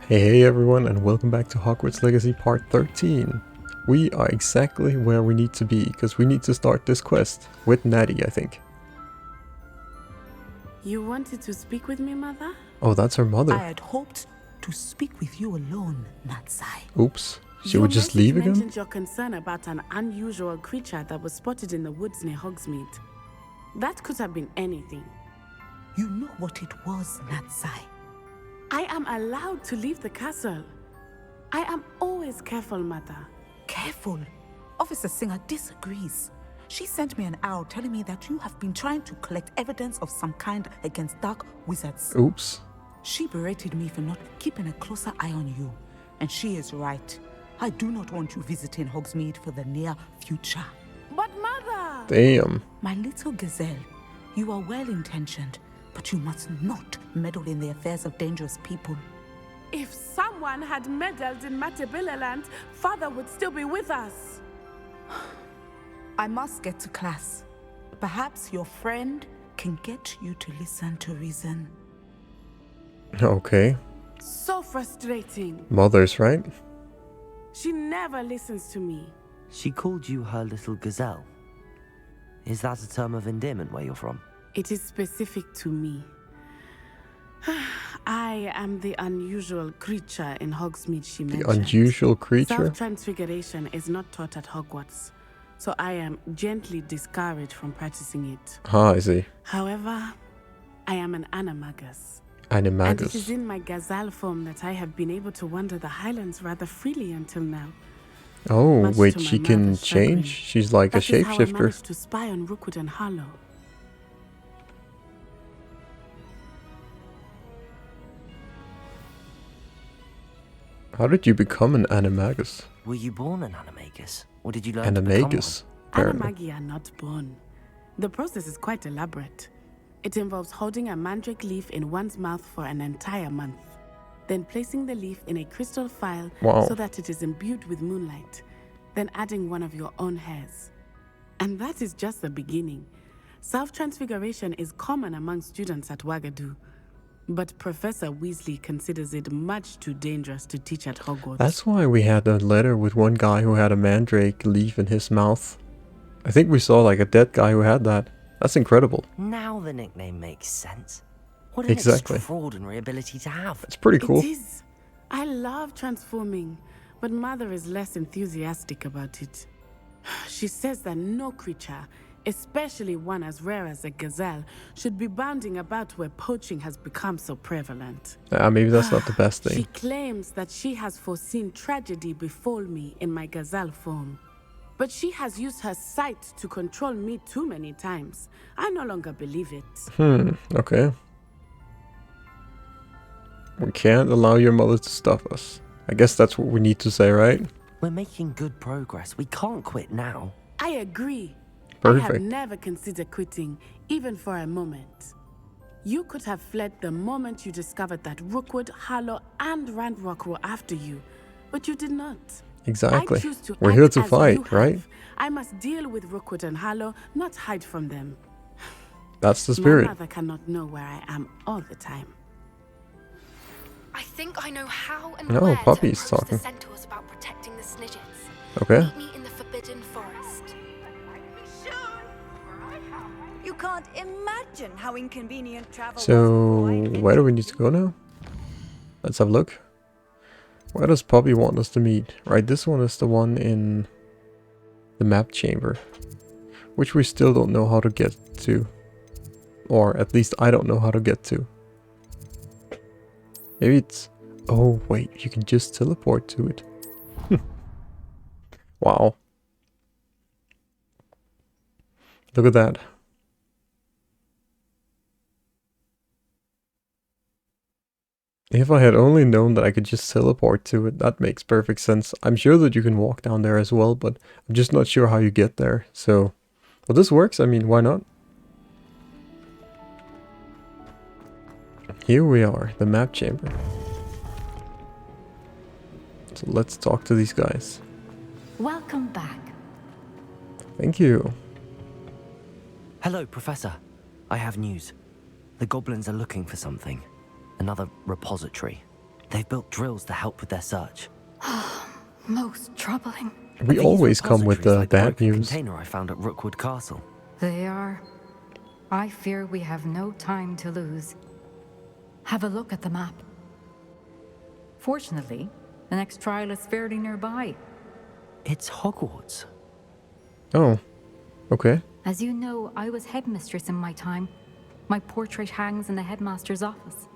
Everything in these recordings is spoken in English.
Hey everyone, and welcome back to Hogwarts Legacy Part 13. We are exactly where we need to be, because we need to start this quest with Natty, I think. You wanted to speak with me, Mother? Oh, that's her mother. I had hoped to speak with you alone, Natsai. Oops, she would just leave again? You mentioned your concern about an unusual creature that was spotted in the woods near Hogsmeade. That could have been anything. You know what it was, Natsai. I am allowed to leave the castle. I am always careful, Mother. Careful? Officer Singer disagrees. She sent me an owl telling me that you have been trying to collect evidence of some kind against dark wizards. Oops. She berated me for not keeping a closer eye on you. And she is right. I do not want you visiting Hogsmeade for the near future. But Mother! Damn. My little gazelle, you are well-intentioned, but you must not meddle in the affairs of dangerous people. If someone had meddled in Matabeleland, Father would still be with us. I must get to class. Perhaps your friend can get you to listen to reason. Okay. So frustrating. Mother's right. She never listens to me. She called you her little gazelle. Is that a term of endearment where you're from? It is specific to me. I am the unusual creature in Hogsmeade she mentioned. The unusual creature? Self-transfiguration is not taught at Hogwarts, so I am gently discouraged from practicing it. Ah, I see. However, I am an animagus. Animagus. And it is in my gazelle form that I have been able to wander the Highlands rather freely until now. Oh, Much wait, to she my can mother's change? chagrin. She's like a That is how I shapeshifter. managed to spy on Rookwood and Harlow. How did you become an animagus? Were you born an animagus? Or did you learn to become one? Animagus, apparently. Animagi are not born. The process is quite elaborate. It involves holding a mandrake leaf in one's mouth for an entire month, then placing the leaf in a crystal phial so that it is imbued with moonlight, then adding one of your own hairs. And that is just the beginning. Self-transfiguration is common among students at Wagadu, but Professor Weasley considers it much too dangerous to teach at Hogwarts. That's why we had a letter with one guy who had a mandrake leaf in his mouth. I think we saw like a dead guy who had that. That's incredible. Now the nickname makes sense. What an extraordinary ability to have. It's pretty cool. It is. I love transforming, but Mother is less enthusiastic about it. She says that no creature, especially one as rare as a gazelle, should be bounding about where poaching has become so prevalent. Maybe that's not the best thing. She claims that she has foreseen tragedy befall me in my gazelle form. But she has used her sight to control me too many times. I no longer believe it. Okay. We can't allow your mother to stop us. I guess that's what we need to say, right? We're making good progress. We can't quit now. I agree. Perfect. I have never considered quitting, even for a moment. You could have fled the moment you discovered that Rookwood, Harlow, and Ranrock were after you, but you did not. Exactly. I choose to We're act here to as you fight, have. right? I must deal with Rookwood and Harlow, not hide from them. That's the spirit. My mother cannot know where I am all the time. I think I know how and No, where Poppy's to approach talking. the centaurs about protecting the Snidgets. Okay. Meet me in the Forbidden Forest. You can't imagine how inconvenient travel So, was. where do we need to go now? Let's have a look. Where does Poppy want us to meet? Right, this one is the one in the map chamber, which we still don't know how to get to. Or at least I don't know how to get to. Maybe it's... Oh, wait, you can just teleport to it. Wow. Look at that. If I had only known that I could just teleport to it, that makes perfect sense. I'm sure that you can walk down there as well, but I'm just not sure how you get there. So, well, this works. I mean, why not? Here we are, the map chamber. So let's talk to these guys. Welcome back. Thank you. Hello, Professor. I have news. The goblins are looking for something. Another repository. They've built drills to help with their search. Most troubling. We always come with the like bad broken news. container I found at Rookwood Castle. They are. I fear we have no time to lose. Have a look at the map. Fortunately, the next trial is fairly nearby. It's Hogwarts. Oh, okay. As you know, I was headmistress in my time. My portrait hangs in the headmaster's office.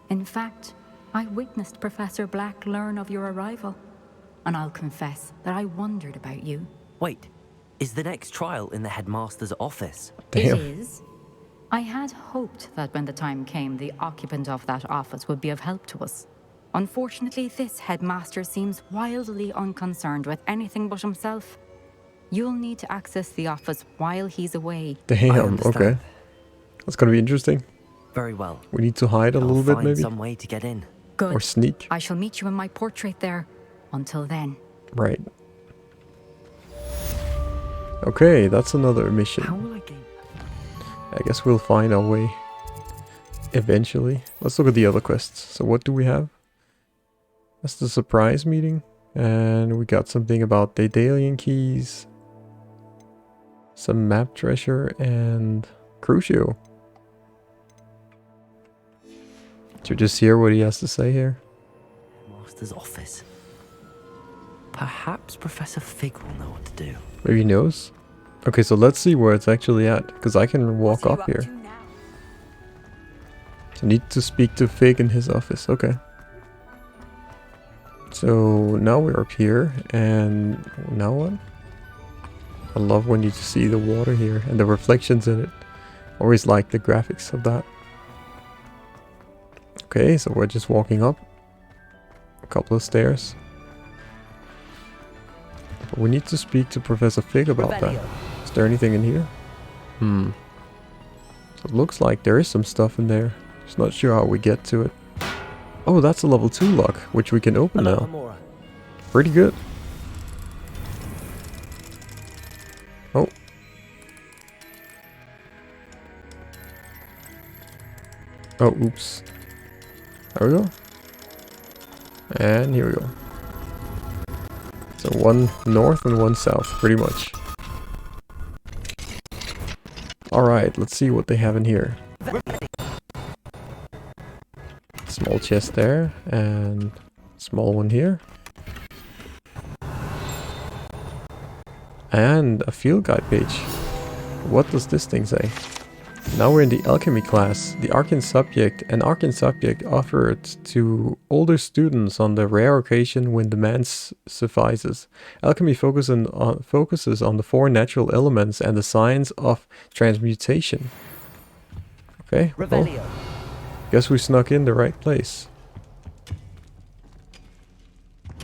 In fact, I witnessed Professor Black learn of your arrival. And I'll confess that I wondered about you. Wait, is the next trial in the headmaster's office? Damn. It is. I had hoped that when the time came, the occupant of that office would be of help to us. Unfortunately, this headmaster seems wildly unconcerned with anything but himself. You'll need to access the office while he's away. Damn, understand. okay. That's gonna be interesting. Very well. We need to hide a I'll little bit, find maybe? some way to get in. Good. Or sneak. I shall meet you in my portrait there. Until then. Right. Okay, that's another mission. How will I gain? I guess we'll find our way eventually. Let's look at the other quests. So what do we have? That's the surprise meeting. And we got something about Daedalian keys. Some map treasure and Crucio. Should we just hear what he has to say here? Headmaster's office. Perhaps Professor Fig will know what to do. Maybe he knows? Okay, so let's see where it's actually at. Because I can walk up here. So need to speak to Fig in his office. Okay. So now we're up here. And now what? I love when you see the water here and the reflections in it. Always like the graphics of that. Okay, so we're just walking up a couple of stairs. But we need to speak to Professor Fig about that. Is there anything in here? So it looks like there is some stuff in there. Just not sure how we get to it. Oh, that's a level 2 lock, which we can open now. Amora. Pretty good. Oh. Oh, oops. There we go. And here we go. So one north and one south, pretty much. Alright, let's see what they have in here. Small chest there, and small one here. And a field guide page. What does this thing say? Now we're in the alchemy class. The arcane subject, an arcane subject offered to older students on the rare occasion when demand suffices. Alchemy focuses on the 4 natural elements and the science of transmutation. Okay, well, guess we snuck in the right place.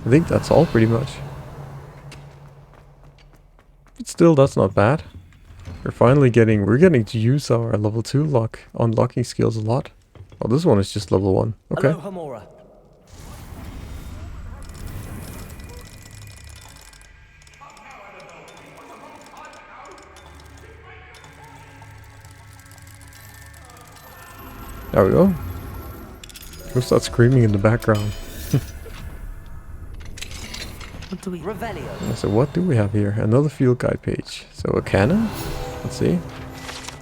I think that's all pretty much. But still, that's not bad. We're getting to use our level 2 unlocking skills a lot. Oh, this one is just level 1. Okay. There we go. Who starts screaming in the background? What do we... So what do we have here? Another field guide page. So a cannon? Let's see.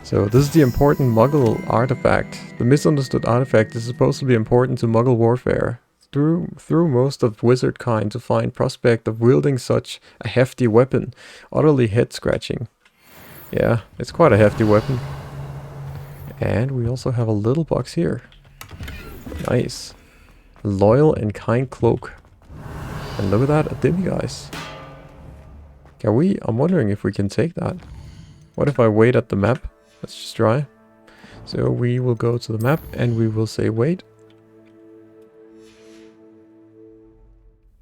So this is the important Muggle artifact. The misunderstood artifact is supposed to be important to Muggle warfare. Through most of wizard kind to find prospect of wielding such a hefty weapon. Utterly head scratching. Yeah, it's quite a hefty weapon. And we also have a little box here. Nice. Loyal and kind cloak. And look at that, a demiguise. Can we? I'm wondering if we can take that. What if I wait at the map? Let's just try. So we will go to the map and we will say wait.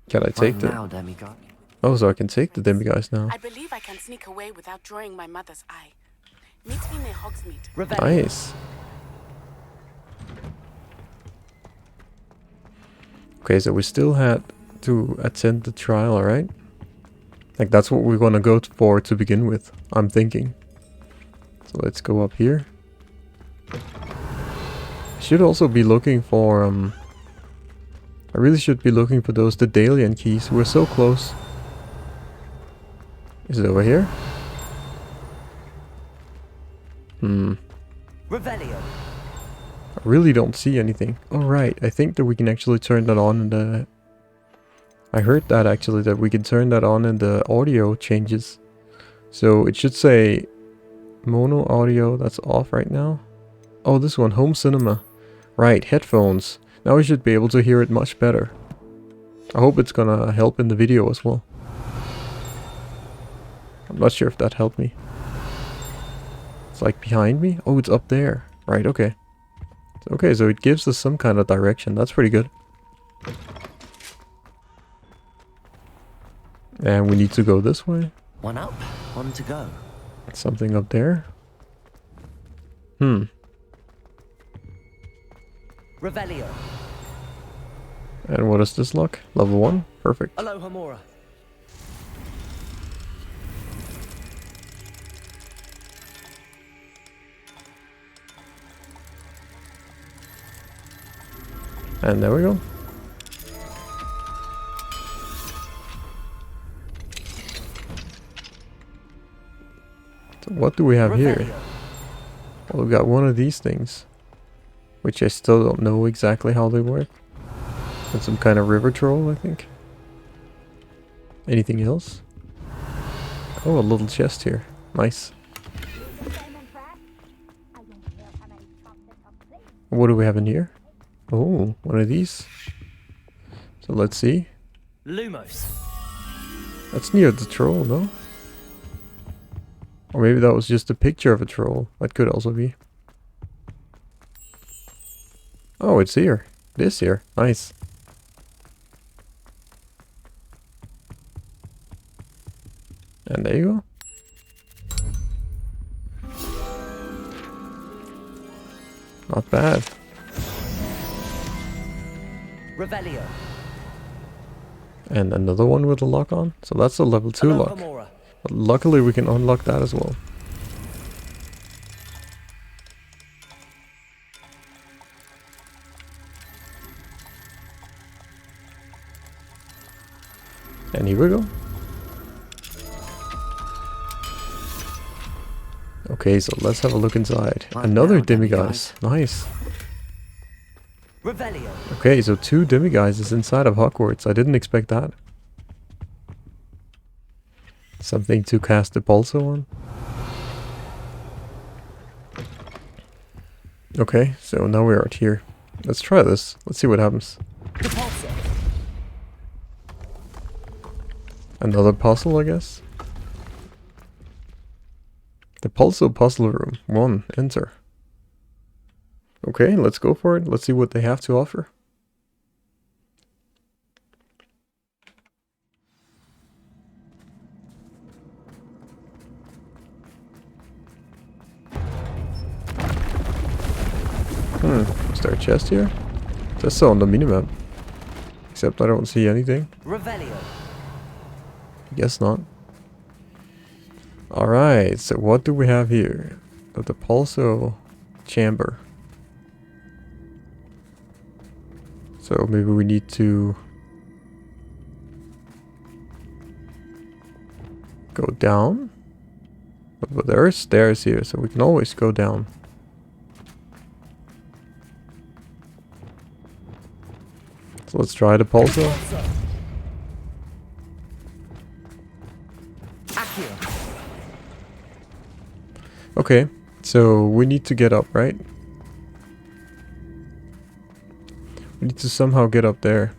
Can I take the... Oh, so I can take the demiguise now. I believe I can sneak away without drawing my mother's eye. Meet me near Hogsmeade. Nice. Okay, so we still had to attend the trial, alright? Like that's what we're gonna go for to begin with, I'm thinking. So let's go up here. Should also be looking for I really should be looking for those Daedalian keys. We're so close. Is it over here? Revelio. I really don't see anything. Oh right, I think that we can actually turn that on in the... I heard that actually, that we can turn that on in the audio changes. So it should say mono audio, that's off right now. Oh, this one, home cinema. Right, headphones. Now we should be able to hear it much better. I hope it's gonna help in the video as well. I'm not sure if that helped me. It's like behind me? Oh, it's up there. Right, okay. Okay, so it gives us some kind of direction. That's pretty good. And we need to go this way. One up, one to go. Something up there. Revelio. And what is this lock? Level 1? Perfect. Aloha Mora. And there we go. So what do we have here? Well, we got one of these things, which I still don't know exactly how they work. And some kind of river troll, I think. Anything else? Oh, a little chest here. Nice. What do we have in here? Oh, one of these. So let's see. Lumos. That's near the troll, no? Or maybe that was just a picture of a troll. That could also be. Oh, it's here. It is here. Nice. And there you go. Not bad. Revelio. And another one with a lock on. So that's a level 2 lock. But luckily we can unlock that as well. And here we go. Okay, so let's have a look inside. Another demiguise. Nice. Revelio. Okay, so 2 demiguises inside of Hogwarts. I didn't expect that. Something to cast Depulso on. Okay, so now we're out here. Let's try this. Let's see what happens. Depulso. Another puzzle, I guess. Depulso puzzle room. 1. Enter. Okay, let's go for it. Let's see what they have to offer. Is there a chest here? Just so on the minimap. Except I don't see anything. Revelio. Guess not. Alright, so what do we have here? The Depulso chamber. So maybe we need to go down. But there are stairs here, so we can always go down. So let's try the Depulso. Okay, so we need to get up, right? We need to somehow get up there.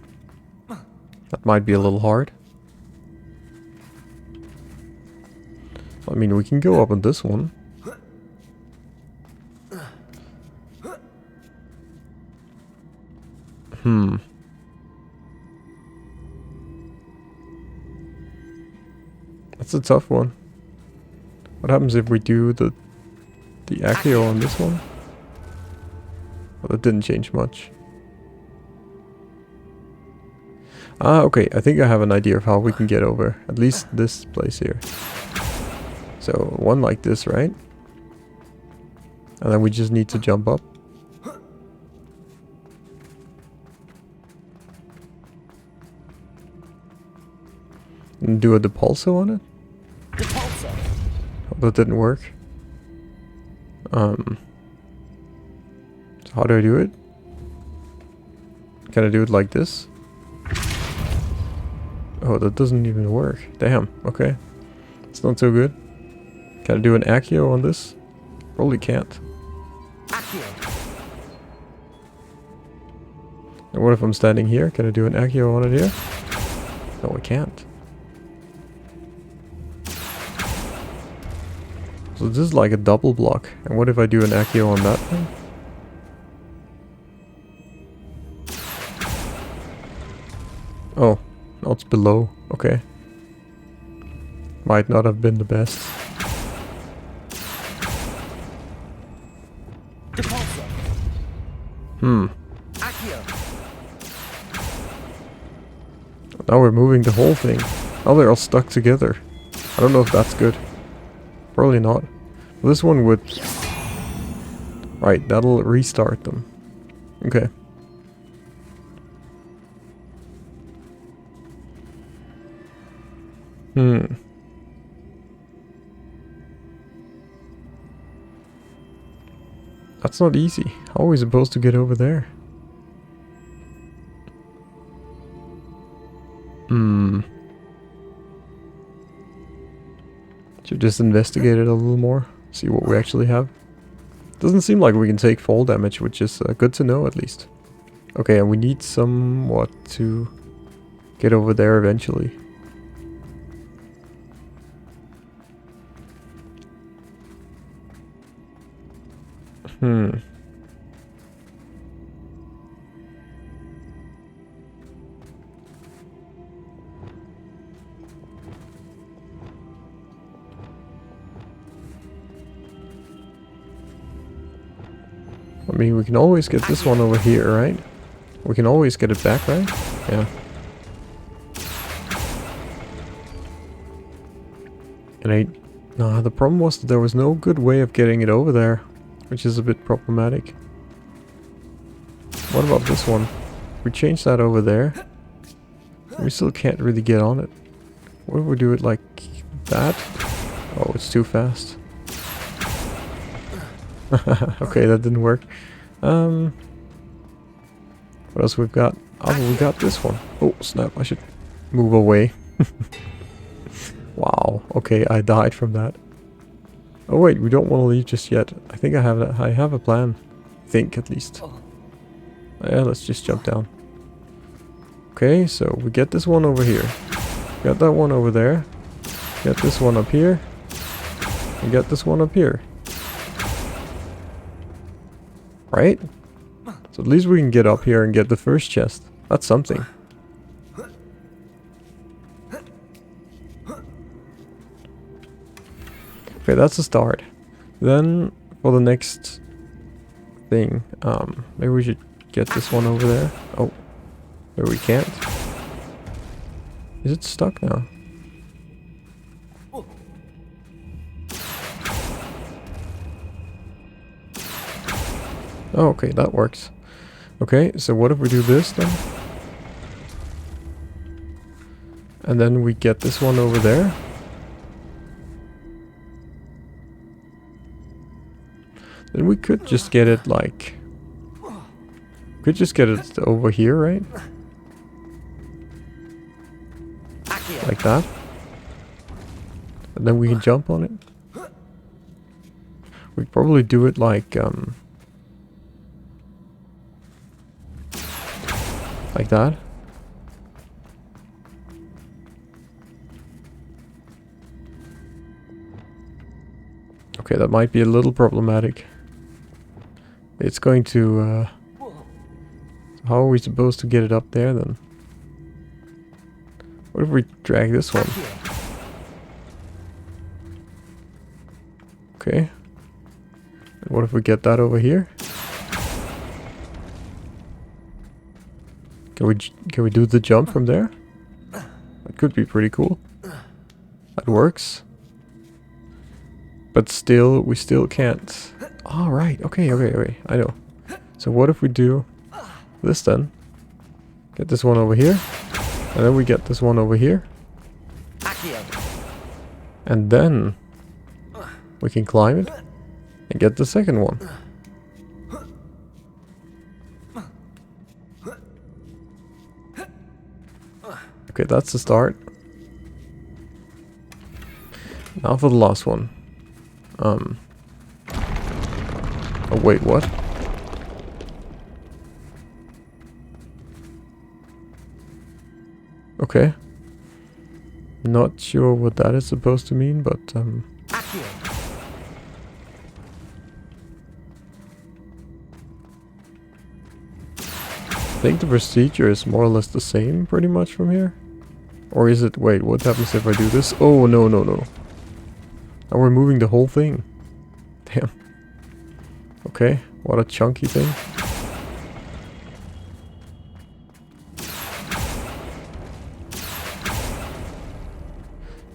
That might be a little hard. I mean, we can go up on this one. That's a tough one. What happens if we do the Accio on this one? Well, that didn't change much. Ah, okay. I think I have an idea of how we can get over. At least this place here. So, one like this, right? And then we just need to jump up. And do a Depulso on it? Depulso. Oh, that didn't work. So how do I do it? Can I do it like this? Oh, that doesn't even work. Damn, okay. It's not so good. Can I do an Accio on this? Probably can't. Accio. And what if I'm standing here? Can I do an Accio on it here? No, I can't. So this is like a double block. And what if I do an Accio on that thing? Oh, no, it's below. Okay. Might not have been the best. Depulso. Accio. Now we're moving the whole thing. Now they're all stuck together. I don't know if that's good. Probably not. Well, this one would... Right, that'll restart them. Okay. That's not easy. How are we supposed to get over there? Should just investigate it a little more. See what we actually have. Doesn't seem like we can take fall damage, which is good to know at least. Okay, and we need somewhat to get over there eventually. I mean, we can always get this one over here, right? We can always get it back, right? Yeah. And no, the problem was that there was no good way of getting it over there, which is a bit problematic. What about this one? We change that over there. We still can't really get on it. What if we do it like that? Oh, it's too fast. Okay, that didn't work. What else we've got? Oh, we got this one. Oh, snap. I should move away. Wow. Okay, I died from that. Oh, wait. We don't want to leave just yet. I think I have a plan. I think, at least. Yeah, let's just jump down. Okay, so we get this one over here. Got that one over there. Get this one up here. And get this one up here. Right? So at least we can get up here and get the first chest. That's something. Okay, that's a start. Then for the next thing, maybe we should get this one over there. Oh, there we can't. Is it stuck now? Oh, okay, that works. Okay, so what if we do this then? And then we get this one over there. Then we could just get it like... Could just get it over here, right? Like that. And then we can jump on it. We'd probably do it like that. Okay, that might be a little problematic. It's going to... how are we supposed to get it up there then? What if we drag this one? Okay. And what if we get that over here? Can we do the jump from there? That could be pretty cool. That works. But still, we still can't. Oh, right. Okay. I know. So what if we do this then? Get this one over here. And then we get this one over here. And then we can climb it and get the second one. Okay, that's the start. Now for the last one. Oh wait, what? Okay. Not sure what that is supposed to mean, but I think the procedure is more or less the same pretty much from here. Or is it, wait, what happens if I do this? Oh, no, no, no. Now we're moving the whole thing. Damn. Okay, what a chunky thing.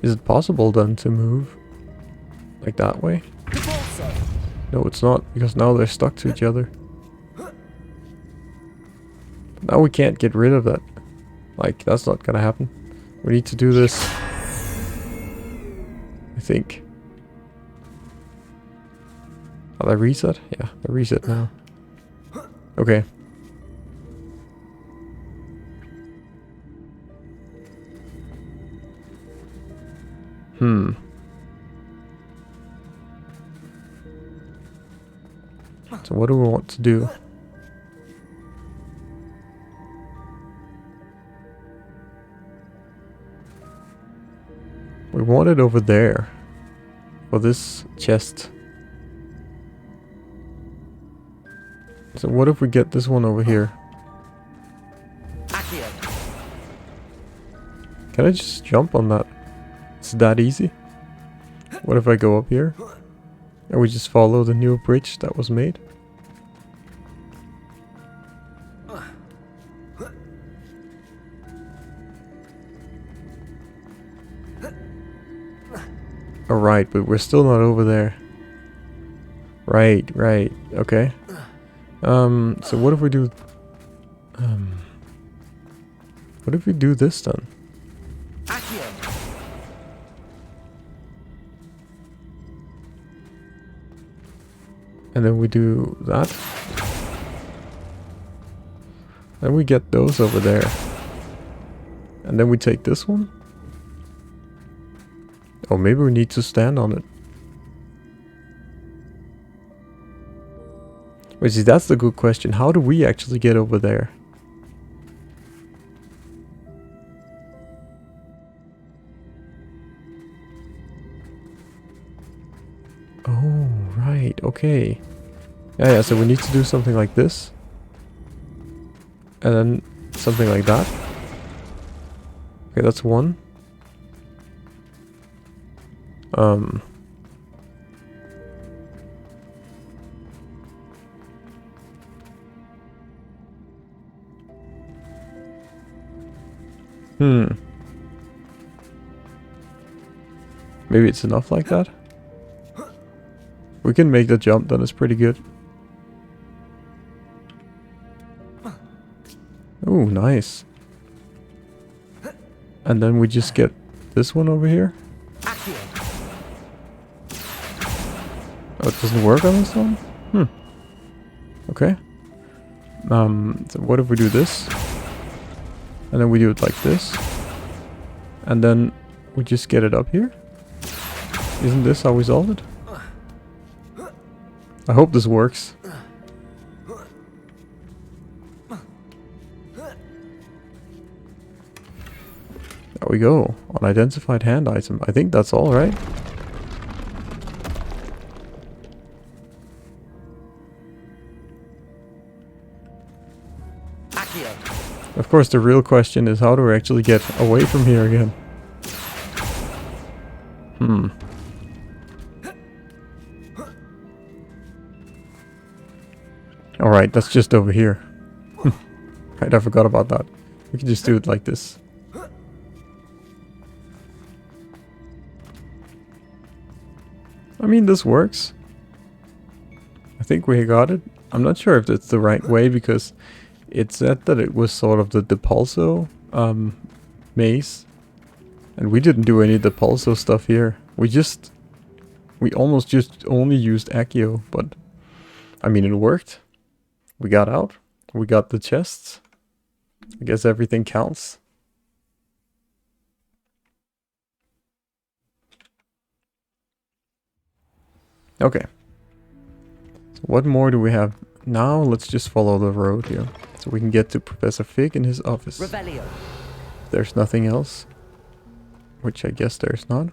Is it possible then to move like that way? No, it's not, because now they're stuck to each other. Now we can't get rid of that. Like, that's not gonna happen. We need to do this, I think. Oh, I reset? Yeah, I reset now. Okay. So what do we want to do? We want it over there. For this chest. So what if we get this one over here? Can I just jump on that? Is it that easy? What if I go up here? And we just follow the new bridge that was made? Alright, but we're still not over there. Right, right, okay. So what if we do... what if we do this then? And then we do that. Then we get those over there. And then we take this one. Or maybe we need to stand on it. Wait, see, that's the good question. How do we actually get over there? Oh, right, okay. Yeah, so we need to do something like this. And then something like that. Okay, that's one. Maybe it's enough like that. We can make the jump, then it's pretty good. Oh, nice. And then we just get this one over here. Oh, it doesn't work on this one? Okay. So what if we do this? And then we do it like this. And then we just get it up here? Isn't this how we solve it? I hope this works. There we go. Unidentified hand item. I think that's all, right? Of course, the real question is how do we actually get away from here again? Alright, that's just over here. Right, I forgot about that. We can just do it like this. I mean, this works. I think we got it. I'm not sure if it's the right way because it said that it was sort of the Depulso maze. And we didn't do any of the Depulso stuff here. We almost just only used Accio, but I mean it worked. We got out. We got the chests. I guess everything counts. Okay. So what more do we have? Now let's just follow the road here. So we can get to Professor Fig in his office. Revelio. There's nothing else. Which I guess there's not.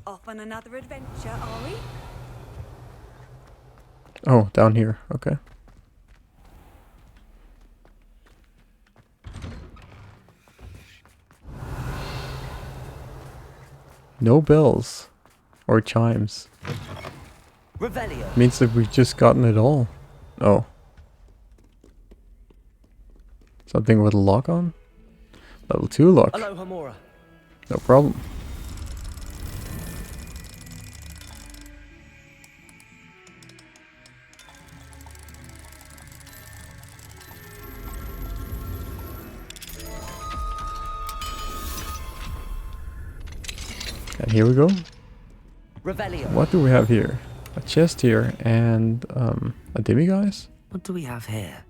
Off on another adventure, are we? Oh, down here. Okay. No bells or chimes. Revelio. Means that we've just gotten it all. Oh. Something with a lock on? Level 2 lock. Aloha Mora. No problem. And here we go. Revelio. What do we have here? A chest here and a demiguise? What do we have here?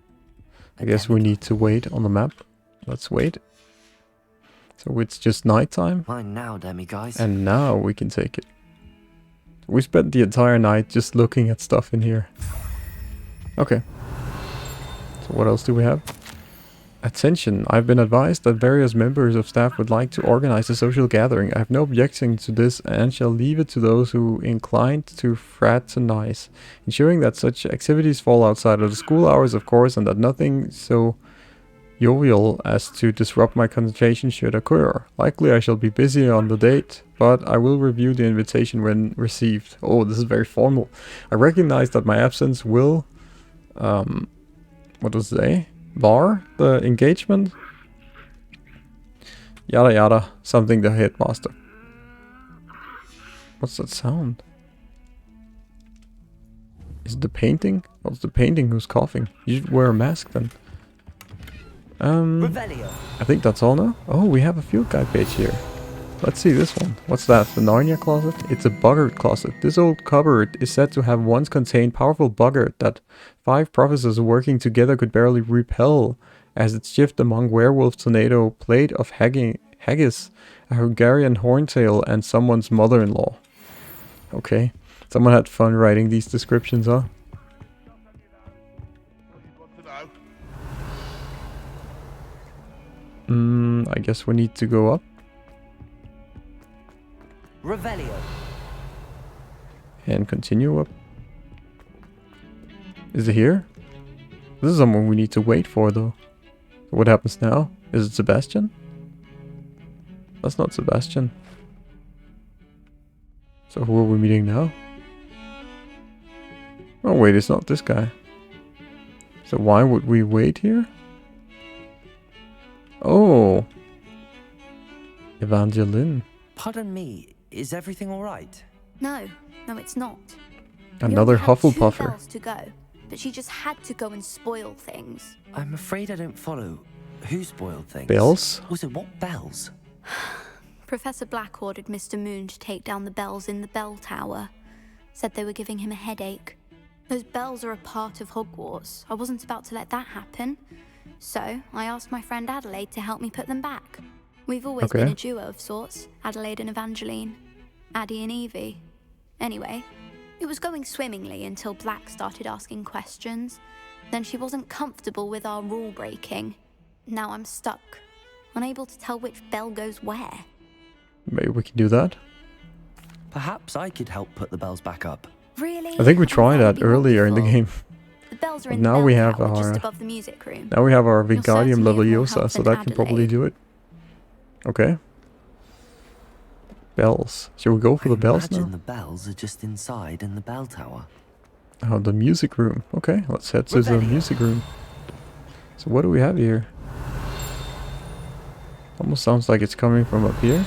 I guess we need to wait on the map. Let's wait. So it's just nighttime. Mine now, demiguise. And now we can take it. We spent the entire night just looking at stuff in here. Okay. So what else do we have? Attention, I've been advised that various members of staff would like to organize a social gathering. I have no objection to this and shall leave it to those who inclined to fraternize, ensuring that such activities fall outside of the school hours, of course, and that nothing so jovial as to disrupt my concentration should occur. Likely I shall be busy on the date, but I will review the invitation when received. Oh, this is very formal. I recognize that my absence will... what does it say? Bar the engagement? Yada yada. Something the headmaster. What's that sound? Is it the painting? Oh, it's the painting who's coughing. You should wear a mask then. Revelio. I think that's all now. Oh, we have a field guide page here. Let's see this one. What's that? The Narnia closet? It's a boggart closet. This old cupboard is said to have once contained powerful boggart that 5 professors working together could barely repel, as its shift among werewolf, tornado, plate of haggis, a Hungarian horntail, and someone's mother-in-law. Okay. Someone had fun writing these descriptions, huh? I guess we need to go up. Revelio. And continue up. Is it here? This is someone we need to wait for though. What happens now? Is it Sebastian? That's not Sebastian. So who are we meeting now? Oh wait, it's not this guy. So why would we wait here? Oh. Evangeline. Pardon me, is everything alright? No, it's not. Another We only had 2 Hufflepuffer. bells to go, but she just had to go and spoil things. I'm afraid I don't follow. Who spoiled things? Bells? Was it what bells? Professor Black ordered Mr. Moon to take down the bells in the bell tower. Said they were giving him a headache. Those bells are a part of Hogwarts. I wasn't about to let that happen. So I asked my friend Adelaide to help me put them back. We've always been a duo of sorts, Adelaide and Evangeline. Addie and Evie. Anyway, it was going swimmingly until Black started asking questions. Then she wasn't comfortable with our rule breaking. Now I'm stuck, unable to tell which bell goes where. Maybe we can do that. Perhaps I could help put the bells back up. Really? I think we tried that earlier in the game. The bells are But in the now bell we have tower, just our above the music room. now we have our You're certainly Wingardium of more Leviosa, help so than that can probably Adelaide. do it. Okay. Bells. Shall we go for the bells Imagine now? the bells are just inside in the bell tower. Oh, the music room. Okay, let's head to the Revelio. music room. So what do we have here? Almost sounds like it's coming from up here.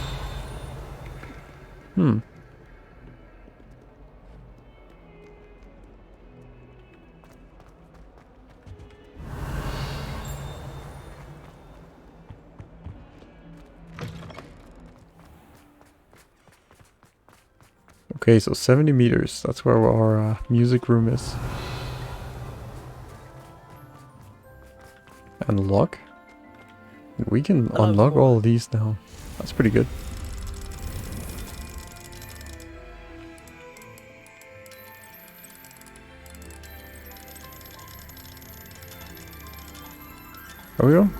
Okay, so 70 meters. That's where our music room is. Unlock. We can unlock all of these now. That's pretty good. There we go.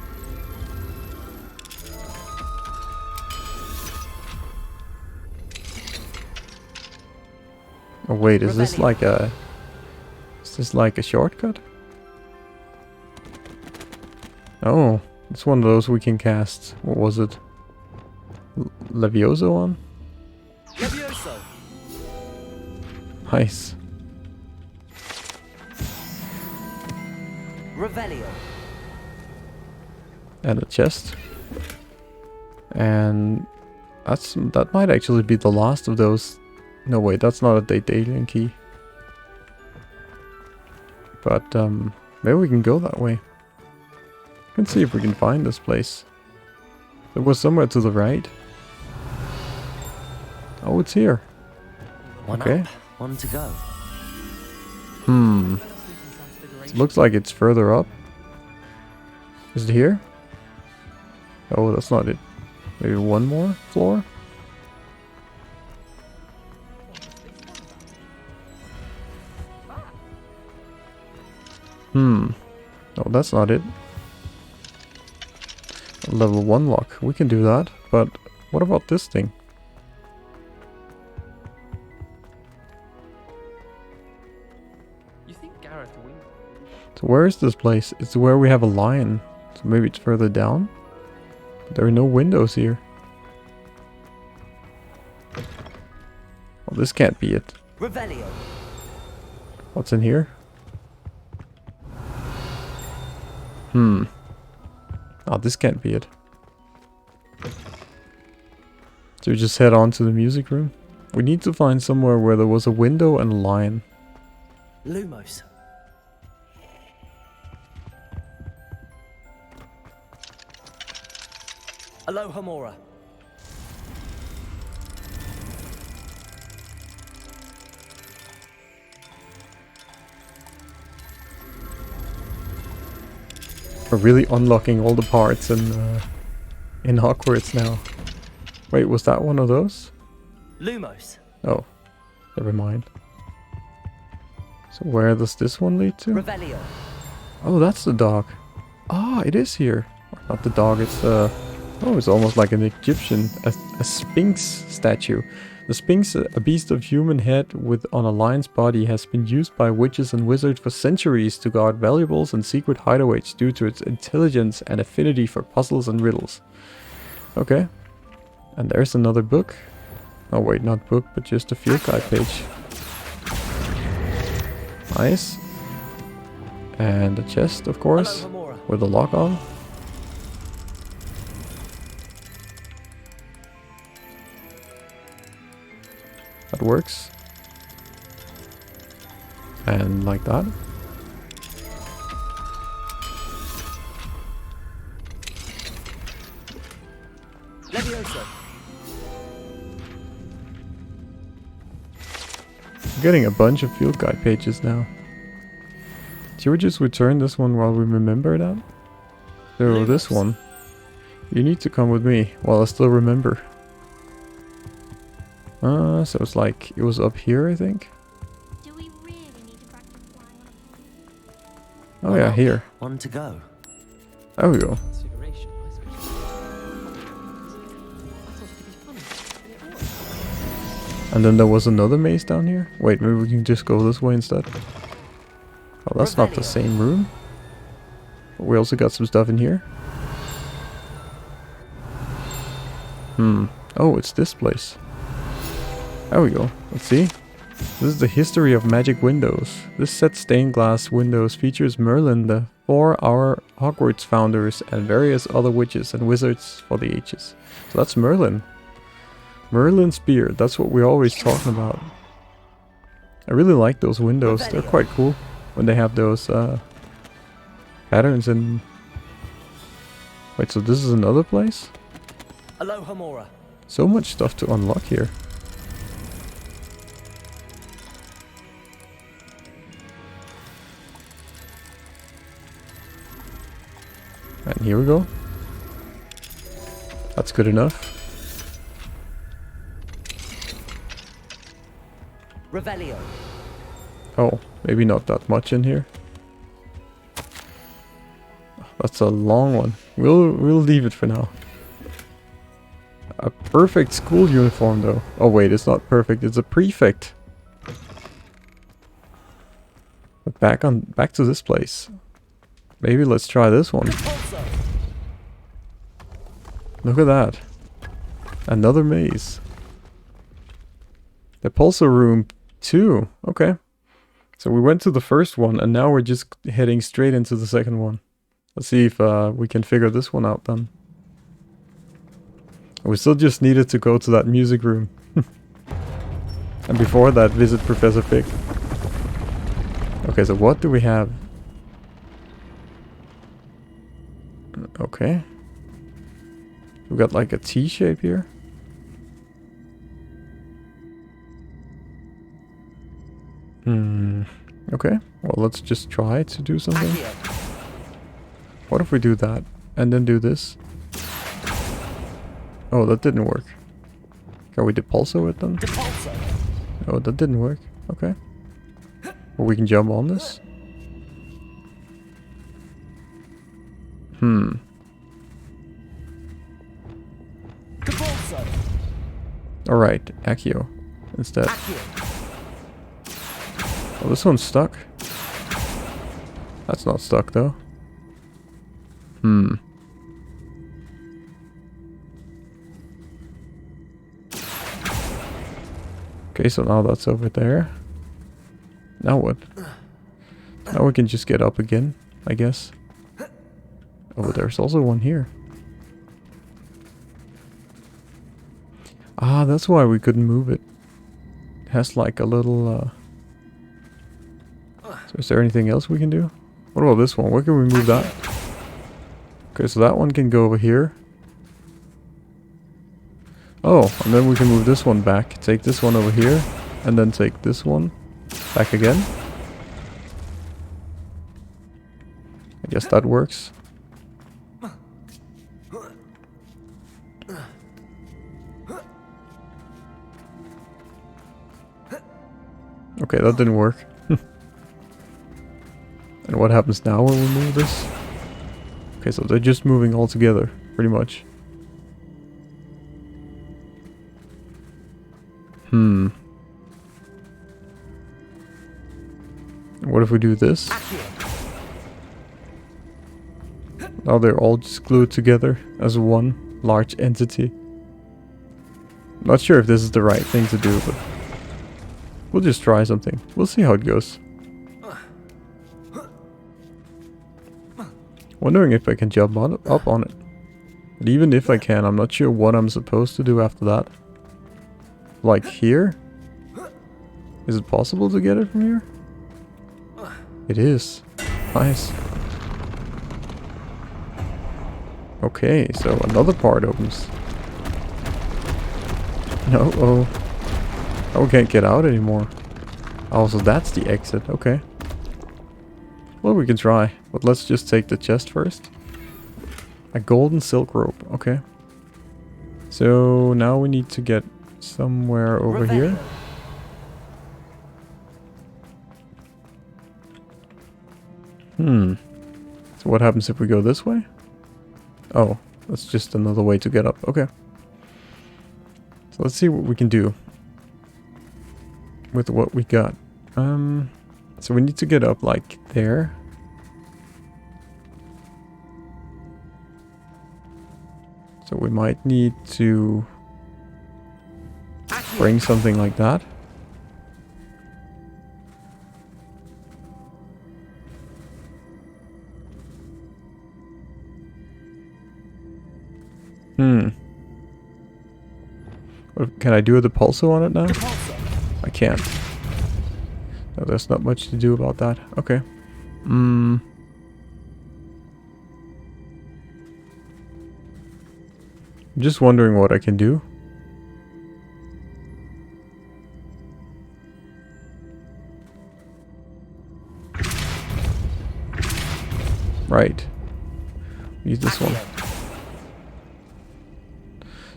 Oh wait, is this like a shortcut? Oh, it's one of those we can cast. What was it? Levioso on? Levioso. Nice. Revelio. And a chest. And that might actually be the last of those. No wait, that's not a Daedalian key. But maybe we can go that way. Let's see if we can find this place. It was somewhere to the right. Oh, it's here. One okay. Up, one to go. It looks like it's further up. Is it here? Oh, that's not it. Maybe one more floor? Oh, that's not it. Level 1 lock. We can do that, but what about this thing? You think Gareth will? So where is this place? It's where we have a lion. So maybe it's further down? But there are no windows here. Well, this can't be it. Revelio. What's in here? Oh, this can't be it. So we just head on to the music room. We need to find somewhere where there was a window and a lion. Lumos. Alohomora. We're really unlocking all the parts in Hogwarts now. Wait, was that one of those? Lumos. Oh, never mind. So where does this one lead to? Revelio. Oh, that's the dog. Ah, it is here. Not the dog, it's oh, it's almost like an Egyptian, a Sphinx statue. The Sphinx, a beast of human head with on a lion's body, has been used by witches and wizards for centuries to guard valuables and secret hideaways due to its intelligence and affinity for puzzles and riddles. Okay. And there's another book. Oh wait, not book, but just a field guide page. Nice. And a chest, of course, with a lock on. That works. And like that. Levioso. I'm getting a bunch of field guide pages now. Should we just return this one while we remember that? So this one. You need to come with me while I still remember. So it's like, it was up here, I think. Do we really need to practice flying on a Oh yeah, here. One to go. There we go. Transfiguration, I suppose. I thought it'd be funny, and it was. And then there was another maze down here. Wait, maybe we can just go this way instead. Oh, that's not the same room. But we also got some stuff in here. Oh, it's this place. There we go. Let's see. This is the history of magic windows. This set stained glass windows features Merlin, the 4-hour Hogwarts founders, and various other witches and wizards for the ages. So that's Merlin. Merlin's beard. That's what we're always talking about. I really like those windows. They're quite cool when they have those patterns in. Wait, so this is another place? Alohomora. So much stuff to unlock here. And here we go. That's good enough. Revelio. Oh, maybe not that much in here. That's a long one. We'll leave it for now. A perfect school uniform though. Oh wait, it's not perfect, it's a prefect. But back to this place. Maybe let's try this one. Look at that. Another maze. Depulso room 2. Okay. So we went to the first one and now we're just heading straight into the second one. Let's see if we can figure this one out then. We still just needed to go to that music room. And before that, visit Professor Fig. Okay, so what do we have? Okay. We got like a T shape here. Okay, well let's just try to do something. What if we do that and then do this? Oh, that didn't work. Can we Depulso it then? Oh, that didn't work. Okay. Well, we can jump on this. Alright, Accio instead. Oh, this one's stuck. That's not stuck though. Okay, so now that's over there. Now what? Now we can just get up again, I guess. Oh, there's also one here. Ah, that's why we couldn't move it. It has like a little... So is there anything else we can do? What about this one? Where can we move that? Okay, so that one can go over here. Oh, and then we can move this one back. Take this one over here. And then take this one back again. I guess that works. Okay, that didn't work. And what happens now when we move this? Okay, so they're just moving all together, pretty much. What if we do this? Now they're all just glued together as one large entity. Not sure if this is the right thing to do, but we'll just try something. We'll see how it goes. Wondering if I can jump up on it. But even if I can, I'm not sure what I'm supposed to do after that. Like here? Is it possible to get it from here? It is. Nice. Okay, so another part opens. No, oh. Oh, we can't get out anymore. Oh, so that's the exit. Okay. Well, we can try. But let's just take the chest first. A golden silk rope. Okay. So now we need to get somewhere over here. So what happens if we go this way? Oh, that's just another way to get up. Okay. So let's see what we can do with what we got. So we need to get up like there. So we might need to bring something like that. Can I do a Depulso on it now? I can't. No, there's not much to do about that. Okay. I'm just wondering what I can do. Right. Use this one.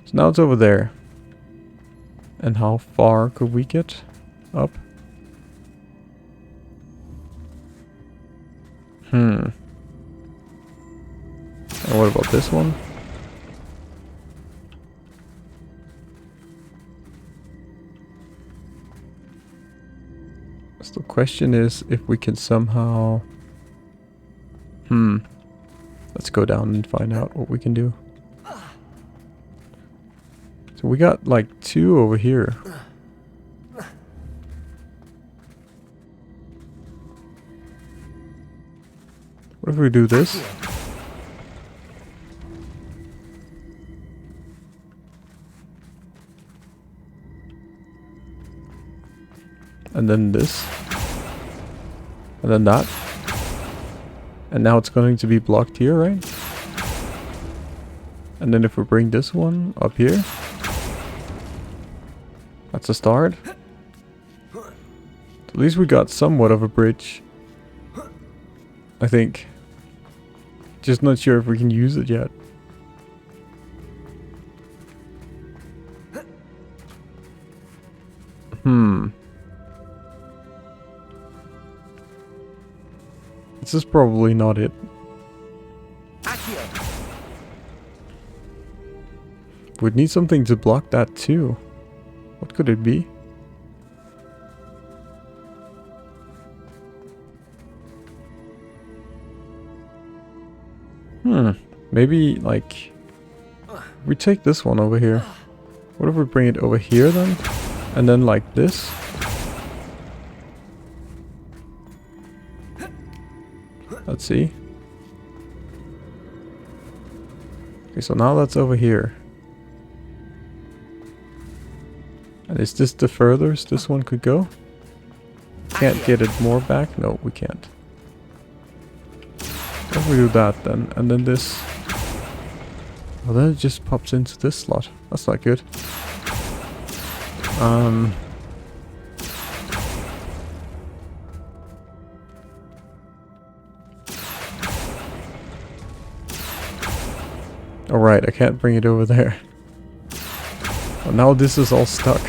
So now it's over there. And how far could we get up? And what about this one? So the question is if we can somehow... Let's go down and find out what we can do. So we got like 2 over here. What if we do this? And then this. And then that. And now it's going to be blocked here, right? And then if we bring this one up here. That's a start. At least we got somewhat of a bridge. I think. Just not sure if we can use it yet. This is probably not it. We'd need something to block that too. What could it be? Maybe like we take this one over here. What if we bring it over here then? And then like this? Let's see. Okay, so now that's over here. And is this the furthest this one could go? Can't get it more back? No, we can't. What if we do that then? And then this... Well, then it just pops into this slot. That's not good. Alright, I can't bring it over there. Well, now this is all stuck.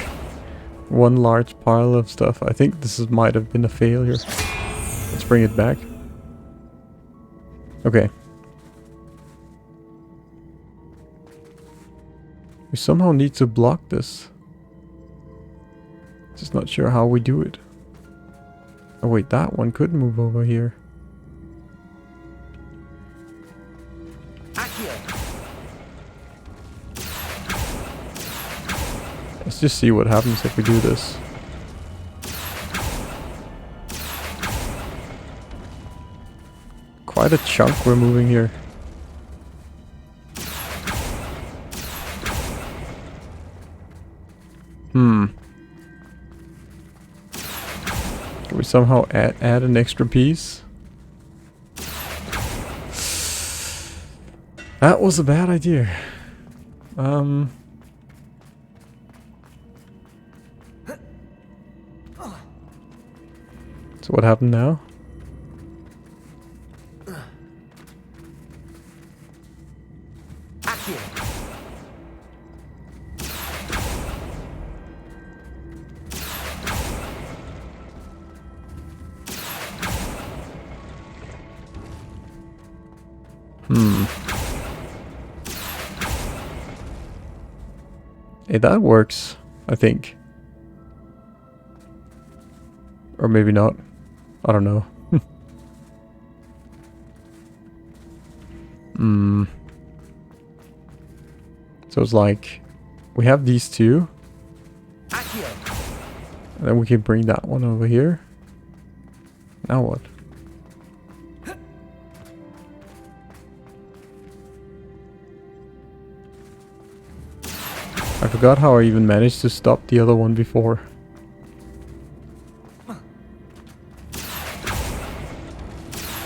One large pile of stuff. I think this might have been a failure. Let's bring it back. Okay. We somehow need to block this. Just not sure how we do it. Oh wait, that one could move over here. Let's just see what happens if we do this. Quite a chunk we're moving here. Can we somehow add an extra piece? That was a bad idea. So what happened now? Hey, that works, I think. Or maybe not. I don't know. So it's like we have these two. And then we can bring that one over here. Now what? I forgot how I even managed to stop the other one before.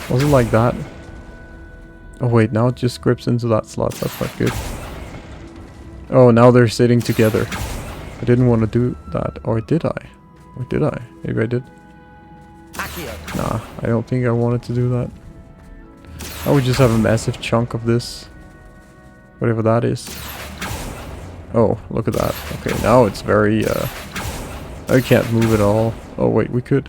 Was it like that? Oh wait, now it just grips into that slot. That's not good. Oh, now they're sitting together. I didn't want to do that. Or did I? Or did I? Maybe I did. Nah, I don't think I wanted to do that. Oh, we just have a massive chunk of this. Whatever that is. Oh, look at that. Okay, now it's very, I can't move at all. Oh wait, we could.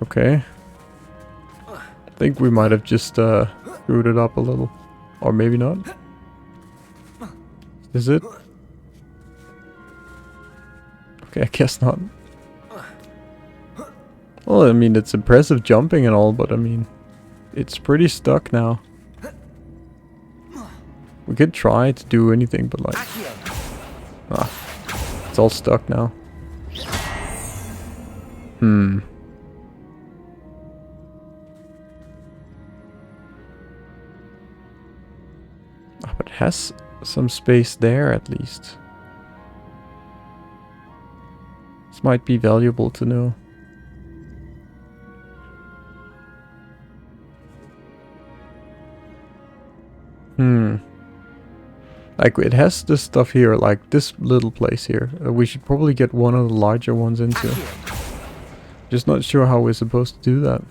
Okay. I think we might have just screwed it up a little. Or maybe not. Is it? Okay, I guess not. Well, I mean, it's impressive jumping and all, but I mean, it's pretty stuck now. We could try to do anything, but like... it's all stuck now. But it has some space there at least. This might be valuable to know. Like, it has this stuff here, like this little place here. We should probably get one of the larger ones into. Just not sure how we're supposed to do that.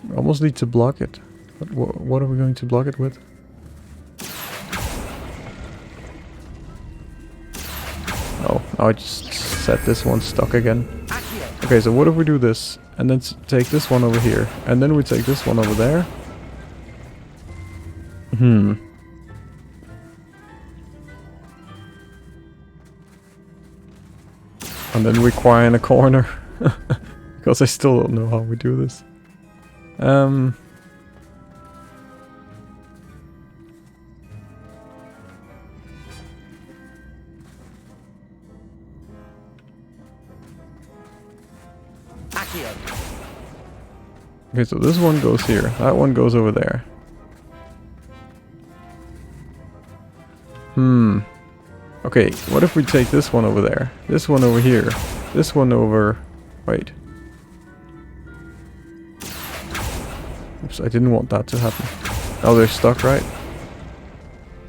We almost need to block it. But what are we going to block it with? Oh, now I just set this one stuck again. Okay, so what if we do this? And then take this one over here. And then we take this one over there. And then we quiet in a corner. Because I still don't know how we do this. Okay, so this one goes here. That one goes over there. Okay, what if we take this one over there? This one over here. This one over... Wait. Oops, I didn't want that to happen. Oh, they're stuck, right?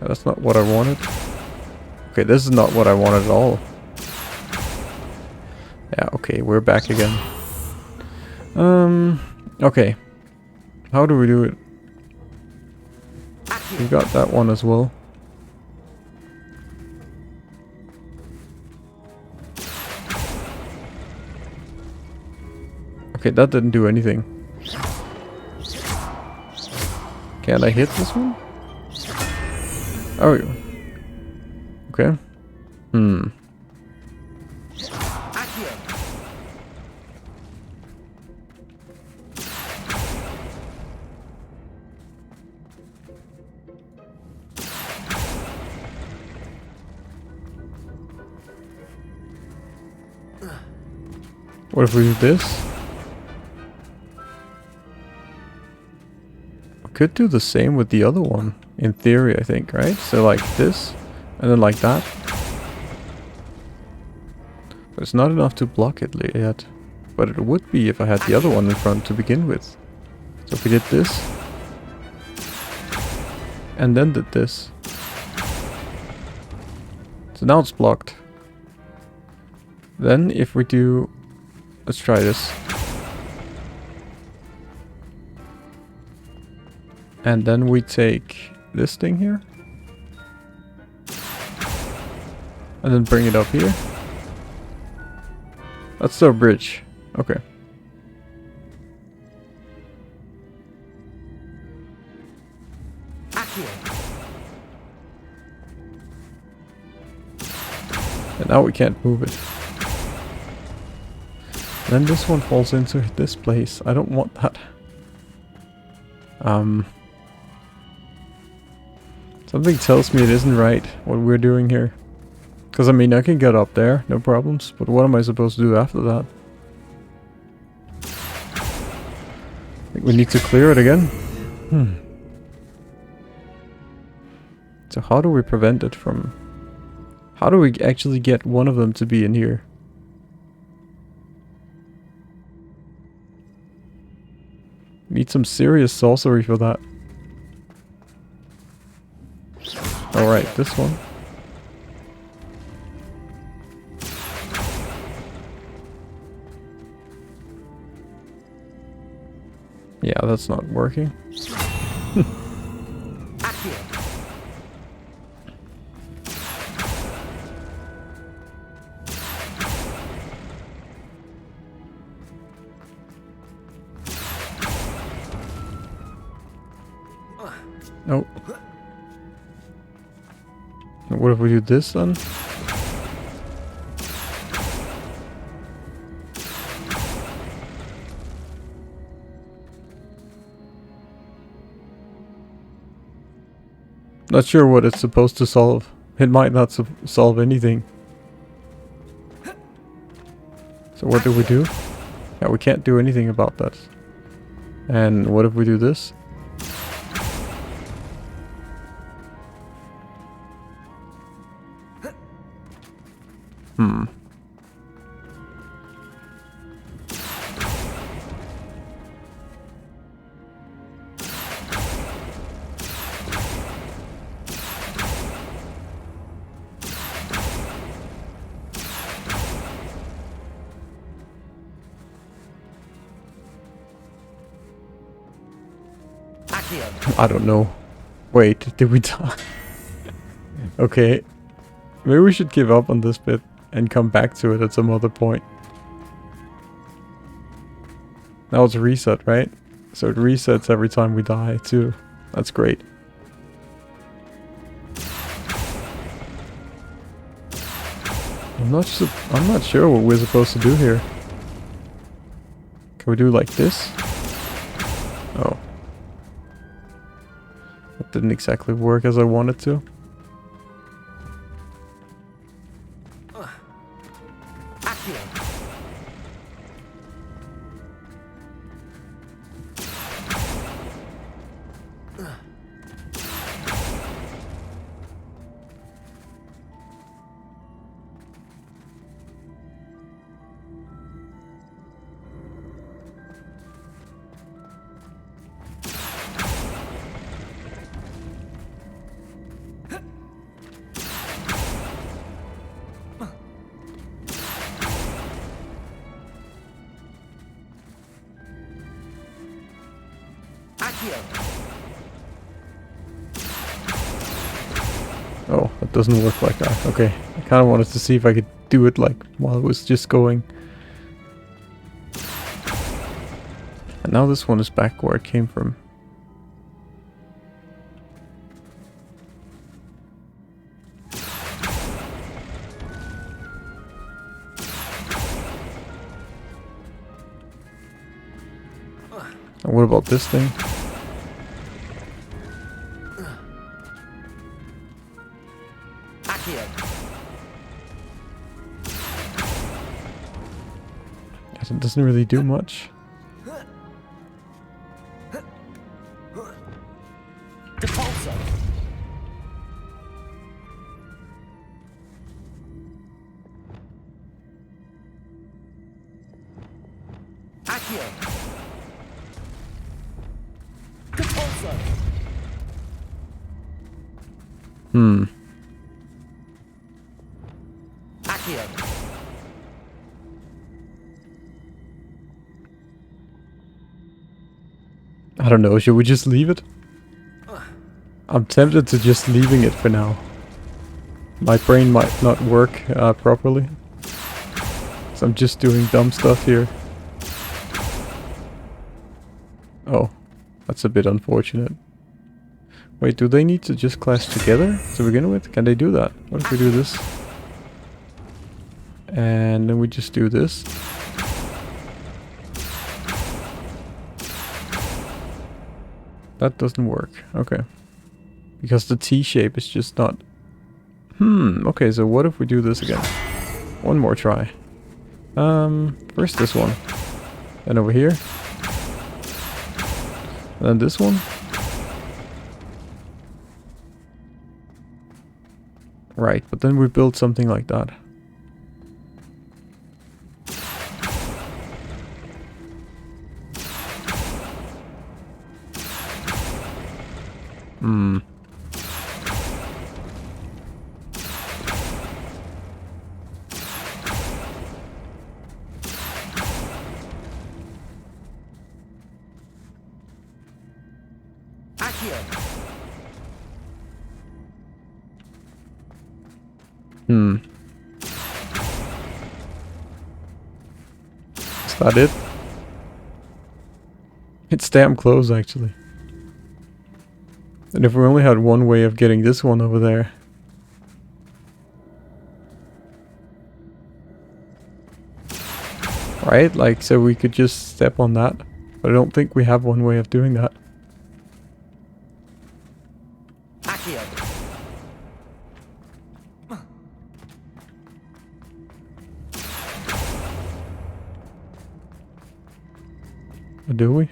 That's not what I wanted. Okay, this is not what I wanted at all. Yeah, okay, we're back again. Okay. How do we do it? We got that one as well. Okay, that didn't do anything. Can I hit this one? Oh, okay. What if we do this? Could do the same with the other one, in theory, I think, right? So like this, and then like that. But it's not enough to block it yet. But it would be if I had the other one in front to begin with. So if we did this, and then did this. So now it's blocked. Then if we do... Let's try this. And then we take this thing here. And then bring it up here. That's our bridge. Okay. And now we can't move it. Then this one falls into this place. I don't want that. Something tells me it isn't right, what we're doing here. Because I mean, I can get up there, no problems. But what am I supposed to do after that? I think we need to clear it again. So how do we prevent it from... How do we actually get one of them to be in here? Need some serious sorcery for that. Alright, this one. Yeah, that's not working. Nope. What if we do this then? Not sure what it's supposed to solve. It might not solve anything. So what do we do? Yeah, we can't do anything about that. And what if we do this? I don't know. Wait, did we die? Okay. Maybe we should give up on this bit and come back to it at some other point. Now it's a reset, right? So it resets every time we die too. That's great. I'm not sure what we're supposed to do here. Can we do like this? Oh. That didn't exactly work as I wanted to. Oh, that doesn't work like that. Okay, I kind of wanted to see if I could do it like while it was just going. And now this one is back where it came from. And what about this thing? It doesn't really do much. Depulso. Depulso. I don't know, should we just leave it? I'm tempted to just leaving it for now. My brain might not work properly. So I'm just doing dumb stuff here. Oh, that's a bit unfortunate. Wait, do they need to just clash together to begin with? Can they do that? What if we do this? And then we just do this. That doesn't work. Okay. Because the T shape is just not... Okay, so what if we do this again? One more try. First this one. Then over here. And then this one. Right, but then we build something like that. Hmm. Hmm. Is that it? It's damn close, actually. And if we only had one way of getting this one over there. Right? Like, so we could just step on that. But I don't think we have one way of doing that. Or do we?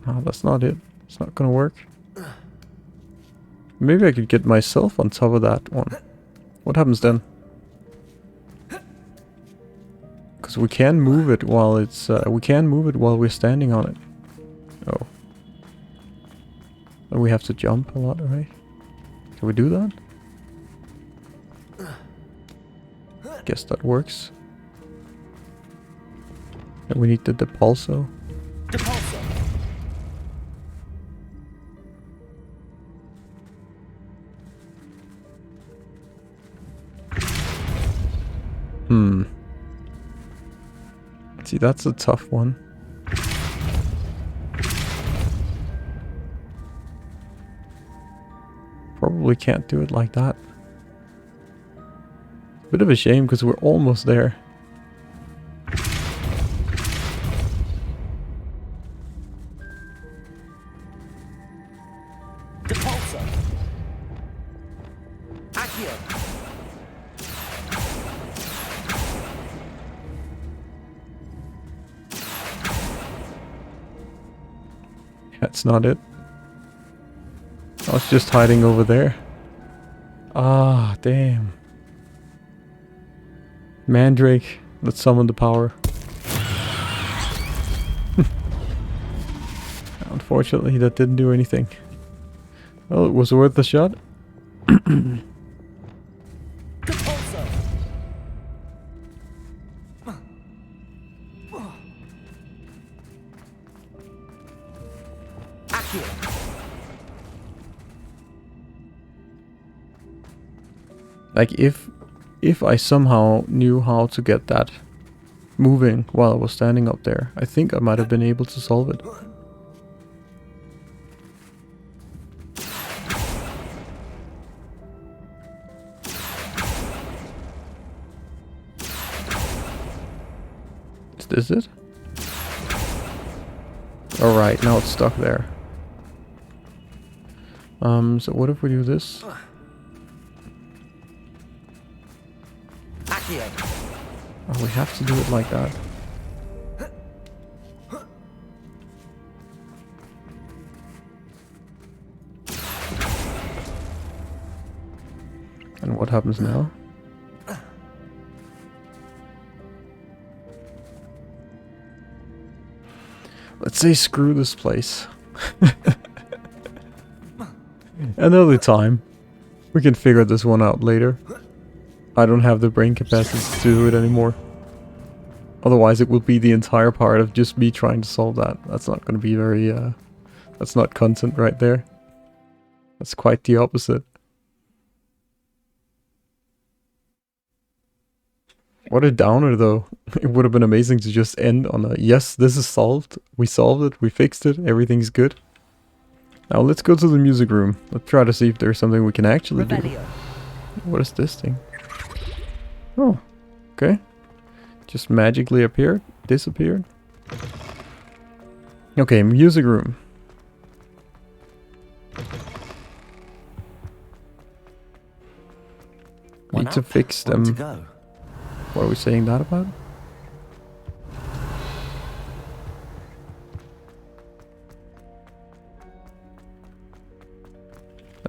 Oh, that's not it. It's not gonna work. Maybe I could get myself on top of that one. What happens then? Because we can move it while it's... we can move it while we're standing on it. Oh. And we have to jump a lot, right? Can we do that? Guess that works. And we need the Depulso. Depulso. Hmm. See, that's a tough one. Probably can't do it like that. Bit of a shame because we're almost there. Depulso. Accio. That's not it. I was just hiding over there. Ah, damn. Mandrake, let's summon the power. Unfortunately, that didn't do anything. Well, it was worth a shot. Depulso. Accio. Like if I somehow knew how to get that moving while I was standing up there, I think I might have been able to solve it. Is this it? Alright, now it's stuck there. So what if we do this? Oh, we have to do it like that. And what happens now? Let's say screw this place. Another time. We can figure this one out later. I don't have the brain capacity to do it anymore. Otherwise it will be the entire part of just me trying to solve that. That's not going to be very, that's not content right there. That's quite the opposite. What a downer though. It would have been amazing to just end on a, yes, this is solved. We solved it, we fixed it, everything's good. Now let's go to the music room. Let's try to see if there's something we can actually do. What is this thing? Oh, okay. Just magically appeared, disappeared. Okay, music room. Need to fix them. What are we saying that about?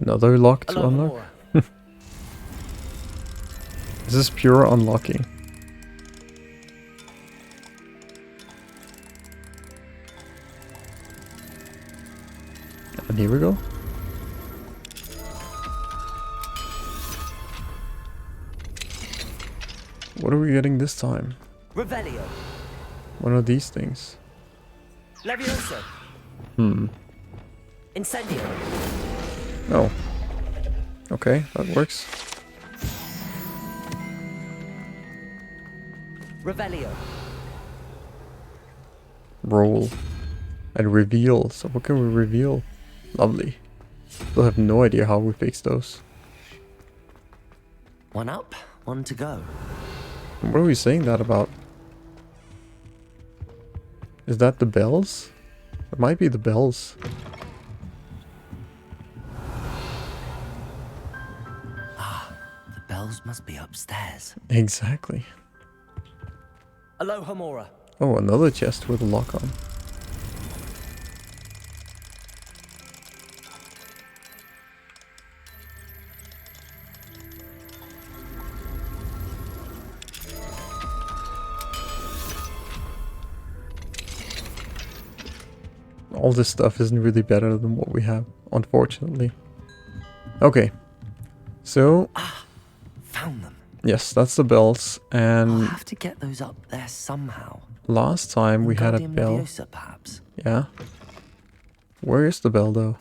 Another lock to unlock? This is pure unlocking. And here we go. What are we getting this time? Revelio. One of these things. Levioso. Incendio. Oh. Okay, that works. Revelio. Roll. And reveal. So what can we reveal? Lovely. Still have no idea how we fix those. One up, one to go. What are we saying that about? Is that the bells? It might be the bells. The bells must be upstairs. Exactly. Aloha Mora. Oh, another chest with a lock on. All this stuff isn't really better than what we have, unfortunately. Okay. So... Found them. Yes, that's the bells, I'll and have to get those up there somehow. last time we had a Wingardium bell. Leviosa, perhaps. Yeah. Where is the bell, though?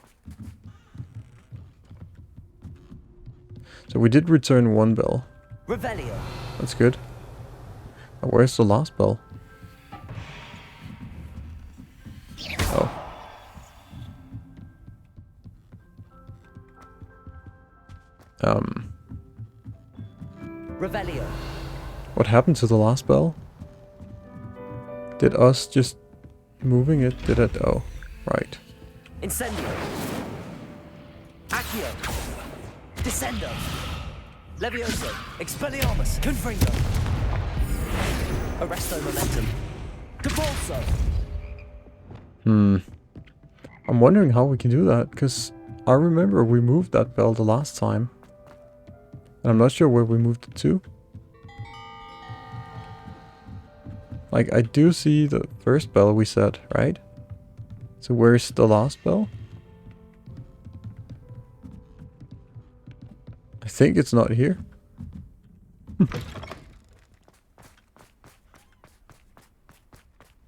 So we did return one bell. Revelio. That's good. Now where's the last bell? Oh. Revelio. What happened to the last bell? Did us just moving it, did it? Oh, right. Incendio. Accio. Descendo. Levioso. Expelliarmus. Confringo. Arresto momentum. Depulso. I'm wondering how we can do that, because I remember we moved that bell the last time. And I'm not sure where we moved it to. Like, I do see the first bell we said, right? So where's the last bell? I think it's not here.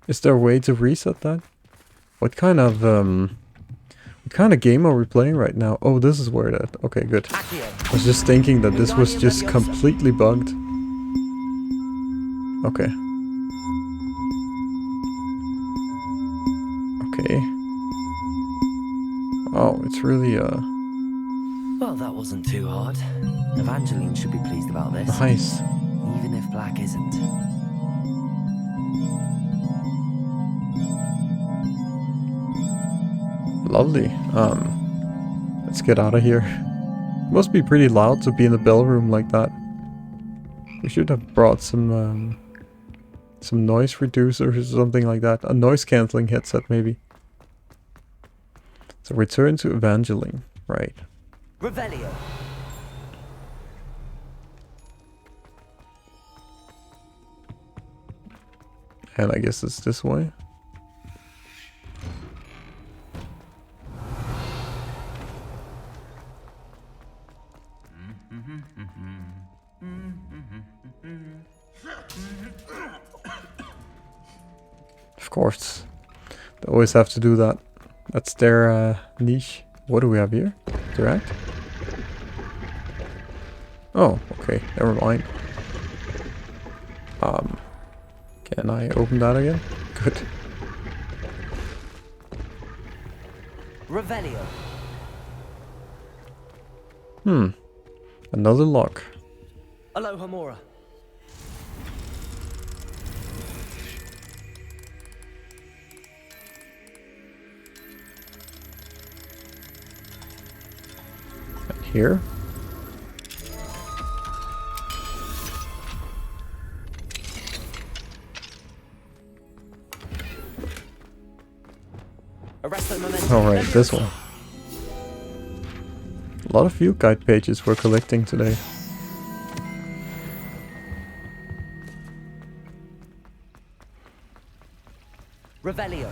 Is there a way to reset that? What kind of game are we playing right now? Oh, this is where that. Okay, good. I was just thinking that this was just completely bugged. Okay. Okay. Oh, it's really Well, that wasn't too hard. Evangeline should be pleased about this. nice. Even if Black isn't. Lovely. Let's get out of here. Must be pretty loud to be in the bell room like that. We should have brought some noise reducers or something like that. A noise cancelling headset maybe. So return to Evangeline, right? Revelio. And I guess it's this way. Of course. They always have to do that. That's their niche. What do we have here? Direct? Oh, okay. Never mind. Can I open that again? Good. Revelio. Another lock. Aloha Mora. And here. Arresto momentum. Alright, this one. A lot of field guide pages we're collecting today. Revelio.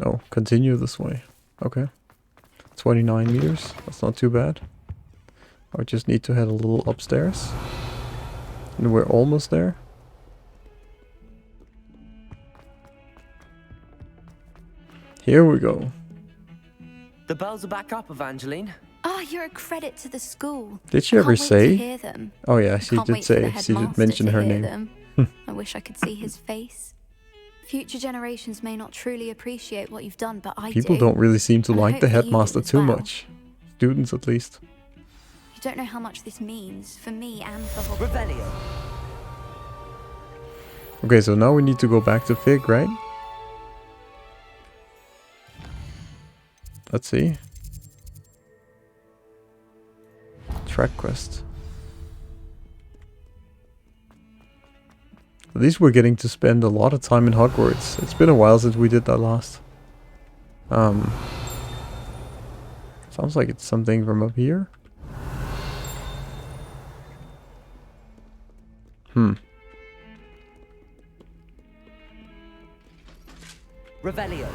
Oh, continue this way. Okay. 29 meters. That's not too bad. I just need to head a little upstairs. And we're almost there. Here we go. The bells are back up, Evangeline. Oh, you're a credit to the school. Did she I ever can't wait to say? hear them. Oh yeah, she Can't did wait for the say. She did headmaster mention to her hear name. them. I wish I could see his face. Future generations may not truly appreciate what you've done, but I People do. don't really seem to And I like hope the that you do headmaster as too well. much. Students at least. You don't know how much this means for me and for Hogwarts. Revelio. Okay, so now we need to go back to Fig, right? Let's see. Track quest. At least we're getting to spend a lot of time in Hogwarts. It's been a while since we did that last. Sounds like it's something from up here. Revelio.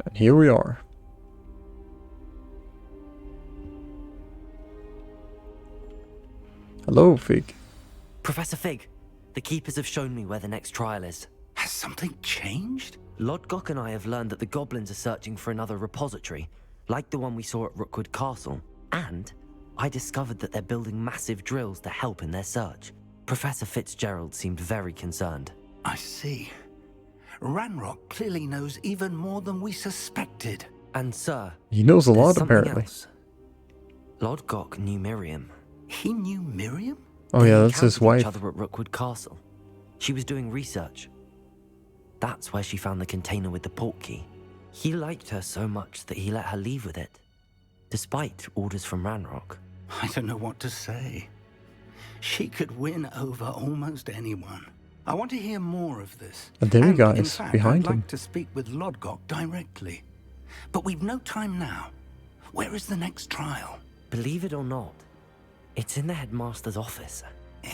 And here we are. Hello, Fig. Professor Fig, the Keepers have shown me where the next trial is. Has something changed? Lodgok and I have learned that the goblins are searching for another repository, like the one we saw at Rookwood Castle. And I discovered that they're building massive drills to help in their search. Professor Fitzgerald seemed very concerned. I see. Ranrock clearly knows even more than we suspected. And sir, He knows a there's lot something apparently. else. Lodgok knew Miriam. He knew Miriam? Oh They yeah, that's his encountered each wife. other at Rookwood Castle. She was doing research. That's where she found the container with the port key. He liked her so much that he let her leave with it, despite orders from Ranrock. I don't know what to say. She could win over almost anyone. I want to hear more of this. And there you in guys, fact, behind I'd him. like to speak with Lodgok directly. But we've no time now. Where is the next trial? Believe it or not, it's in the headmaster's office.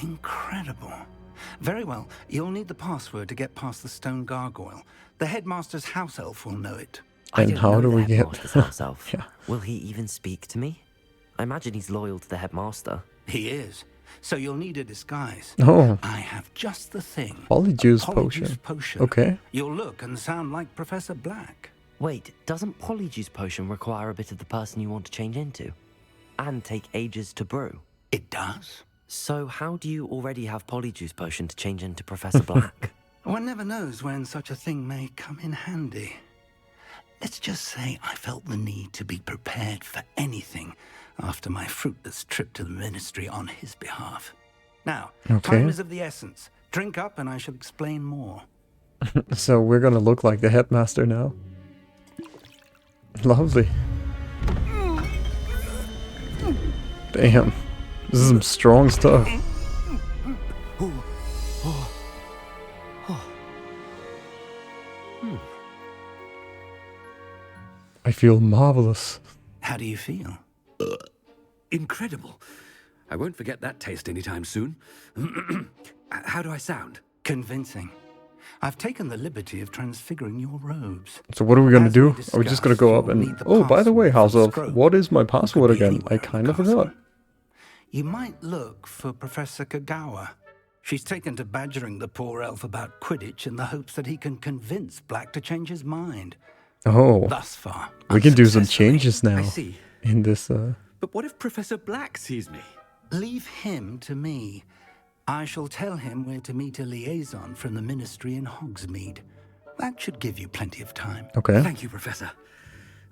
Incredible. Very well, you'll need the password to get past the stone gargoyle. The headmaster's house elf will know it. I And don't how know do the we get headmaster's house elf. Yeah. Will he even speak to me? I imagine he's loyal to the headmaster. He is. So you'll need a disguise. Oh, I have just the thing. Polyjuice A potion. potion. Okay. You'll look and sound like Professor Black. Wait, doesn't Polyjuice potion require a bit of the person you want to change into? And take ages to brew? It does. So how do you already have Polyjuice potion to change into Professor Black? One never knows when such a thing may come in handy. Let's just say I felt the need to be prepared for anything after my fruitless trip to the ministry on his behalf. Now, Okay. time is of the essence. Drink up and I shall explain more. So we're gonna look like the headmaster now. Lovely. Damn. This is some strong stuff. I feel marvelous. How do you feel? Incredible. I won't forget that taste anytime soon. How do I sound? Convincing. I've taken the liberty of transfiguring your robes. So what are we gonna As do? we Are we just gonna go up discussed, you'll and... need the Oh, by the way, password House for the Elf, scroll. what is my password Could be again? anywhere I in the kind of castle. forgot. You might look for Professor Kagawa. She's taken to badgering the poor elf about Quidditch in the hopes that he can convince Black to change his mind. Oh, Thus far, we can do some unsuccessfully. changes now I see. in this... But what if Professor Black sees me? Leave him to me. I shall tell him where to meet a liaison from the ministry in Hogsmeade. That should give you plenty of time. Okay. Thank you, Professor.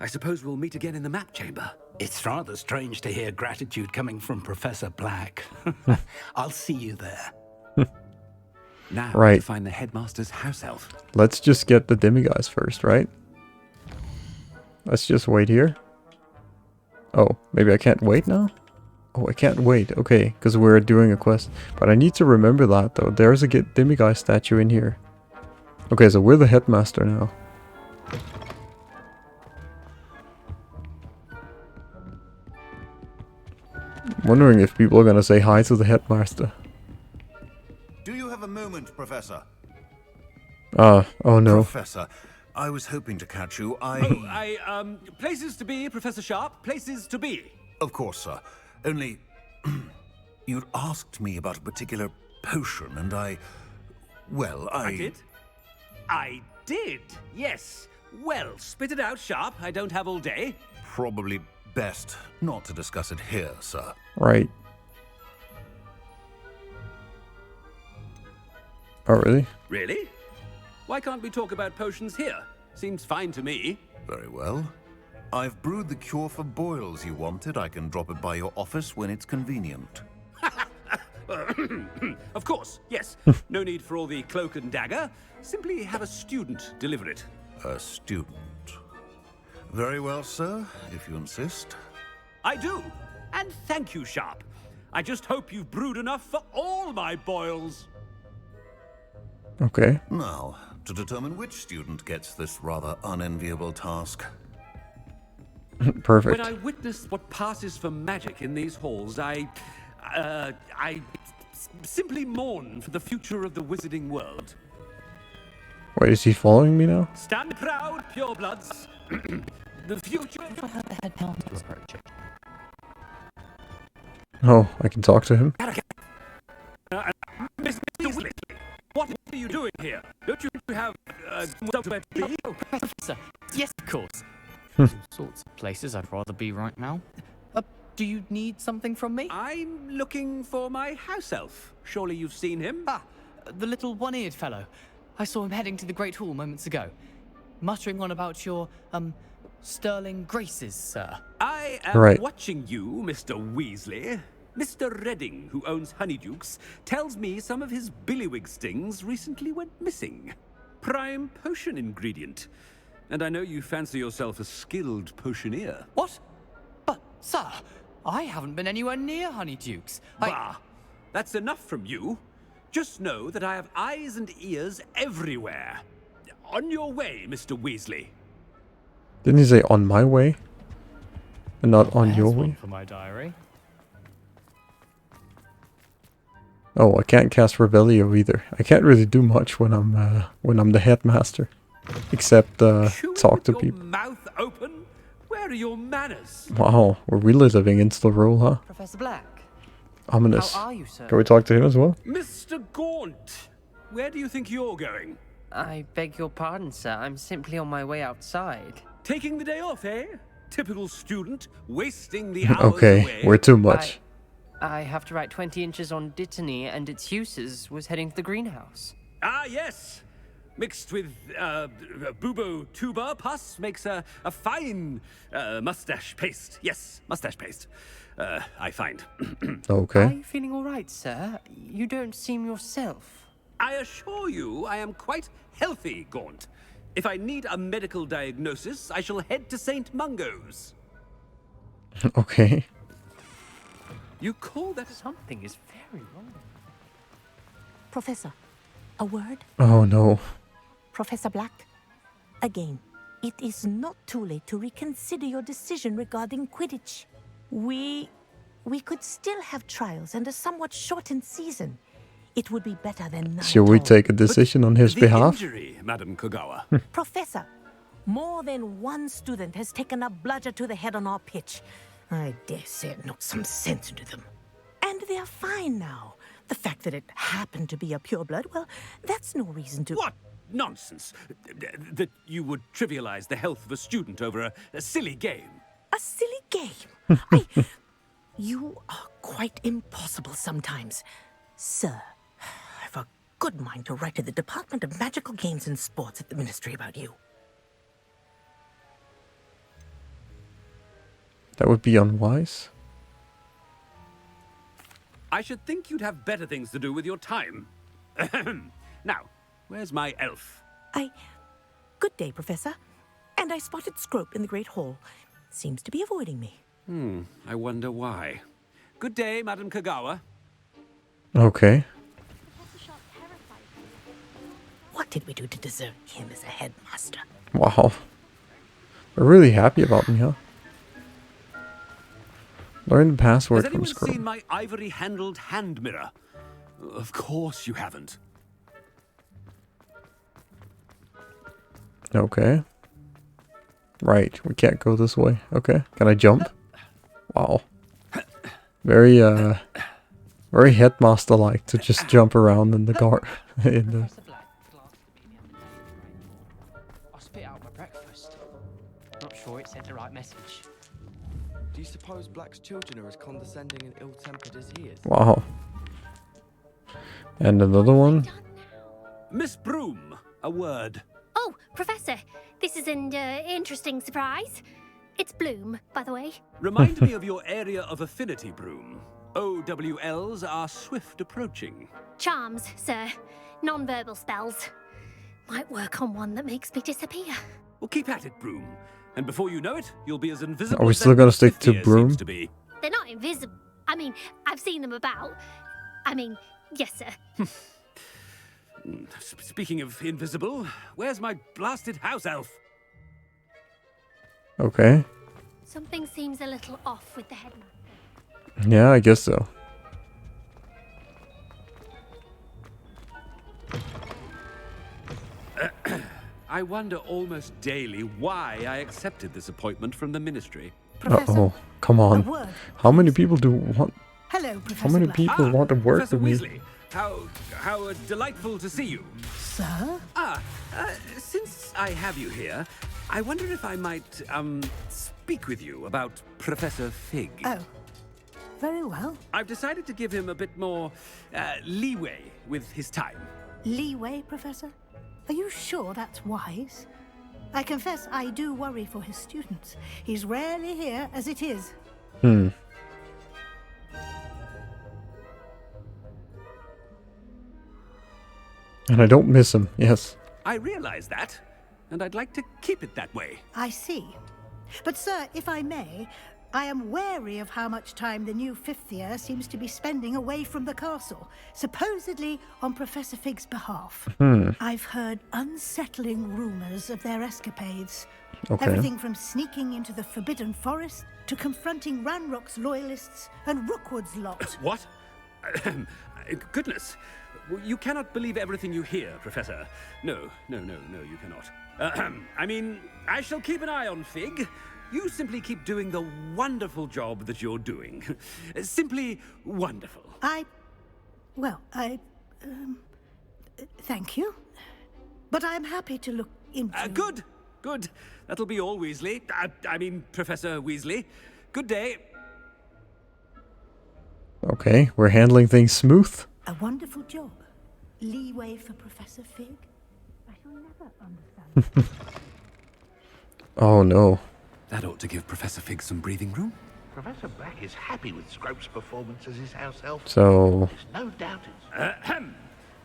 I suppose we'll meet again in the map chamber. It's rather strange to hear gratitude coming from Professor Black. I'll see you there. Now, Right. to find the headmaster's house elf. Let's just get the demiguise first, right? Let's just wait here. Oh, maybe I can't wait now? Oh, I can't wait. Okay, because we're doing a quest. But I need to remember that, though. There's a demiguy statue in here. Okay, so we're the headmaster now. Wondering if people are gonna say hi to the headmaster. Do you have a moment, Professor? Oh no. Professor, I was hoping to catch you. Places to be, Professor Sharp. Places to be. Of course, sir. Only, you'd asked me about a particular potion, and I did? I did, yes. Well, spit it out, Sharp. I don't have all day. Probably best not to discuss it here, sir. Right. Oh, really? Really? Why can't we talk about potions here? Seems fine to me. Very well. I've brewed the cure for boils you wanted. I can drop it by your office when it's convenient. Of course, yes. No need for all the cloak and dagger. Simply have a student deliver it. A student. Very well, sir, if you insist. I do. And thank you, Sharp. I just hope you've brewed enough for all my boils. Okay. Now, to determine which student gets this rather unenviable task. Perfect. When I witness what passes for magic in these halls, I simply mourn for the future of the wizarding world. Wait, is he following me now? Stand proud, purebloods. The future. Oh, I can talk to him. Mr. Weasley, what are you doing here? Don't you have somewhere to be? Oh, Professor. Yes, of course. All sorts of places I'd rather be right now. Do you need something from me? I'm looking for my house elf. Surely you've seen him? Ah, the little one-eared fellow. I saw him heading to the Great Hall moments ago, muttering on about your, sterling graces, sir. I am watching you, Mr. Weasley. Mr. Redding, who owns Honeydukes, tells me some of his billywig stings recently went missing. Prime potion ingredient. And I know you fancy yourself a skilled potioneer. What? But, sir, I haven't been anywhere near Honeydukes. Bah! That's enough from you. Just know that I have eyes and ears everywhere. On your way, Mr. Weasley. Didn't he say on my way? And not on your way? For my diary. Oh, I can't cast Revelio either. I can't really do much when I'm the headmaster. Except talk to people. Mouth open? Where are your manners? Wow, we're really living insta rule, huh? Professor Black. Ominous. How are you, sir? Can we talk to him as well? Mr. Gaunt, where do you think you're going? I beg your pardon, sir. I'm simply on my way outside. Taking the day off, eh? Typical student, wasting the hours okay, away. we're too much. I have to write 20 inches on Dittany and its uses. Was heading to the greenhouse. Ah, yes. Mixed with bubo tuba pus makes a fine mustache paste. Yes, mustache paste. I find. Okay. Are you feeling all right, sir? You don't seem yourself. I assure you I am quite healthy, Gaunt. If I need a medical diagnosis, I shall head to St. Mungo's. Okay. You call that something is very wrong. Professor, a word? Oh no. Professor Black, again, it is not too late to reconsider your decision regarding Quidditch. We could still have trials and a somewhat shortened season. It would be better than none. Should we take a decision on his behalf? Injury, Madam Kogawa. Professor, more than one student has taken a bludger to the head on our pitch. I dare say it knocked some sense into them. And they're fine now. The fact that it happened to be a pureblood, well, that's no reason to... What nonsense! That you would trivialize the health of a student over a silly game. A silly game? You are quite impossible sometimes. Sir, I've a good mind to write to the Department of Magical Games and Sports at the Ministry about you. That would be unwise. I should think you'd have better things to do with your time. Now, where's my elf? Good day, Professor. And I spotted Scrope in the Great Hall. Seems to be avoiding me. I wonder why. Good day, Madam Kagawa. Okay. What did we do to deserve him as a headmaster? Wow. They're really happy about me, huh? Learn the password Has from anyone scroll. seen my ivory-handled hand mirror? Of course you haven't. Okay. Right, we can't go this way. Okay. Can I jump? Wow. Very very headmaster-like to just jump around in the guard in the I spit out my breakfast. Not sure it sent the right message. Do you suppose Black's children are as condescending and ill-tempered as he is? Wow. And another one. Miss Broom, a word. Oh, Professor, this is an interesting surprise. It's Bloom, by the way. Remind me of your area of affinity, Broom. OWLs are swift approaching. Charms, sir. Non-verbal spells. Might work on one that makes me disappear. Well, keep at it, Broom. And before you know it, you'll be as invisible Are we as still that gonna stick to Scythia Broom? seems to be. They're not invisible. I mean, I've seen them about. I mean, yes, sir. Speaking of invisible, where's my blasted house elf? Okay. Something seems a little off with the headmaster. Yeah, I guess so. I wonder almost daily why I accepted this appointment from the ministry. Uh-oh. Come on. How many people do want... Hello, Professor How many Black. people want to work Professor with me? Weasley, how delightful to see you. Sir? Since I have you here, I wonder if I might, speak with you about Professor Fig. Oh, very well. I've decided to give him a bit more, leeway with his time. Leeway, Professor? Are you sure that's wise? I confess I do worry for his students. He's rarely here as it is. Hmm. And I don't miss him, yes. I realize that, and I'd like to keep it that way. I see. But, sir, if I may, I am wary of how much time the new fifth year seems to be spending away from the castle, supposedly on Professor Fig's behalf. I've heard unsettling rumors of their escapades. Okay. Everything from sneaking into the Forbidden Forest to confronting Ranrock's loyalists and Rookwood's lot. What? Goodness. You cannot believe everything you hear, Professor. No, you cannot. I mean, I shall keep an eye on Fig. You simply keep doing the wonderful job that you're doing. Simply wonderful. Thank you. But I'm happy to look into... Good. That'll be all, Weasley. I mean, Professor Weasley. Good day. Okay, we're handling things smooth. A wonderful job. Leeway for Professor Fig? I shall never understand. Oh no. That ought to give Professor Fig some breathing room. Professor Black is happy with Scrope's performance as his house elf. So... There's no doubt it's...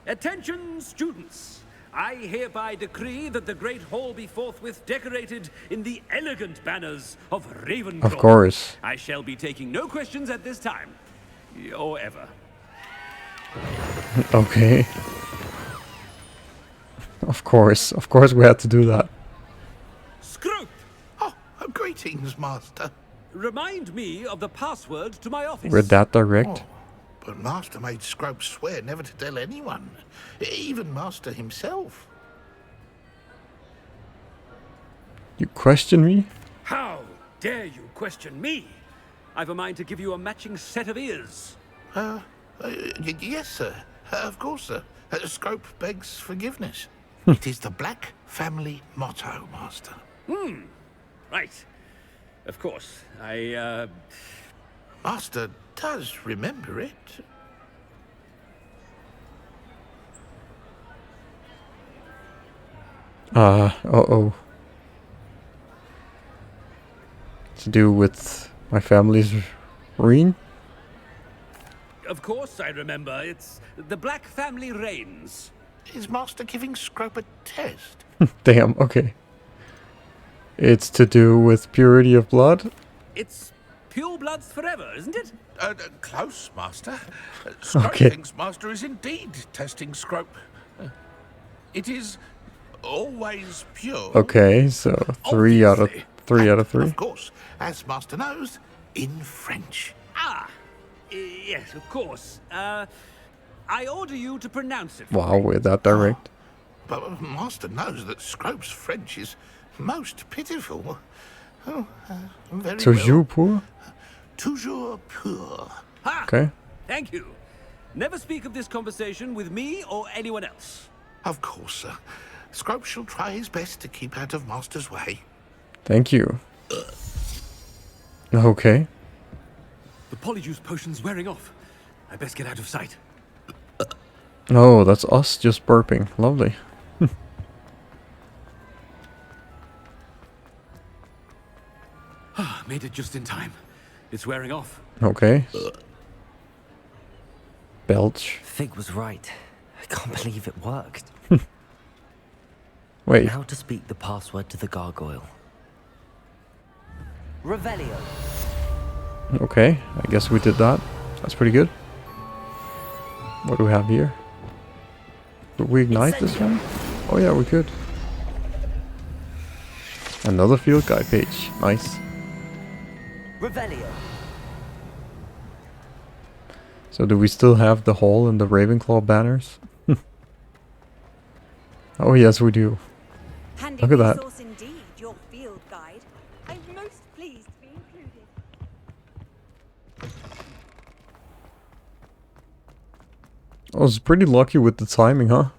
Attention, students. I hereby decree that the Great Hall be forthwith decorated in the elegant banners of Ravenclaw. Of course. I shall be taking no questions at this time. Or ever. Okay. Of course we had to do that. Scrope! Oh, greetings, Master. Remind me of the password to my office. We're that direct. But Master made Scrope swear never to tell anyone, even Master himself. You question me? How dare you question me? I've a mind to give you a matching set of ears. Yes, sir. Of course, sir. Scrope begs forgiveness. It is the Black family motto, Master. Right. Of course. Master does remember it. Uh-oh. To do with my family's ring? Of course I remember. It's the Black family reigns. Is Master giving Scrope a test? Damn, okay. It's to do with purity of blood? It's pure bloods forever, isn't it? Close, Master. Scrope Okay. thinks Master is indeed testing Scrope. It is always pure. Okay, so 3 out of 3 out of 3. Of course, as Master knows, in French. Ah, yes, of course. I order you to pronounce it. Wow, we're that direct. But Master knows that Scrope's French is most pitiful. Oh, very Toujours pour? Toujours pur. Ha! Okay. Thank you. Never speak of this conversation with me or anyone else. Of course, sir. Scrope shall try his best to keep out of Master's way. Thank you. Okay. The Polyjuice potion's wearing off. I best get out of sight. Oh, that's us just burping. Lovely. Made it just in time. It's wearing off. Okay. Belch. Fig was right. I can't believe it worked. Wait. Now to speak the password to the gargoyle. Revelio. Okay, I guess we did that. That's pretty good. What do we have here? Could we ignite this one? Oh yeah, we could. Another field guide page. Nice. Revelio. So do we still have the hall and the Ravenclaw banners? Oh yes, we do. Look at that. Resource indeed, your field guide. I'm most pleased to be included. I was pretty lucky with the timing, huh?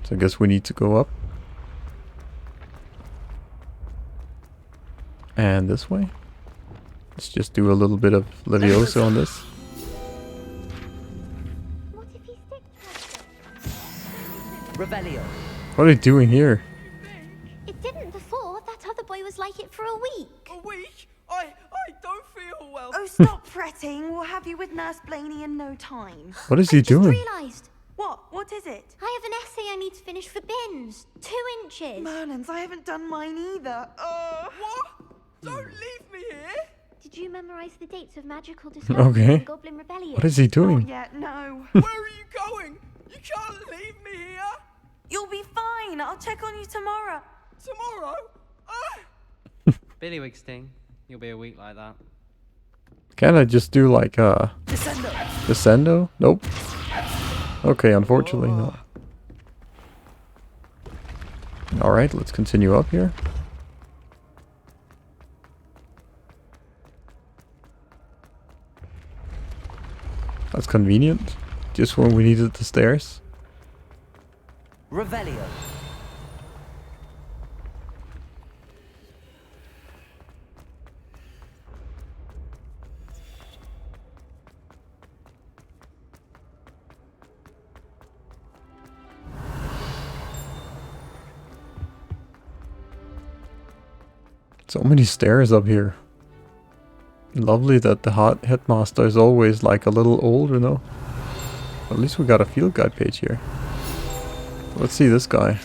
So I guess we need to go up. And this way. Let's just do a little bit of Leviosa on this. Revelio. What are they doing here? It didn't before. That other boy was like it for a week. A week? I don't feel well. Oh, stop fretting. We'll have you with Nurse Blaney in no time. What is he doing? Realised. What is it? I have an essay I need to finish for bins. 2 inches. Merlins, I haven't done mine either. What? Don't leave me here. Did you memorize the dates of magical discoveries Okay. and Goblin Rebellion? What is he doing? Not yet, no. Where are you going? You can't leave me here. You'll be fine. I'll check on you tomorrow. Tomorrow? Billywig sting. You'll be a week like that. Can't I just do like Descendo. Descendo? Nope. Okay, unfortunately not. Alright, let's continue up here. That's convenient. Just when we needed the stairs. Revelio. So many stairs up here. Lovely that the hot headmaster is always like a little old, you know. At least we got a field guide page here. Let's see this guy.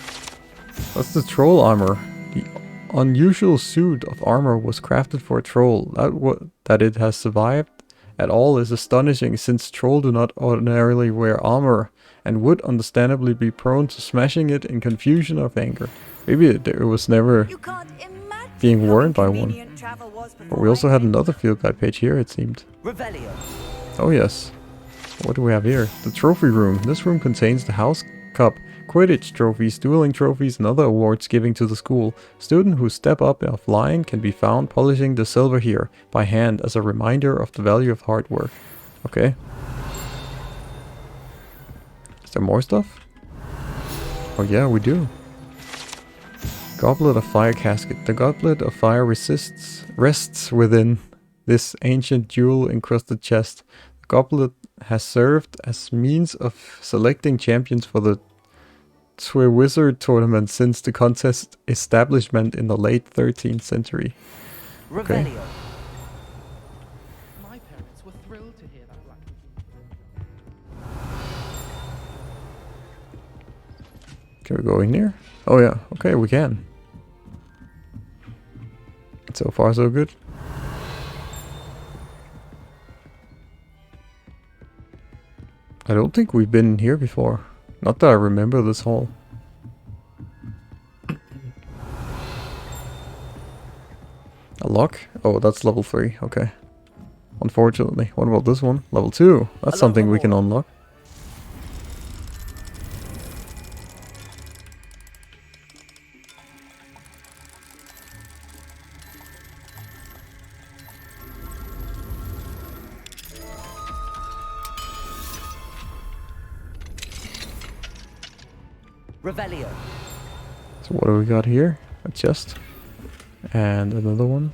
That's the troll armor. The unusual suit of armor was crafted for a troll. That it has survived at all is astonishing, since trolls do not ordinarily wear armor and would understandably be prone to smashing it in confusion or anger. Maybe it was never being worn by one. But we also had another field guide page here, it seemed. Revelio. Oh yes. What do we have here? The trophy room. This room contains the house cup, Quidditch trophies, dueling trophies, and other awards given to the school. Students who step up offline can be found polishing the silver here by hand as a reminder of the value of hard work. Okay. Is there more stuff? Oh yeah, we do. Goblet of Fire Casket. The Goblet of Fire rests within this ancient jewel-encrusted chest. The goblet has served as means of selecting champions for the Triwizard tournament since the contest establishment in the late 13th century. Okay. Revelio. My parents were thrilled to hear that black. Can we go in here? Oh yeah, okay, we can. So far so good. I don't think we've been here before. Not that I remember this hall. A lock? Oh, that's level 3, okay. Unfortunately. What about this one? Level 2. That's something we can unlock. Revelio. So what do we got here? A chest. And another one.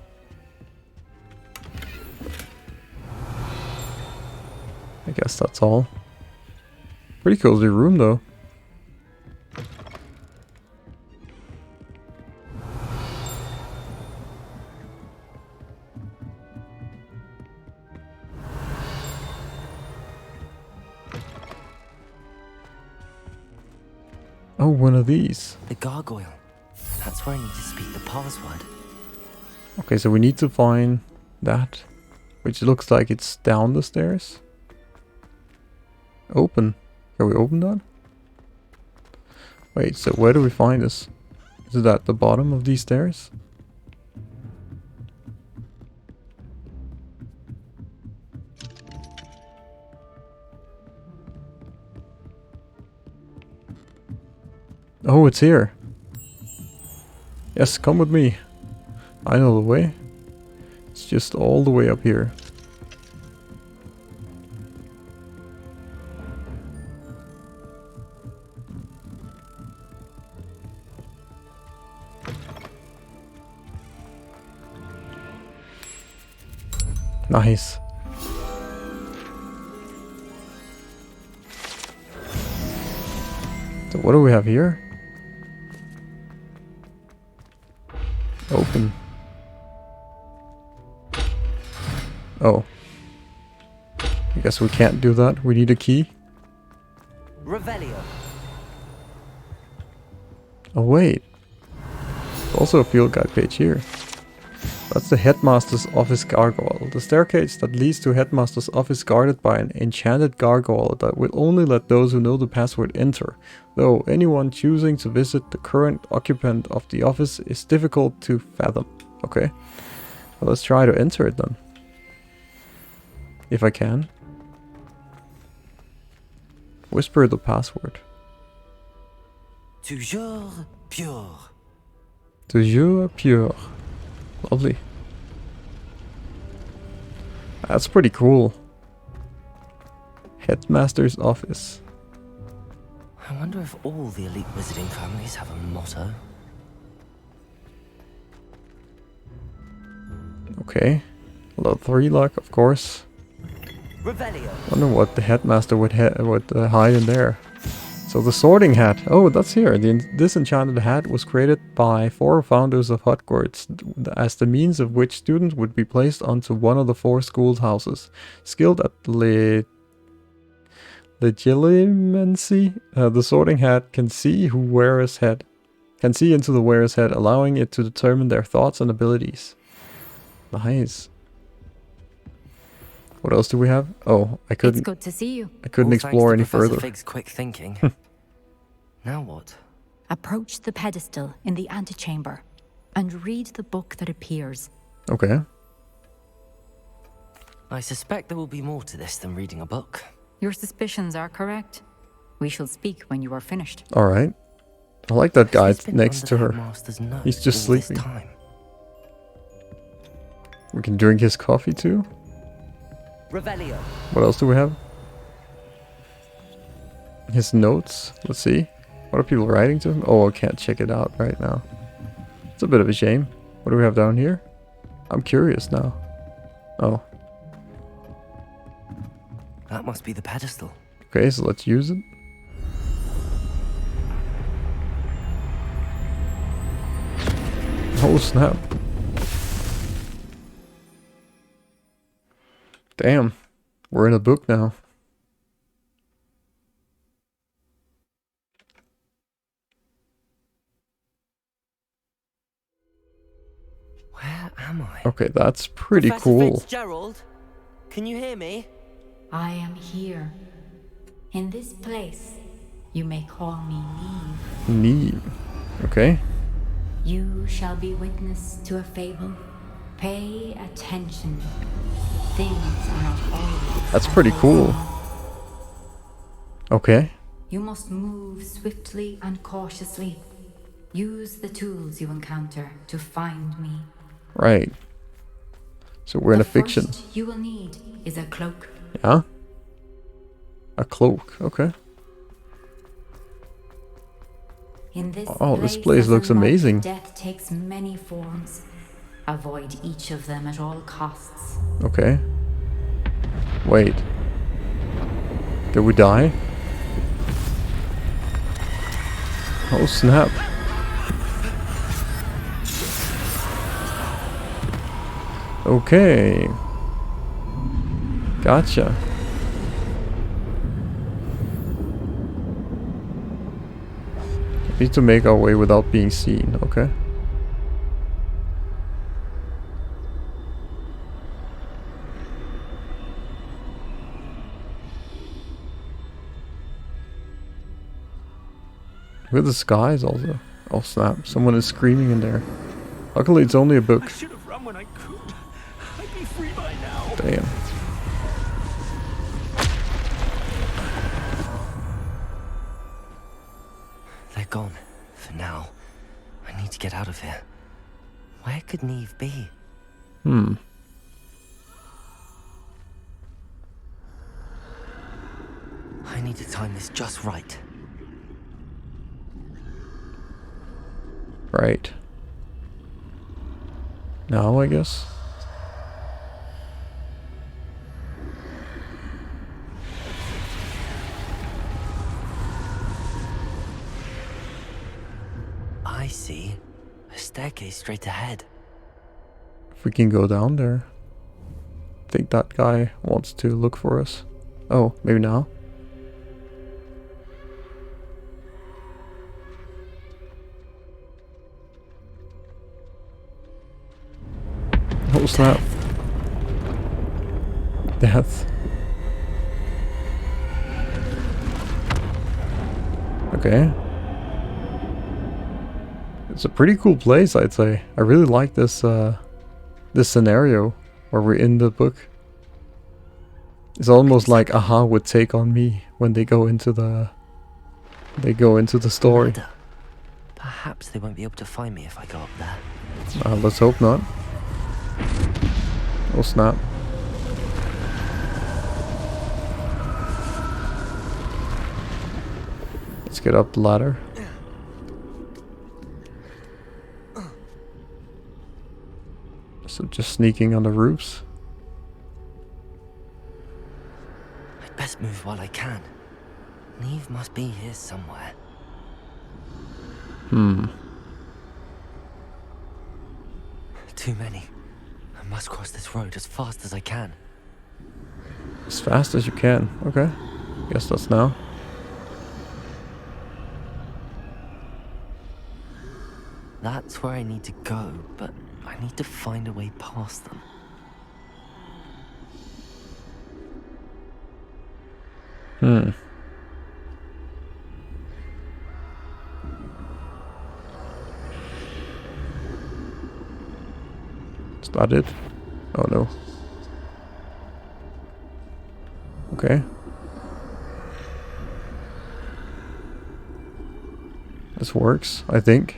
I guess that's all. Pretty cozy room though. Oh, one of these. The gargoyle. That's where I need to speak the password. Okay, so we need to find that, which looks like it's down the stairs. Open. Can we open that? Wait, so where do we find this? Is it at the bottom of these stairs? Oh, it's here. Yes, come with me. I know the way. It's just all the way up here. Nice. So what do we have here? Open. Oh. I guess we can't do that. We need a key. Revelio. Oh wait. There's also a field guide page here. That's the Headmaster's office gargoyle. The staircase that leads to Headmaster's office guarded by an enchanted gargoyle that will only let those who know the password enter. Though anyone choosing to visit the current occupant of the office is difficult to fathom. Okay. Well, let's try to enter it then. If I can. Whisper the password. Toujours pure. Toujours pure. Lovely. That's pretty cool. Headmaster's office. I wonder if all the elite wizarding families have a motto. Okay. Level 3 luck, of course. Revelio. Wonder what the headmaster would hide in there. So the sorting hat. Oh, that's here. This enchanted hat was created by 4 founders of Hogwarts as the means of which students would be placed onto one of the 4 schoolhouses. Skilled at legilimency, the sorting hat can see into the wearer's head, allowing it to determine their thoughts and abilities. Nice. What else do we have? Oh, I couldn't. It's good to see you. I couldn't explore any further. Fig's quick thinking. Now what? Approach the pedestal in the antechamber and read the book that appears. Okay. I suspect there will be more to this than reading a book. Your suspicions are correct. We shall speak when you are finished. Alright. I like that guy next to her. He's just sleeping. We can drink his coffee too. Revelio. What else do we have? His notes. Let's see. What are people writing to him? Oh, I can't check it out right now. It's a bit of a shame. What do we have down here? I'm curious now. Oh. That must be the pedestal. Okay, so let's use it. Oh snap. Damn. We're in a book now. Where am I? Okay, that's pretty Professor cool. Fitzgerald, can you hear me? I am here. In this place, you may call me Niamh. Niamh. Okay. You shall be witness to a fable. Pay attention. Things are not always. That's pretty cool. Okay. You must move swiftly and cautiously. Use the tools you encounter to find me. Right. So we're in a fiction. First you will need is a cloak. Yeah. A cloak. Okay. In this this place looks amazing. Death takes many forms. Avoid each of them at all costs. Okay. Wait. Did we die? Oh snap. Okay. Gotcha. Need to make our way without being seen, okay. Look at the skies also. Oh snap, someone is screaming in there. Luckily it's only a book. I should have run when I could. I'd be free by now. Damn. They're gone. For now. I need to get out of here. Where could Niamh be? I need to time this just right. Right. Now, I guess. I see. A staircase straight ahead. If we can go down there. I think that guy wants to look for us. Oh, maybe now? Oh snap. Death. Okay. It's a pretty cool place, I'd say. I really like this this scenario where we're in the book. It's almost like Aha would take on me when they go into the story. Perhaps they won't be able to find me if I go up there. Let's hope not. Oh snap. Let's get up the ladder. So just sneaking on the roofs. I'd best move while I can. Niamh must be here somewhere. Too many. I must cross this road as fast as I can. As fast as you can. Okay. Guess that's now. That's where I need to go, but I need to find a way past them. Is that it? Oh no. Okay. This works, I think.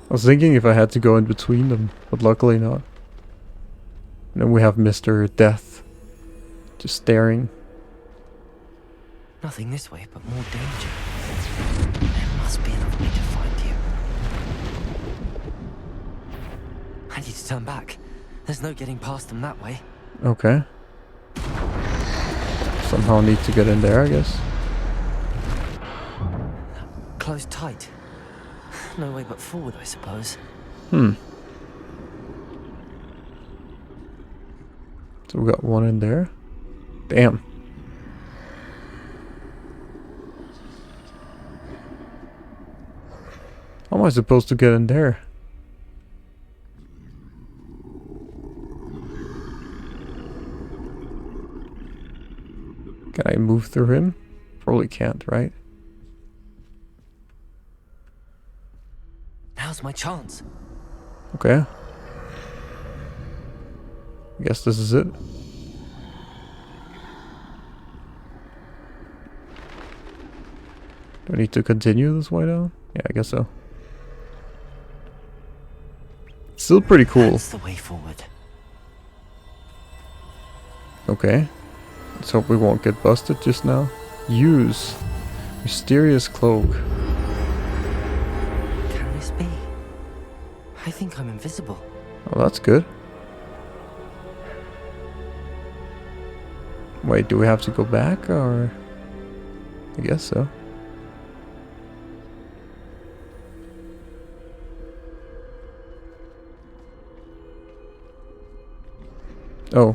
I was thinking if I had to go in between them, but luckily not. And then we have Mr. Death just staring. Nothing this way, but more danger. There must be another way to find you. I need to turn back. There's no getting past them that way. Okay. Somehow need to get in there, I guess. Closed tight. No way but forward, I suppose. So we got one in there. Damn. How am I supposed to get in there? Can I move through him? Probably can't, right? Now's my chance. Okay. I guess this is it. Do I need to continue this way down? Yeah, I guess so. Still pretty cool. That's the way forward. Okay. Let's hope we won't get busted just now. Use mysterious cloak. Can this be? I think I'm invisible. Oh, that's good. Wait, do we have to go back or? I guess so. Oh.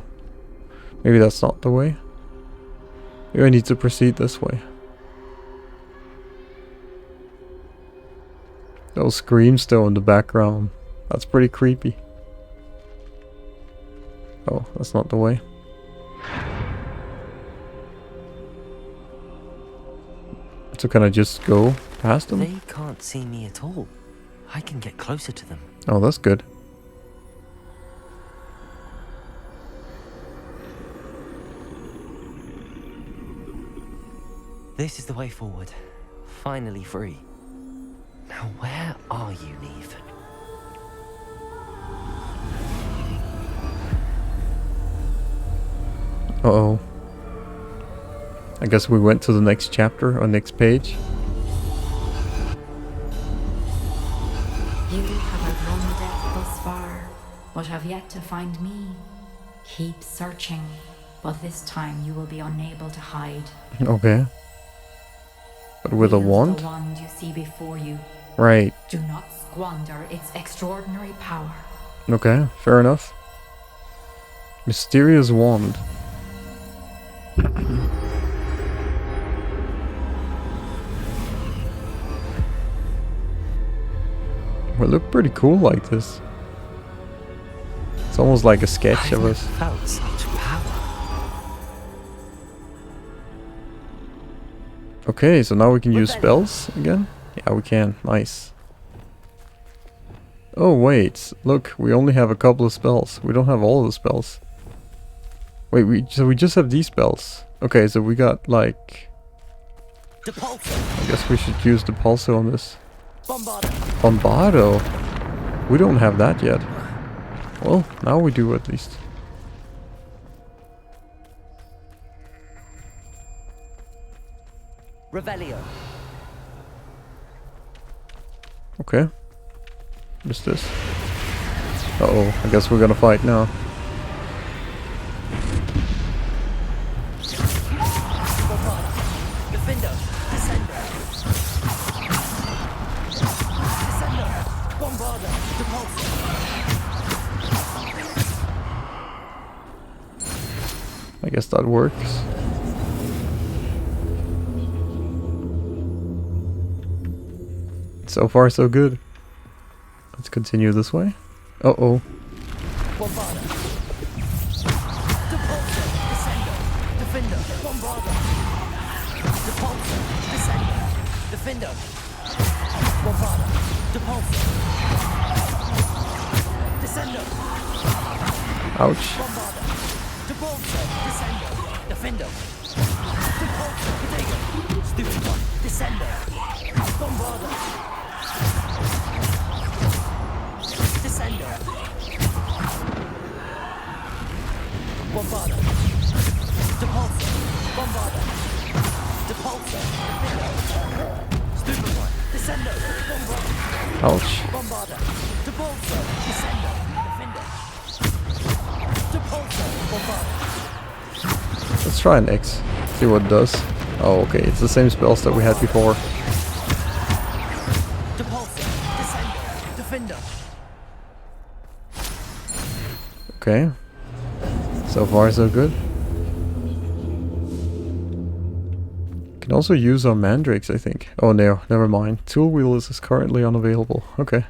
Maybe that's not the way. Maybe I need to proceed this way. Those screams though in the background. That's pretty creepy. Oh, that's not the way. So can I just go past them? They can't see me at all. I can get closer to them. Oh, that's good. This is the way forward. Finally free. Now where are you, Niamh? Uh-oh. I guess we went to the next chapter or next page. You have outrun death thus far, but have yet to find me. Keep searching, but this time you will be unable to hide. Okay. But with a wand? The wand you see before you. Right. Do not squander its extraordinary power. Okay, fair enough. Mysterious wand. We look pretty cool like this. It's almost like a sketch of us. Felt such power. Okay, so now we can use spells again? Yeah, we can. Nice. Oh wait, look, we only have a couple of spells. We don't have all of the spells. Wait, so we just have these spells. Okay, so we got like... I guess we should use Depulso on this. Bombardo? We don't have that yet. Well, now we do at least. Revelio. Okay. What is this? Uh-oh, I guess we're gonna fight now. Defender. Descender. Descender. Bombarder. Depulso. I guess that works. So far, so good. Let's continue this way. Uh-oh. Bombarder. Depulso. Descender. Defender. Bombarder. Depulso. Descender. Defender. Bombarder. Depulso. Descender. Ouch. Bombarder. Depulso. Descender. Defender. Depulso. Potato. Stupid one. Descender. Bombarder. Descender. Bombarder. Depulso. Bombarder. Depulso. Defender. Stupid one. Descender. Bombarder. Ouch. Bombarder. Depulso. Descender. Defender. Depulso. Bombarder. Let's try an X. See what it does. Oh, okay. It's the same spells that we had before. Depulso. Descender. Defender. Okay. So far, so good. Can also use our mandrakes, I think. Oh no, never mind. Tool wheel is currently unavailable. Okay.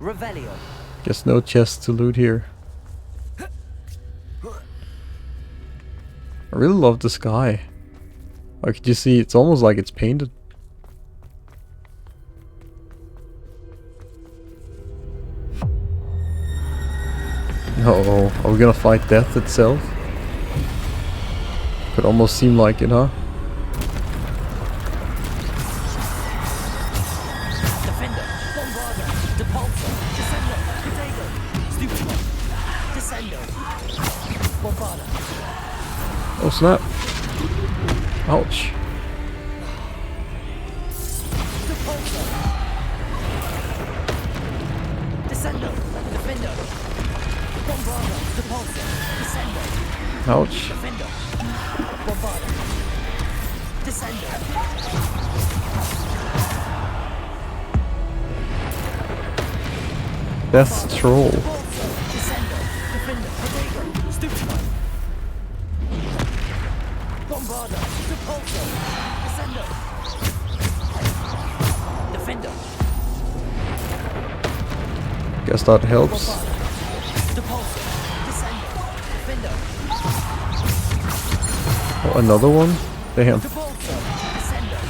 Revelio. Guess no chests to loot here. I really love the sky. Like, you see, it's almost like it's painted. Uh-oh, are we gonna fight death itself? Could almost seem like it, huh? Defender, Bombarder, Depulso, Descender, Potato, Stupid, Descender, Bombarder. Oh snap. Ouch. Depulso, Descender, Defender, Bombarder, Depulso, Descender. Ouch. Defender, Bombarder, Descender. Death troll. Descender, Defender, Potato, Stupid. Bombarder, Depulso, Descender. Defender. Guess that helps. Depulso, Descender, Defender. Oh, another one? Damn. Depulso, Descender.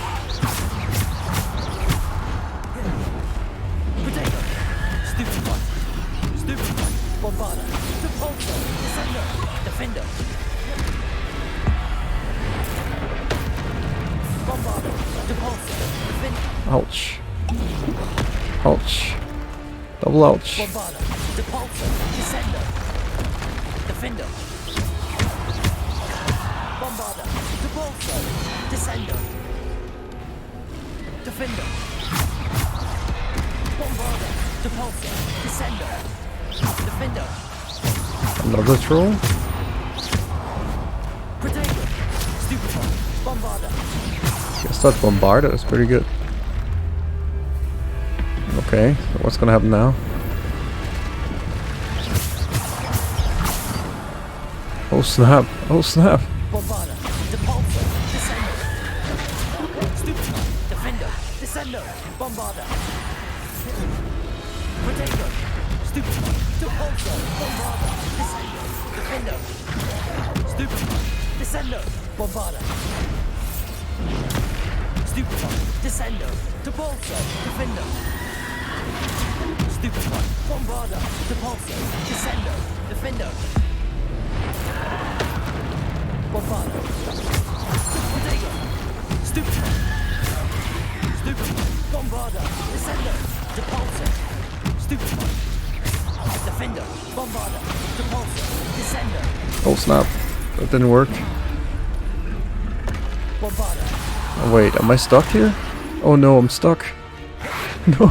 Potato. Stupid one. Stupid one. Bombarder. Depulso, Descender. Defender. Bombarder. Depulso, Defender. Ouch. Ouch. Double ouch. Bombarder. Depulso, Descender. Defender. Bombarder. Depulso, Descender. Defender. Bombarder. Depulso, Descender. Defender. Another troll? Potato. Stupid one. Bombarder. Guess that Bombarder is pretty good. Okay, so what's gonna happen now? Oh snap! Oh snap! Bombarder. Depulso, Descender. Stupid one. Defender. Descender. Bombarder. Potato. Stupid one. Depulso. Bombarder. Descender. Defender. Stupid one. Descender. Bombarder. Stupid one. Descender. Depulso. Defender. Stupid one. Bombarder. Depulso. Descender. Defender. Bombarder. Potato. Stupid one. Stupid one. Bombarder. Descender. Depulso. Stupid one. Defender. Bombarder. Depulso. Descender. Oh snap! That didn't work. Bombarder. Oh wait, am I stuck here? Oh no, I'm stuck. No.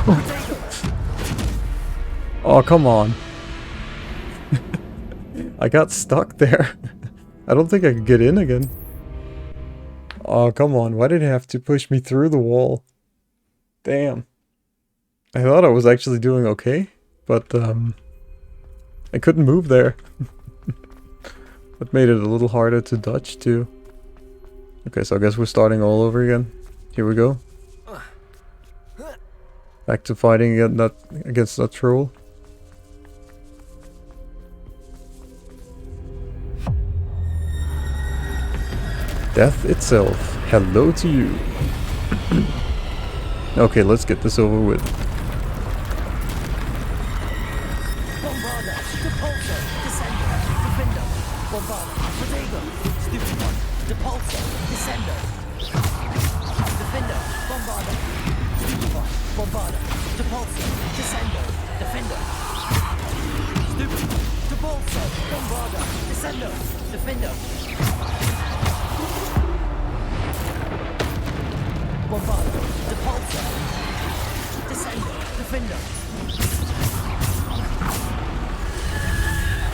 Oh come on. I got stuck there. I don't think I could get in again. Oh come on, why did it have to push me through the wall? Damn. I thought I was actually doing okay, but I couldn't move there. That made it a little harder to dodge too. Okay, so I guess we're starting all over again. Here we go. Back to fighting against that troll. Death itself. Hello to you. Okay, let's get this over with. Bombarder. Depulso. Descender. Defender. Bombarder. Potato. Stupid one. Depulso. Descender. Defender. Bombarder. Stupid one. Bombarder. Depulso. Descender. Defender. Stupid one. Depulso. Bombarder. Descender. Defender. Bombarder. Depulso. Descender. Defender.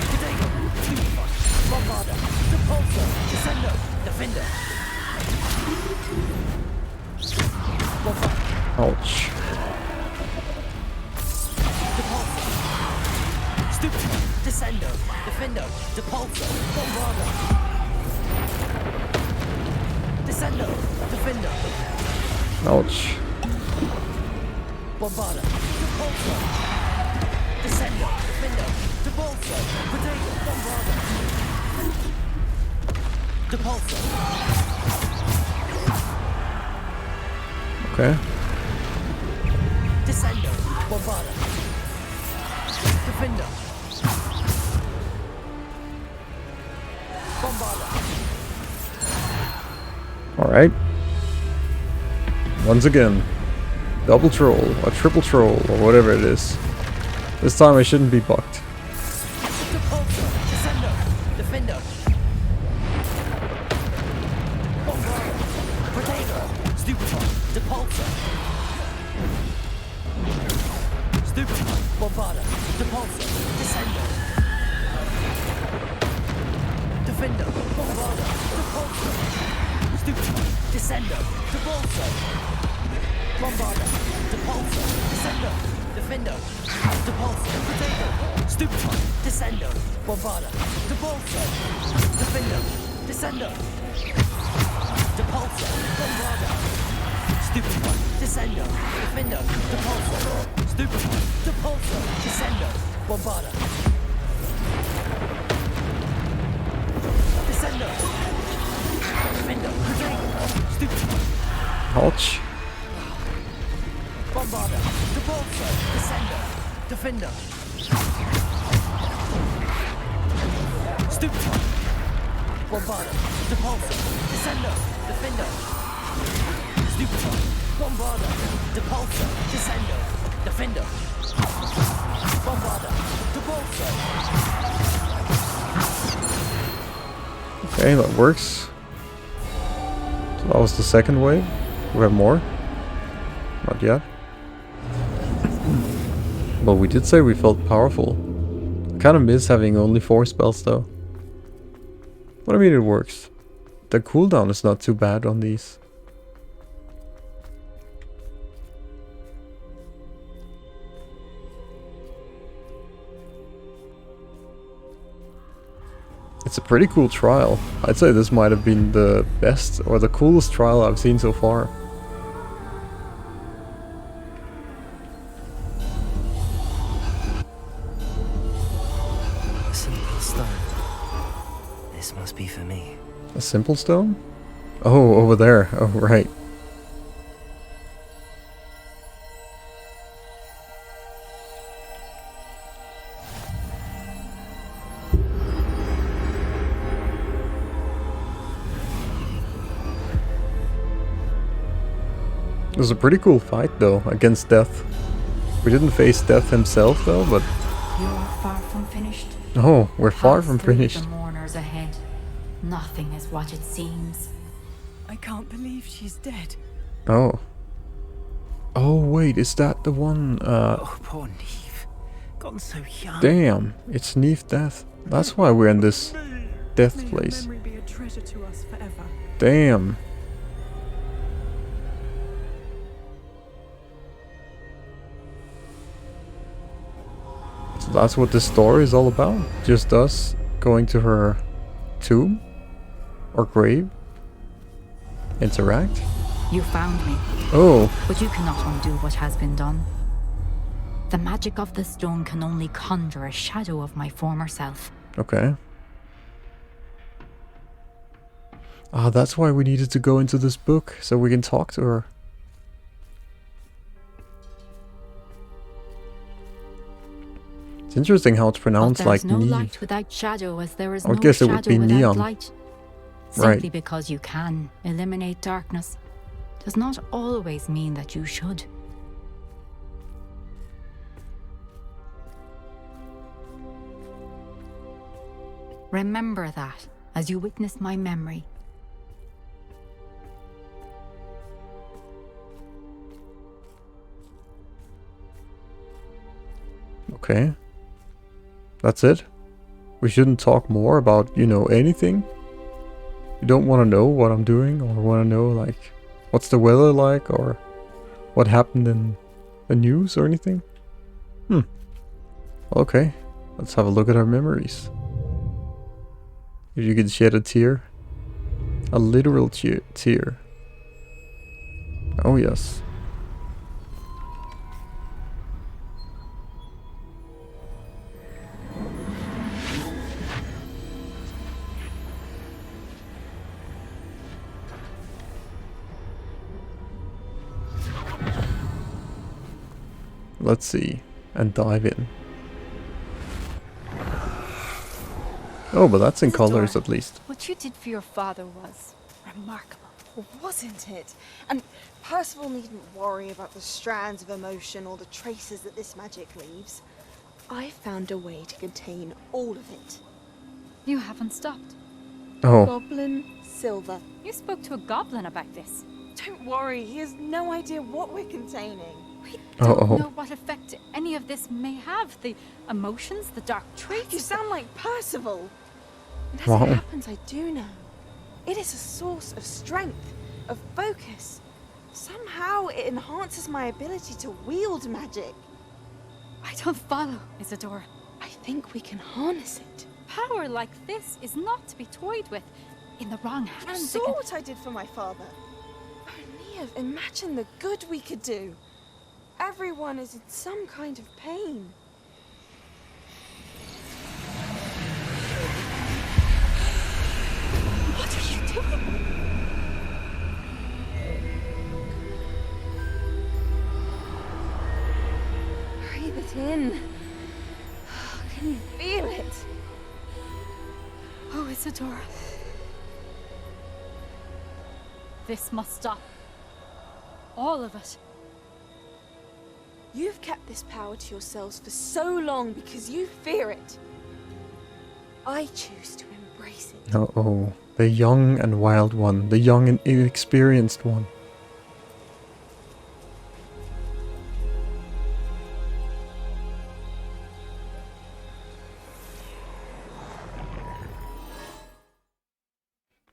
Potato. Stupid one. Bombarder. Depulso. Descender. Defender. Bombarder. Ouch. Depulso. Stupid one. Descender. Defender. Depulso. Bombarder. Descender. Defender. Ouch. Bombarder. Depulso. Descender. Defender. Depulso. Potato. Bombarder. Depulso. Okay. Descendo. Bombarda. Defender. Bombarda. Alright. Once again. Double troll, or triple troll, or whatever it is. This time I shouldn't be bucked. Depulso. Descendo. Defender. Bombarda. Protego. Stupefy. Depulso. Stupefy. Bombarda. Depulso. Descendo. Defender. Bombarda. Depulso. Stupefy. Descendo. Depulso. Bombarda. Depulso. Descendo. Defender. Depulso. Protego. Stupefy. Descendo. Bombarda. Depulso. Defender. Descendo. Depulso. Bombarda. Stupefy. Descendo. Defender. Depulso. Stupefy. Depulso. Descendo. Bombarda. Descendo. Defender. Protego. Stupefy. Ouch. Bombarda. Depulso. Descendo. Defender. Stupefy. Bombarda. Depulso. Descendo. Defender. Stupefy. Bombarda. Depulso. Descendo. Defender. Bombarda. Depulso. Okay, that works. So that was the second wave. We have more? Not yet. But we did say we felt powerful. I kind of miss having only 4 spells though. But I mean, it works. The cooldown is not too bad on these. It's a pretty cool trial. I'd say this might have been the best or the coolest trial I've seen so far. A simple stone. This must be for me. A simple stone? Oh, over there. Oh, right. It was a pretty cool fight though, against Death. We didn't face Death himself though, but... You're far from finished. Oh, we're far from finished. The mourners ahead. Nothing is what it seems. I can't believe she's dead. Oh. Oh wait, is that the one, Oh, poor Niamh. Gone so young. Damn, it's Niamh Death. That's why we're in this death May place. her memory be a treasure to us forever. Damn. So that's what this story is all about? Just us going to her tomb? Or grave? Interact? You found me. Oh. But you cannot undo what has been done. The magic of the stone can only conjure a shadow of my former self. Okay. Ah, that's why we needed to go into this book, so we can talk to her. It's interesting how it's pronounced like no Niamh. light without shadow, as there is I would no guess it shadow would be without Niamh. light. Right. Simply because you can eliminate darkness does not always mean that you should. Remember that as you witness my memory. Okay. That's it? We shouldn't talk more about, you know, anything? You don't want to know what I'm doing, or want to know, like, what's the weather like, or what happened in the news or anything? Okay, let's have a look at our memories. If you could shed a tear. A literal tear. Oh yes. let's see. And dive in. Oh, but that's in colors at least. What you did for your father was remarkable, wasn't it? And Percival needn't worry about the strands of emotion or the traces that this magic leaves. I found a way to contain all of it. You haven't stopped. Oh. Goblin Silver. You spoke to a goblin about this. Don't worry, he has no idea what we're containing. We don't know what effect any of this may have. The emotions, the dark traits. You sound like Percival. And as it happens, I do know. It is a source of strength, of focus. Somehow it enhances my ability to wield magic. I don't follow, Isadora. I think we can harness it. Power like this is not to be toyed with. In the wrong hands. You saw what I did for my father. Oh, Niamh, imagine the good we could do. Everyone is in some kind of pain. What are you doing? Breathe it in. Can you feel it? Oh, Isadora. This must stop. All of it. You've kept this power to yourselves for so long because you fear it. I choose to embrace it. Uh-oh. The young and wild one. The young and inexperienced one.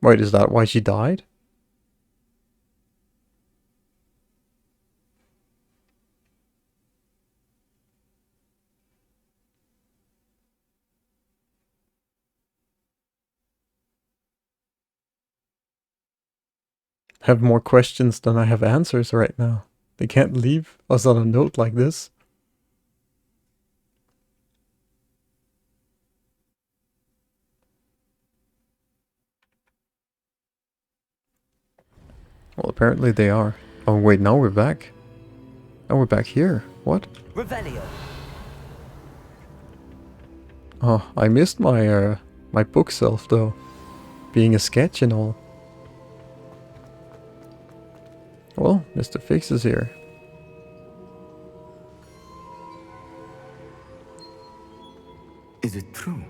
Wait, is that why she died? I have more questions than I have answers right now. They can't leave us on a note like this. Well, apparently they are. Oh wait, now we're back. Now we're back here. What? Revelio. Oh, I missed my my book self though. Being a sketch and all. Well, Mr. Fix is here. Is it true?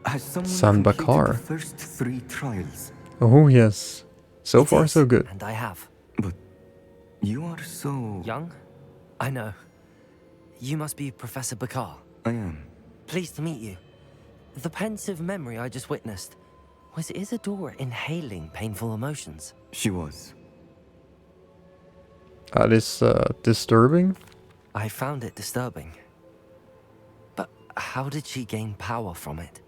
Has someone San completed Bakar. the first 3 trials? Oh yes. So far so good. And I have. But you are so... young? I know. You must be Professor Bakar. I am. Pleased to meet you. The pensive memory I just witnessed. Was Isadora inhaling painful emotions? She was. That is disturbing. I found it disturbing. But how did she gain power from it?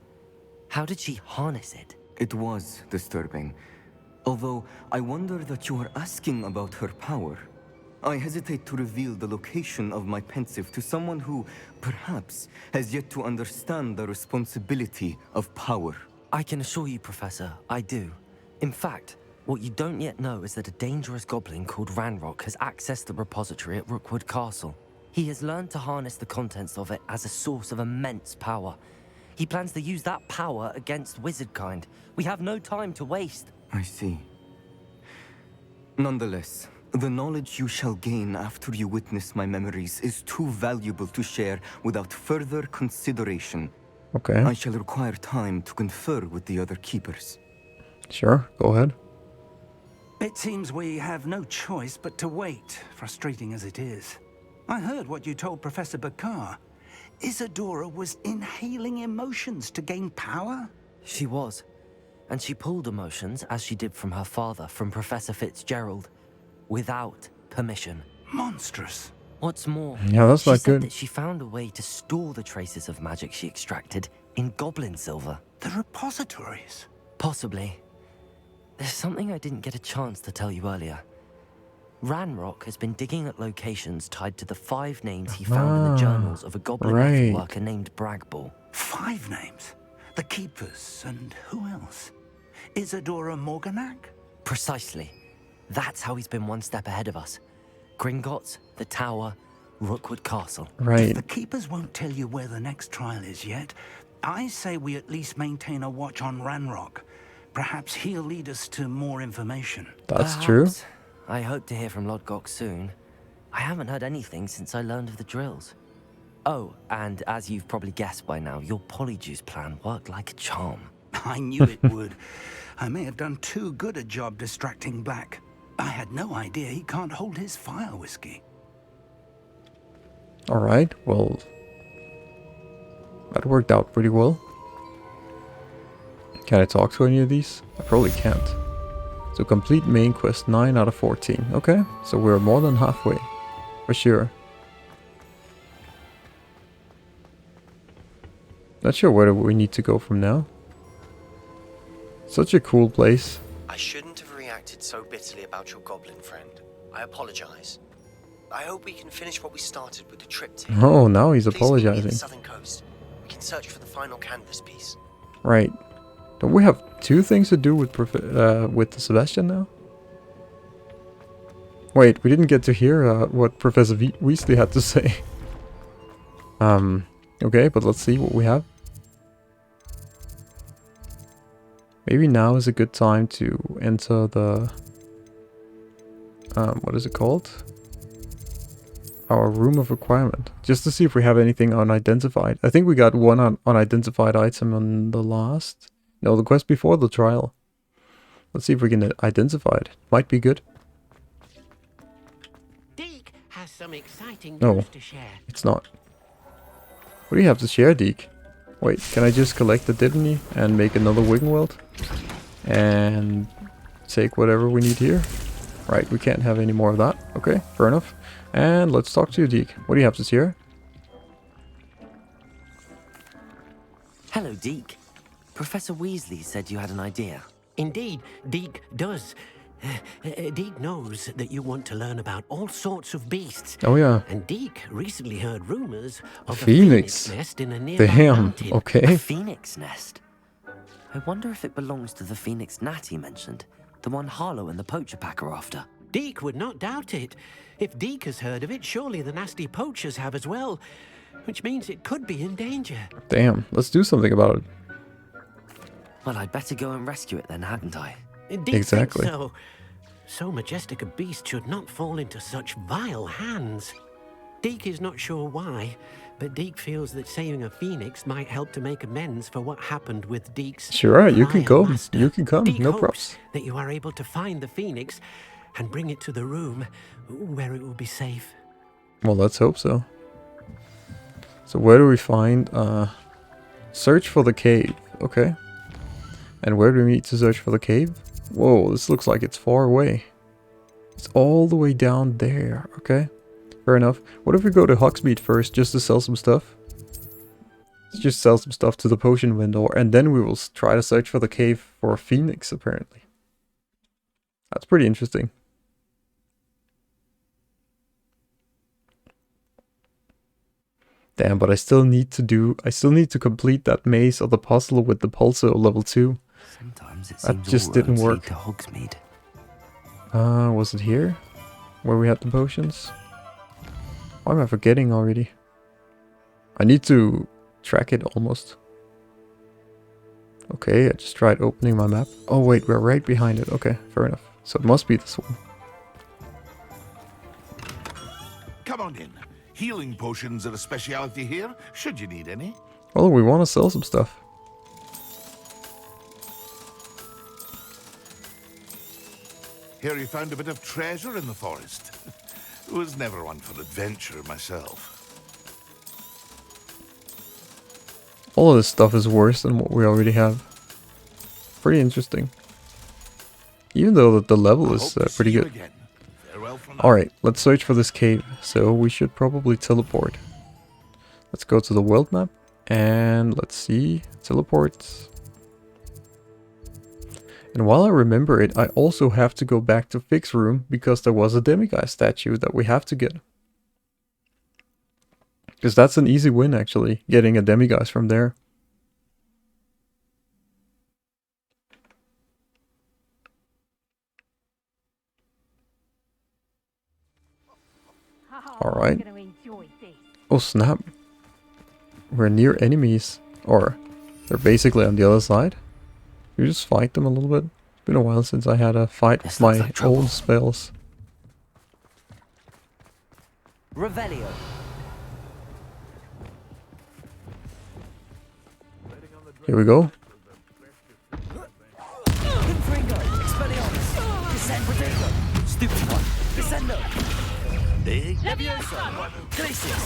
How did she harness it? It was disturbing. Although I wonder that you are asking about her power. I hesitate to reveal the location of my pensive to someone who, perhaps, has yet to understand the responsibility of power. I can assure you, Professor, I do. In fact, what you don't yet know is that a dangerous goblin called Ranrock has accessed the repository at Rookwood Castle. He has learned to harness the contents of it as a source of immense power. He plans to use that power against wizardkind. We have no time to waste. I see. Nonetheless, the knowledge you shall gain after you witness my memories is too valuable to share without further consideration. Okay. I shall require time to confer with the other keepers. Sure, go ahead. It seems we have no choice but to wait, frustrating as it is. I heard what you told Professor Bakar. Isadora was inhaling emotions to gain power? She was. And she pulled emotions, as she did from her father, from Professor Fitzgerald, without permission. Monstrous. What's more, Yeah, that's she not said good. that she found a way to store the traces of magic she extracted in goblin silver. The repositories? Possibly. There's something I didn't get a chance to tell you earlier. Ranrock has been digging at locations tied to the 5 names he found in the journals of a goblin right. worker named Bragball. 5 names? The keepers, and who else? Isadora Morganac? Precisely. That's how he's been one step ahead of us. Gringotts, the Tower, Rookwood Castle. Right. If the keepers won't tell you where the next trial is yet, I say we at least maintain a watch on Ranrock. Perhaps he'll lead us to more information. That's true. I hope to hear from Lodgok soon. I haven't heard anything since I learned of the drills. Oh, and as you've probably guessed by now, your Polyjuice plan worked like a charm. I knew it would. I may have done too good a job distracting Black. I had no idea he can't hold his fire whiskey. Alright, well, that worked out pretty well. Can I talk to any of these? I probably can't. So complete main quest 9 out of 14. Okay, so we're more than halfway. For sure. Not sure where we need to go from now. Such a cool place. I shouldn't have reacted so bitterly about your goblin friend. I apologize. I hope we can finish what we started with the triptych. Oh, now he's Please meet me at apologizing. the southern coast. We can search for the final canvas piece. Right. Don't we have 2 things to do with Sebastian now? Wait, we didn't get to hear what Professor Weasley had to say. Okay, but let's see what we have. Maybe now is a good time to enter the... what is it called? Our room of requirement. Just to see if we have anything unidentified. I think we got one unidentified item on the last... No, the quest before the trial. Let's see if we can identify it. Might be good. Deke has some exciting No, news to share. it's not. What do you have to share, Deke? Wait, can I just collect the Dittany and make another Wiggenweld? And take whatever we need here? Right, we can't have any more of that. Okay, fair enough. And let's talk to you, Deke. What do you have to share? Hello, Deke. Professor Weasley said you had an idea. Indeed, Deke does. Deke knows that you want to learn about all sorts of beasts. Oh yeah. And Deke recently heard rumors of a Phoenix. phoenix nest in a nearby Damn, mountain. okay. A phoenix nest? I wonder if it belongs to the phoenix gnat he mentioned. The one Harlow and the poacher pack are after. Deke would not doubt it. If Deke has heard of it, surely the nasty poachers have as well. Which means it could be in danger. Damn, let's do something about it. Well, I'd better go and rescue it then, hadn't I? Deke Exactly. thinks so majestic a beast should not fall into such vile hands. Deke is not sure why, but Deke feels that saving a phoenix might help to make amends for what happened with Deke's Sure, you can prior go. master. You can come. Deke No hopes props. that you are able to find the phoenix and bring it to the room where it will be safe. Well, let's hope so. So where do we find... search for the cave. Okay. And where do we need to search for the cave? Whoa, this looks like it's far away. It's all the way down there. Okay. Fair enough. What if we go to Hogsmeade first just to sell some stuff? Let's just sell some stuff to the potion vendor and then we will try to search for the cave for a phoenix apparently. That's pretty interesting. Damn, but I still need to complete that maze or the puzzle with the Depulso level 2. Sometimes it That seems just all didn't roads work. lead to Hogsmeade. Was it here? Where we had the potions? Why am I forgetting already? I need to track it almost. Okay, I just tried opening my map. Oh wait, we're right behind it. Okay, fair enough. So it must be this one. Come on in. Healing potions are a speciality here, should you need any. Well, we want to sell some stuff. Here you found a bit of treasure in the forest. Was never one for adventure myself. All of this stuff is worse than what we already have. Pretty interesting. Even though the level is pretty good. Alright, let's search for this cave. So we should probably teleport. Let's go to the world map. And let's see. Teleport. And while I remember it, I also have to go back to Fix Room because there was a demiguise statue that we have to get. Because that's an easy win actually, getting a demiguise from there. Alright. Oh snap. We're near enemies. Or, they're basically on the other side. You just fight them a little bit. Been a while since I had a fight with my own spells. Revelio. Here we go. Confringo. Expelliarmus. Descendo. Stupid one. Descendo. Levioso. Glacius.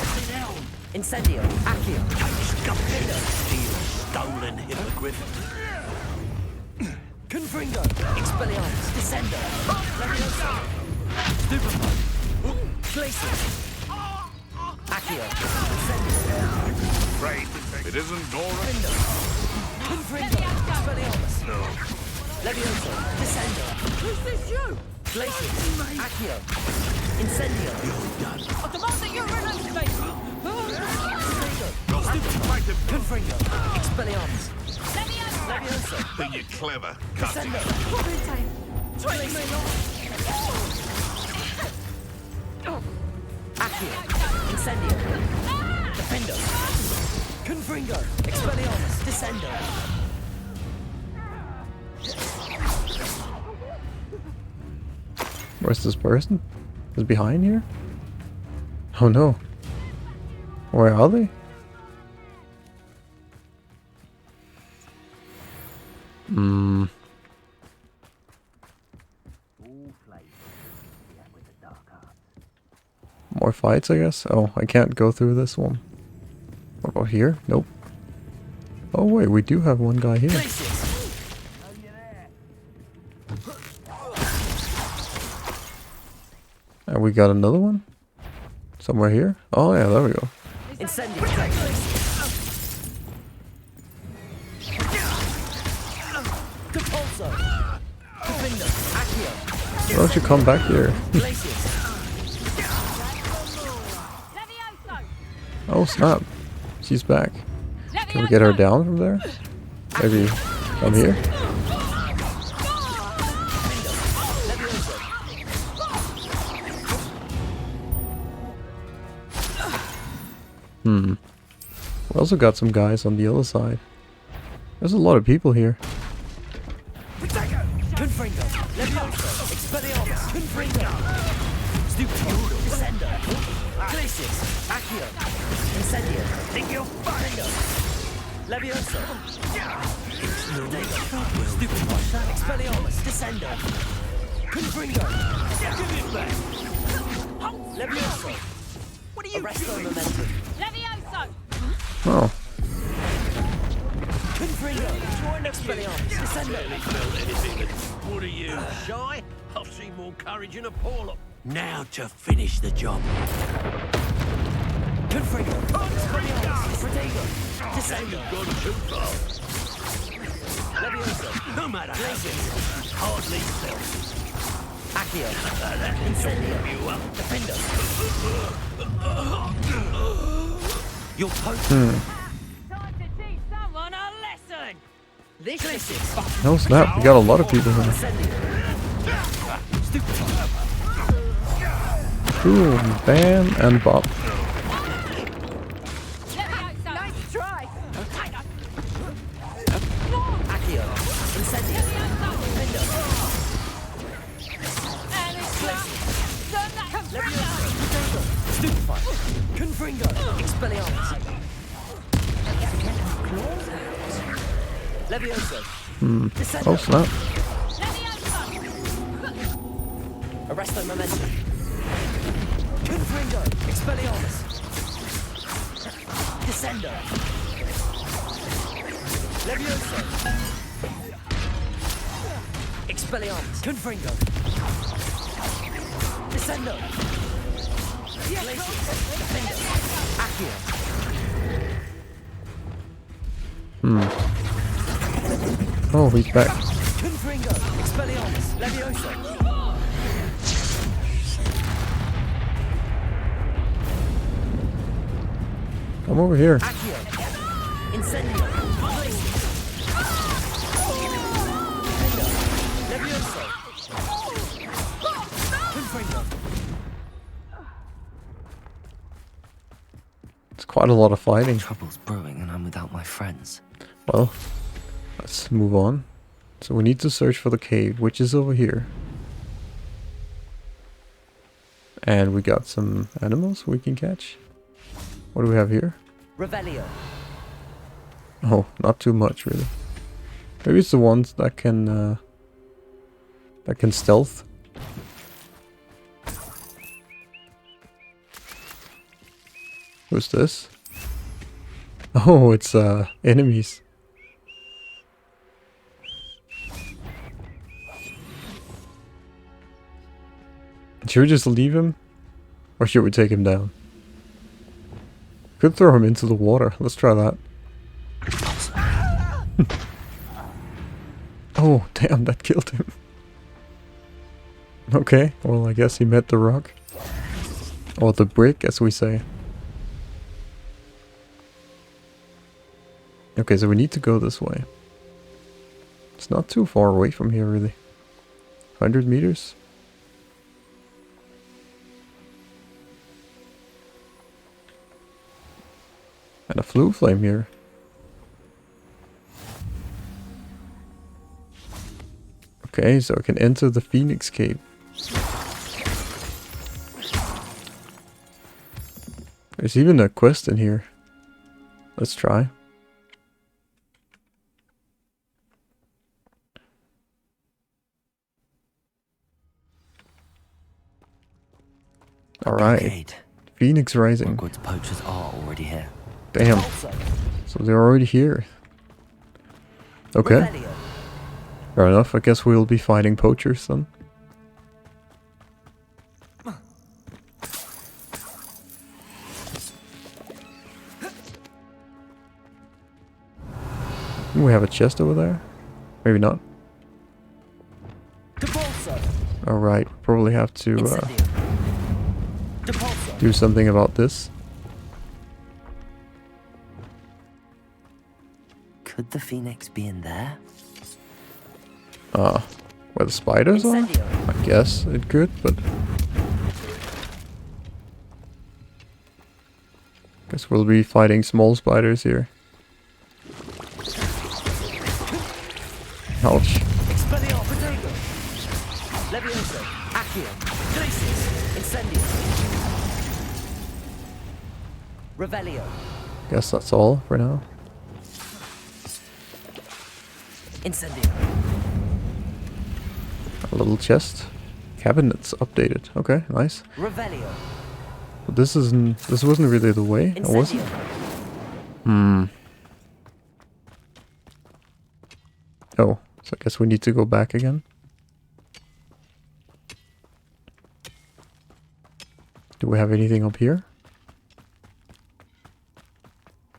Incendio. Accio. Stolen hippogriff. Confringo. Expelliarmus. Descendo. Levioso. Stupefy. Glacius. Accio. Right. It isn't Dora. Confringo. Expelliarmus. No. Levioso. Descendo. Who's this you? Glacius. Accio. Incendio. You're done. I demand that you renovate. Confringo. Expelliarmus. Levioso. Think you're clever. Descendo. Accio. Incendio. Defendo. Confringo. Expelliarmus. Descendo. Where's this person? Is behind here? Oh no. Where are they? More fights, I guess? Oh, I can't go through this one. What about here? Nope. Oh wait, we do have one guy here. And we got another one? Somewhere here? Oh yeah, there we go. Incendio. Depulso. Defender. Accio. Why don't you come back here? Oh snap. She's back. Can we get her down from there? Maybe come here? We also got some guys on the other side. There's a lot of people here. Confringo. Levioso. Expelliarmus. Confringo. Stupefy. Descendo. Glacius. Accio. Incendio. Think you're fine. Levioso. Stupefy. Expelliarmus. Descendo. Confringo. Give it back. Levioso. What are you doing? Momentum. Levioso. Oh. Confringo. Expelliarmus. Descendo. What are you, shy? I've seen more courage in a Paul. Now to finish the job. Confringo. Expelliarmus. Protego. Descendo. Gone too far. Levioso. No matter how hardly felt. Accio. Incendio. Defendo. Your post. Time to teach someone a lesson. This is Oh snap, we got a lot of people here. Boom, bam, and bop. Nice try. Accio. Incendio. Defendo. Stupefy. Confringo. Expelliarmus. Levioso. Oh snap. Arresto momentum. Confringo. Expelliarmus. Descendo. Levioso. Expelliarmus. Confringo. Descendo. Glacius. Defendo. Accio. Oh, he's back. Confringo. Expelliarmus. Levioso. Come over here. Accio. Incendio. Defendo. Levioso. Confringo. quite a lot of fighting. Trouble's brewing and I'm without my friends. Well, let's move on. So we need to search for the cave, which is over here. And we got some animals we can catch. What do we have here? Revelio. Oh, not too much really. Maybe it's the ones that can stealth. Who's this? Oh, it's enemies. Should we just leave him? Or should we take him down? Could throw him into the water. Let's try that. Oh, damn, that killed him. Okay, well, I guess he met the rock. Or the brick, as we say. Okay, so we need to go this way. It's not too far away from here, really. 100 meters? And a flue flame here. Okay, so I can enter the Phoenix Cave. There's even a quest in here. Let's try. Alright. Phoenix Rising. Hogwarts poachers are already here. Damn. So they're already here. Okay. Fair enough. I guess we'll be fighting poachers then. We have a chest over there. Maybe not. Alright. Probably have to do something about this. Could the Phoenix be in there? Where the spiders are? I guess it could, but... Guess we'll be fighting small spiders here. Ouch. Guess that's all for now. A little chest. Cabinets updated. Okay, nice. But this wasn't really the way, or was it? Oh, so I guess we need to go back again. Do we have anything up here?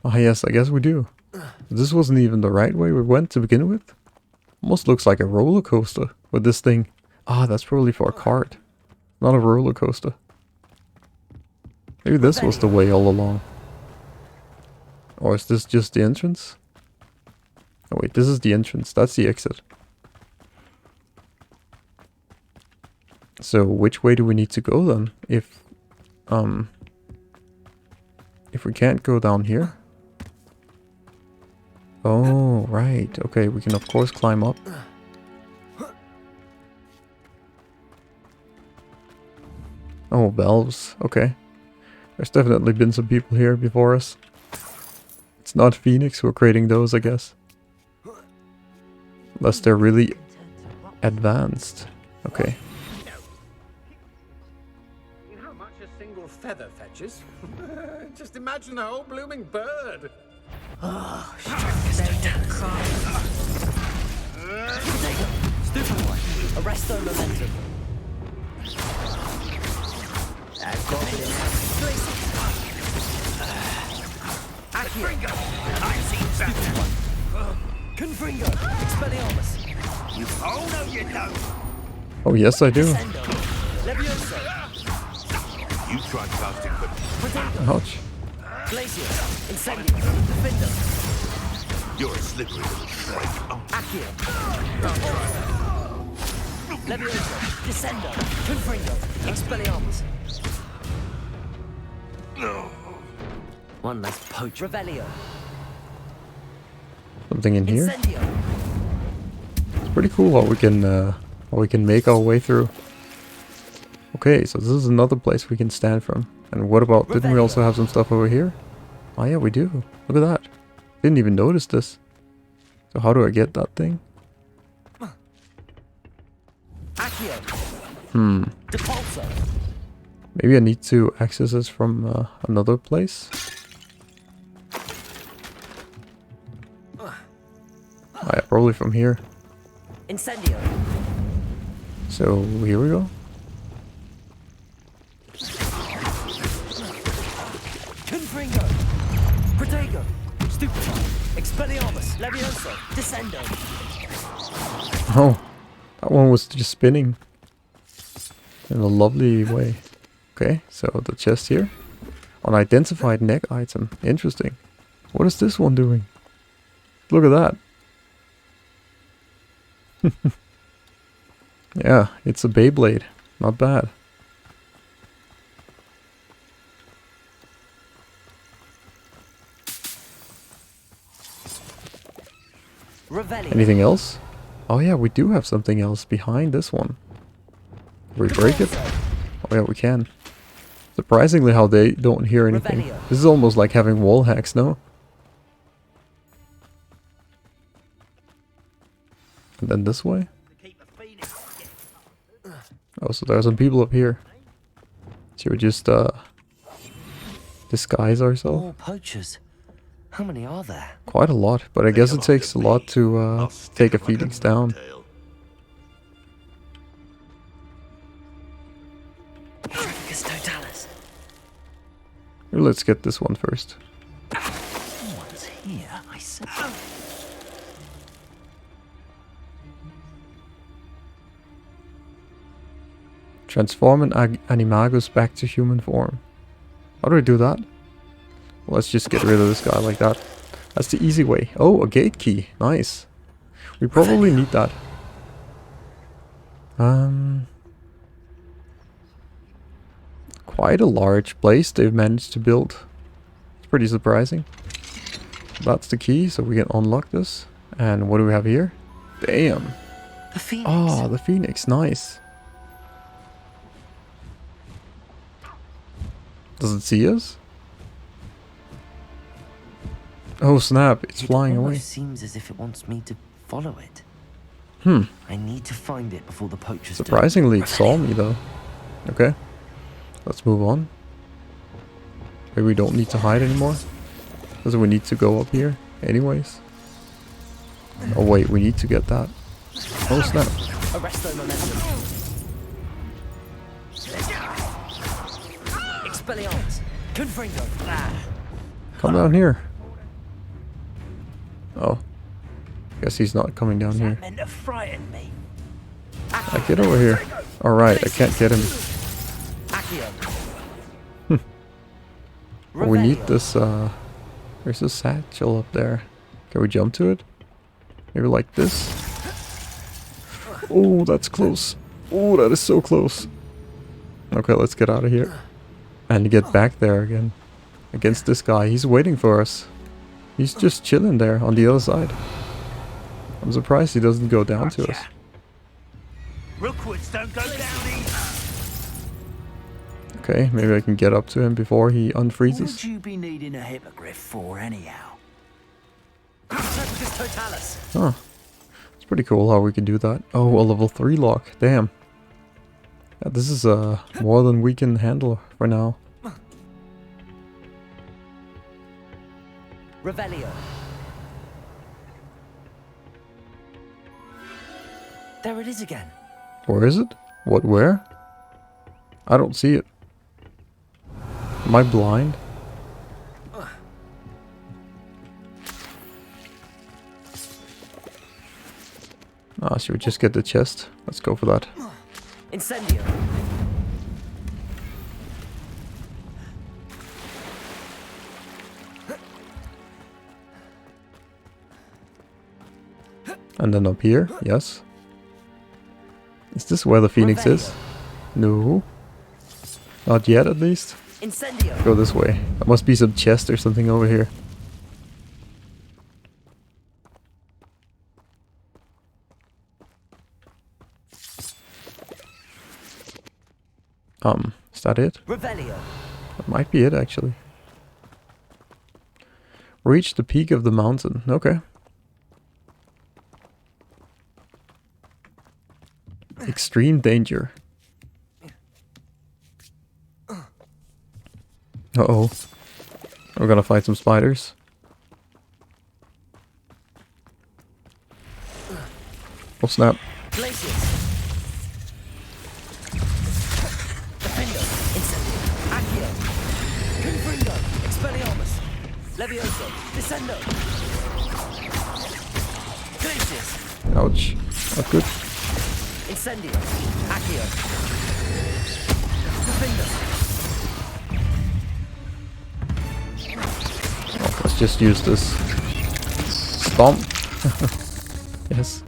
Oh yes, I guess we do. This wasn't even the right way we went to begin with. Almost looks like a roller coaster with this thing. Ah, that's probably for a cart, not a roller coaster. Maybe this was the way all along. Or is this just the entrance? Oh wait, this is the entrance. That's the exit. So which way do we need to go then? If we can't go down here. Oh, right. Okay, we can of course climb up. Oh, valves. Okay. There's definitely been some people here before us. It's not Phoenix who are creating those, I guess. Unless they're really advanced. Okay. You know how much a single feather fetches? Just imagine a whole blooming bird. Oh, Stupid one. Arrest their momentum. I've seen that. Confringo. Expelliarmus. You oh no you don't. Oh yes I do. Levioso. You tried casting, but Ouch. Glacier. Incendio. Defender. You're a slippery little snake. Oh. Accio. Levioso. Descendo. Confringo. Expelliarmus. One less poach. Revelio. Something in here. Incendio. It's pretty cool how we can make our way through. Okay, so this is another place we can stand from. And what about, didn't we also have some stuff over here? Oh yeah, we do. Look at that. Didn't even notice this. So how do I get that thing? Depulso. Maybe I need to access this from another place? Oh yeah, probably from here. Incendio. So here we go. Confringo. Protego. Stupefy. Expelliarmus. Levioso. Descendo. Oh, that one was just spinning in a lovely way. Okay, so the chest here. Unidentified neck item. Interesting. What is this one doing? Look at that. Yeah, it's a Beyblade. Not bad. Revelio. Anything else? Oh yeah, we do have something else behind this one. Can we break it? Oh yeah, we can. Surprisingly how they don't hear anything. Revelio. This is almost like having wall hacks, no? And then this way? Oh, so there are some people up here. Should we just disguise ourselves? More poachers. How many are there? Quite a lot, but I guess it takes a lot to take a phoenix down. Totalis. Let's get this one first. What's here? I said. Transform an animagus back to human form. How do I do that? Well, let's just get rid of this guy like that. That's the easy way. Oh, a gate key. Nice. We probably need that. Quite a large place they've managed to build. It's pretty surprising. That's the key, so we can unlock this. And what do we have here? Damn. The Phoenix. Oh, the Phoenix. Nice. Does it see us? Oh snap, it's flying away. It seems as if it wants me to follow it. I need to find it before the poachers do. Surprisingly, it saw me though. Okay. Let's move on. Maybe we don't need to hide anymore. Because we need to go up here anyways. Oh wait, we need to get that. Oh snap. Arresto momentum. Expelliarmus. Confringo. Come down here. Oh. Guess he's not coming down here. Meant to frighten me. Get over here. Alright, I can't get him. Oh, we need this, there's a satchel up there. Can we jump to it? Maybe like this? Oh, that's close. Oh, that is so close. Okay, let's get out of here. And get back there again. Against this guy. He's waiting for us. He's just chilling there on the other side. I'm surprised he doesn't go down to us. Rookwoods don't go down easy. Okay, maybe I can get up to him before he unfreezes. What would you be needing a hippogriff for anyhow? Totalis. Huh. It's pretty cool how we can do that. Oh, a level 3 lock. Damn. Yeah, this is more than we can handle for now. Revelio. There it is again. Where is it? What, where? I don't see it. Am I blind? Ah, should we just get the chest? Let's go for that. Incendio. And then up here, yes. Is this where the Phoenix is? No. Not yet, at least. Incendio. Go this way. There must be some chest or something over here. Is that it? Revelio. That might be it, actually. Reach the peak of the mountain. Okay. Extreme danger. Uh-oh. We're gonna fight some spiders. Oh snap. Glaciers. Defendo. Incendio. Accio. Confringo. Expelliarmus. Levioso. Descendo. Glaciers. Ouch. Not good. Incendio. Accio. Defendo. Oh, let's just use this. Stomp. Yes.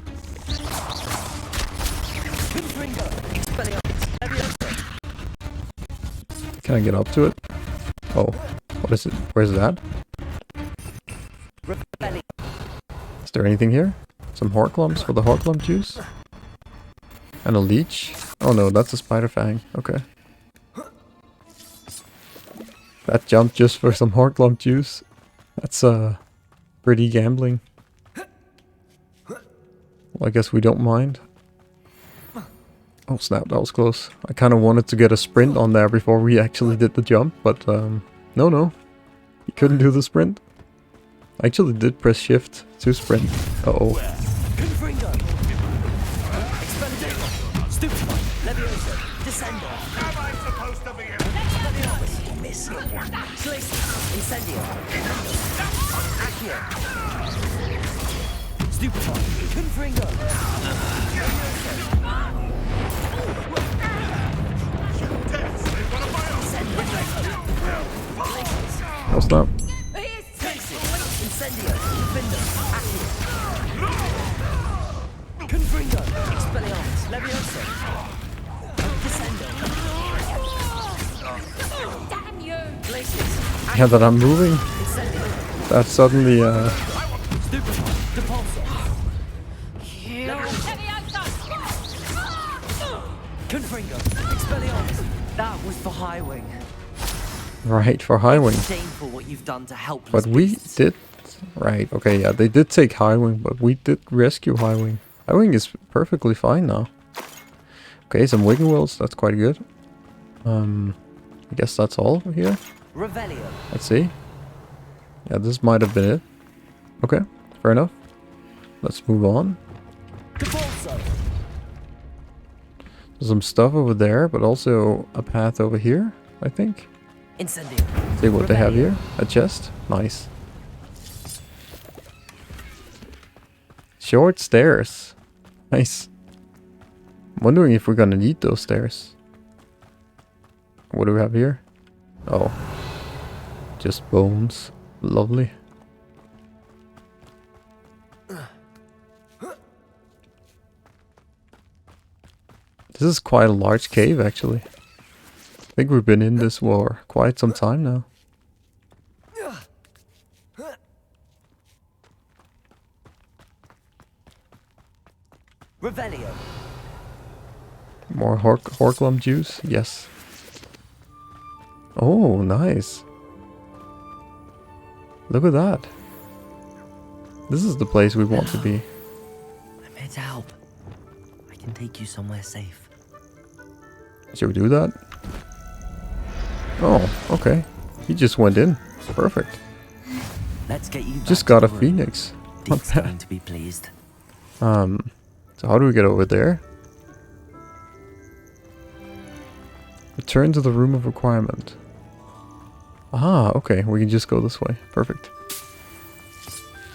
Can I get up to it? Oh, what is it? Where's that? Is there anything here? Some Horklumps for the Horklump juice? And a leech? Oh no, that's a spider fang. Okay. That jump just for some Horklump juice. That's pretty gambling. Well, I guess we don't mind. Oh snap, that was close. I kind of wanted to get a sprint on there before we actually did the jump, but no. You couldn't do the sprint. I actually did press shift to sprint. Uh-oh. What's that? Yeah, that I'm moving. That suddenly That was for Highwing. right, for Highwing. Shameful what you've done to helpless But we beasts. did... Right, okay, yeah, they did take Highwing, but we did rescue Highwing. Highwing is perfectly fine now. Okay, some Wiggle Wills, that's quite good. I guess that's all here. Revelio. Let's see. Yeah, this might have been it. Okay, fair enough. Let's move on. Depulso. There's some stuff over there, but also a path over here, I think. Incendio. See what they have here. A chest. Nice. Short stairs. Nice. I'm wondering if we're gonna need those stairs. What do we have here? Oh. Just bones. Lovely. This is quite a large cave, actually. I think we've been in this for quite some time now. Revelio. More Horklump juice? Yes. Oh, nice. Look at that. This is the place we want to be. I'm here to help. I can take you somewhere safe. Should we do that? Oh, okay. He just went in. Perfect. Let's get you. Just got a phoenix. Not Deek's going bad. to be pleased. So how do we get over there? Return to the room of requirement. Ah, okay. We can just go this way. Perfect.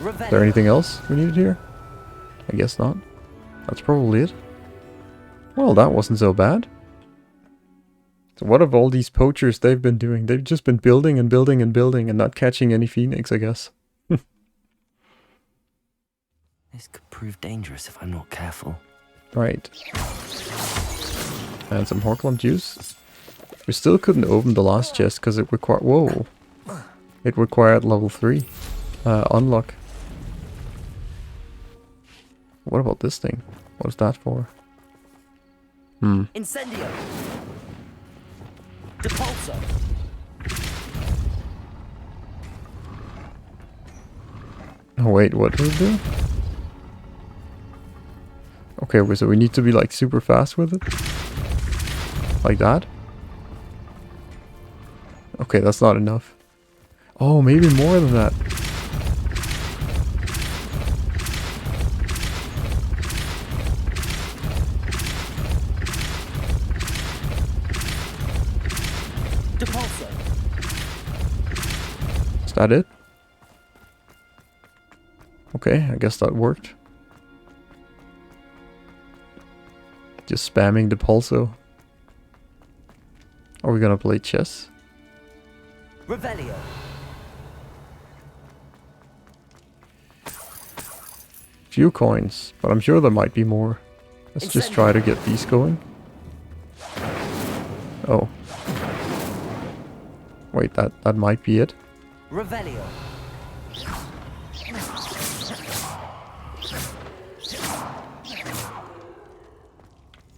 Is there anything else we needed here? I guess not. That's probably it. Well, that wasn't so bad. So what have all these poachers they've been doing? They've just been building and building and building and not catching any phoenix, I guess. This could prove dangerous if I'm not careful. Right. And some Horklump juice. We still couldn't open the last chest because it required... Whoa! It required level 3. Unlock. What about this thing? What is that for? Incendio. Depulso. Oh wait, what does it do? Okay, so we need to be like super fast with it? Like that? Okay, that's not enough. Oh, maybe more than that. Depulso. Is that it? Okay, I guess that worked. Just spamming Depulso. Are we gonna play chess? Revelio. Few coins, but I'm sure there might be more. Let's just try to get these going. Oh. Wait, that might be it. Revelio.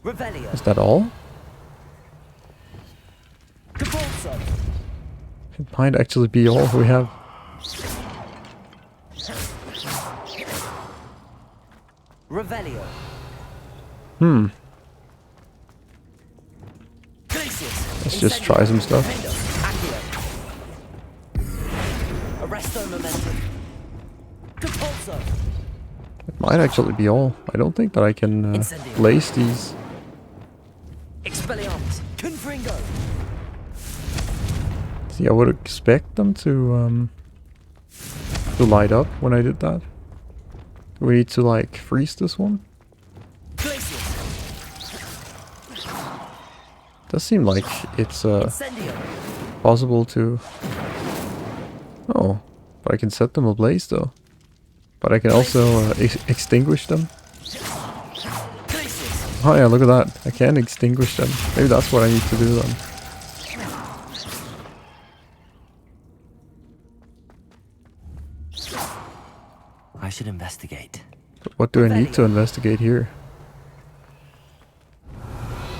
Revelio. Is that all? Depulso. It might actually be all we have. Revelio. Let's just try some stuff. Arresto momentum. Depulso. It might actually be all. I don't think that I can place these. Expelliarmus. Confringo. See, I would expect them to light up when I did that. Do we need to like freeze this one? Does seem like it's possible to... Oh, but I can set them ablaze though. But I can also extinguish them. Oh yeah, look at that. I can extinguish them. Maybe that's what I need to do then. I should investigate. But what do I need to investigate here?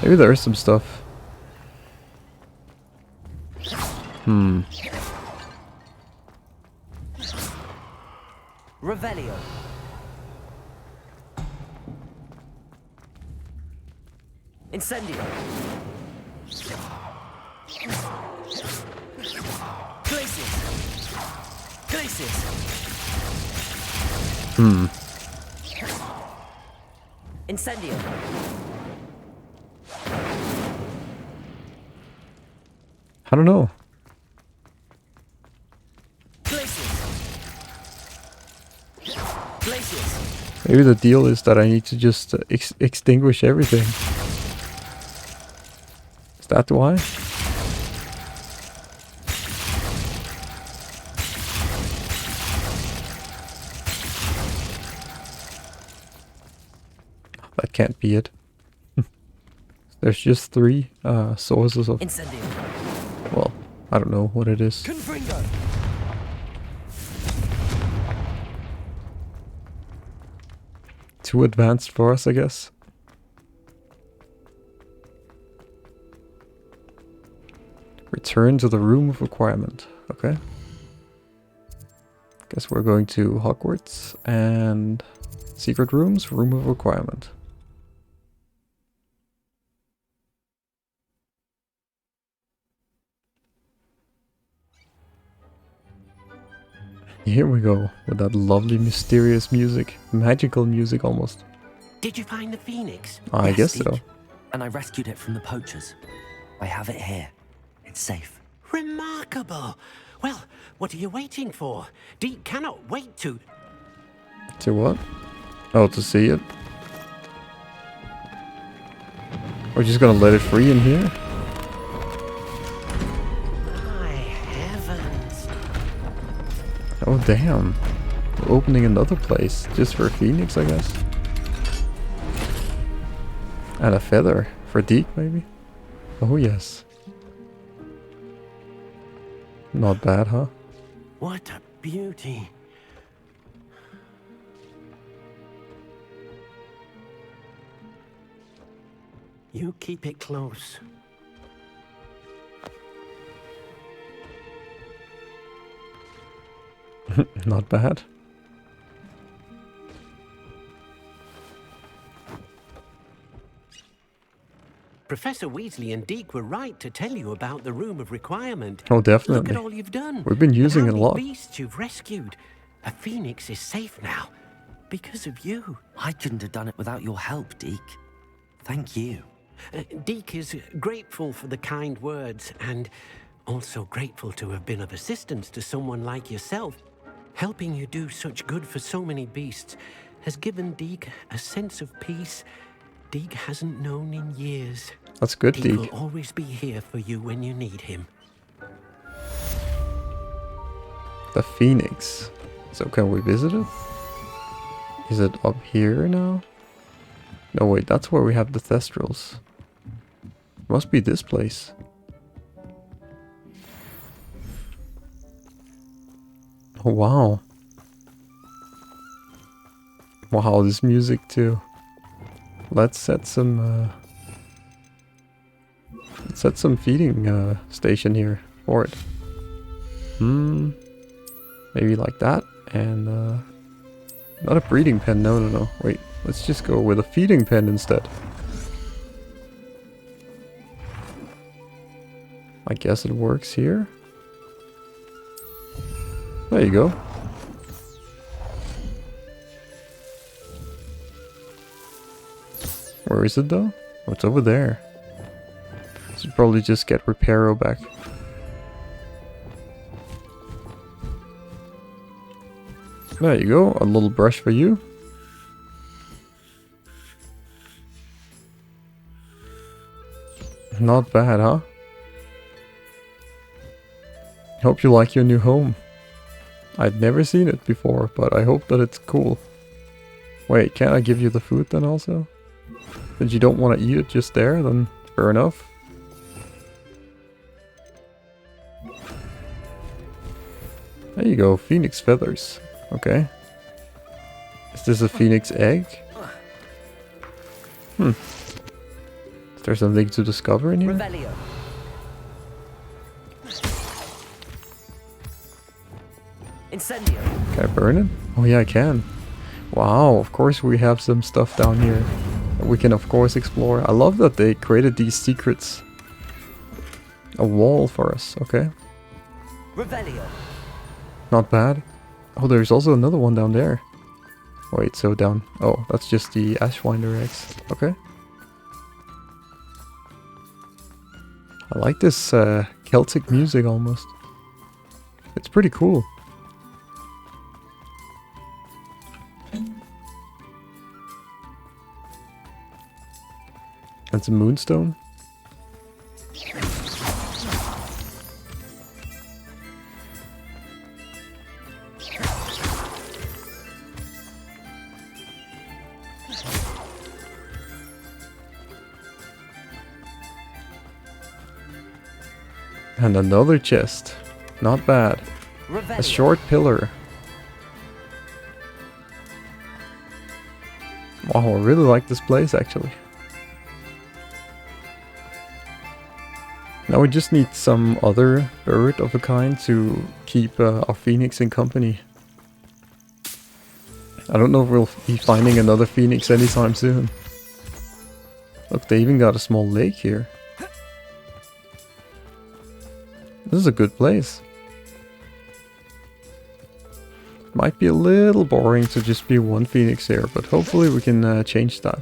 Maybe there is some stuff. Revelio. Incendio. Glacius. Glacius. Incendio. I don't know. Maybe the deal is that I need to just extinguish everything. Is that why? That can't be it. There's just 3 sources of... Well, I don't know what it is. Confringo. Too advanced for us, I guess. Return to the room of requirement. Okay. Guess we're going to Hogwarts and secret rooms, room of requirement. Here we go, with that lovely mysterious music. Magical music almost. Did you find the phoenix? I guess so. And I rescued it from the poachers. I have it here. It's safe. Remarkable. Well, what are you waiting for? Deke cannot wait to... To what? Oh, to see it? We're just gonna let it free in here? Oh damn. We're opening another place just for a phoenix, I guess. And a feather for Deke, maybe? Oh yes. Not bad, huh? What a beauty. You keep it close. Not bad. Professor Weasley and Deke were right to tell you about the Room of Requirement. Oh, definitely. Look at all you've done. We've been using it a and how lot. many beasts you've rescued. A phoenix is safe now because of you. I couldn't have done it without your help, Deke. Thank you. Deke is grateful for the kind words and also grateful to have been of assistance to someone like yourself. Helping you do such good for so many beasts has given Deke a sense of peace Deke hasn't known in years. That's good, Deke will Deke. always be here for you when you need him. The Phoenix. So can we visit it? Is it up here now? No, wait, that's where we have the Thestrals. Must be this place. Oh, wow. Wow, this music too. Let's set some feeding station here for it. Maybe like that, and not a breeding pen. No. Wait, let's just go with a feeding pen instead. I guess it works here. There you go. Where is it though? Oh, it's over there. Should probably just get Reparo back. There you go, a little brush for you. Not bad, huh? Hope you like your new home. I've never seen it before, but I hope that it's cool. Wait, can't I give you the food then also? Since you don't want to eat it just there, then fair enough. There you go, phoenix feathers. Okay. Is this a phoenix egg? Is there something to discover in here? Revelio. Incendio. Can I burn it? Oh yeah, I can. Wow, of course we have some stuff down here that we can of course explore. I love that they created these secrets. A wall for us, okay. Revelio. Not bad. Oh, there's also another one down there. Wait, so down... Oh, that's just the Ashwinder eggs. Okay. I like this Celtic music almost. It's pretty cool. And some moonstone. And another chest. Not bad. A short pillar. Wow, I really like this place actually. Now we just need some other bird of a kind to keep our phoenix in company. I don't know if we'll be finding another phoenix anytime soon. Look, they even got a small lake here. This is a good place. Might be a little boring to just be one phoenix here, but hopefully we can change that.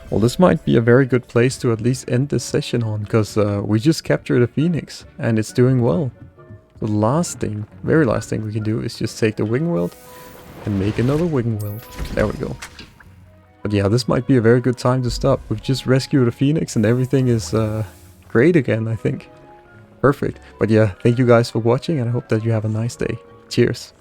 Well, this might be a very good place to at least end this session on, because we just captured a phoenix and it's doing well. The last thing, very last thing we can do is just take the wing wield and make another wing wield. There we go. But yeah, this might be a very good time to stop. We've just rescued a phoenix and everything is great again, I think. Perfect. But yeah, thank you guys for watching and I hope that you have a nice day. Cheers.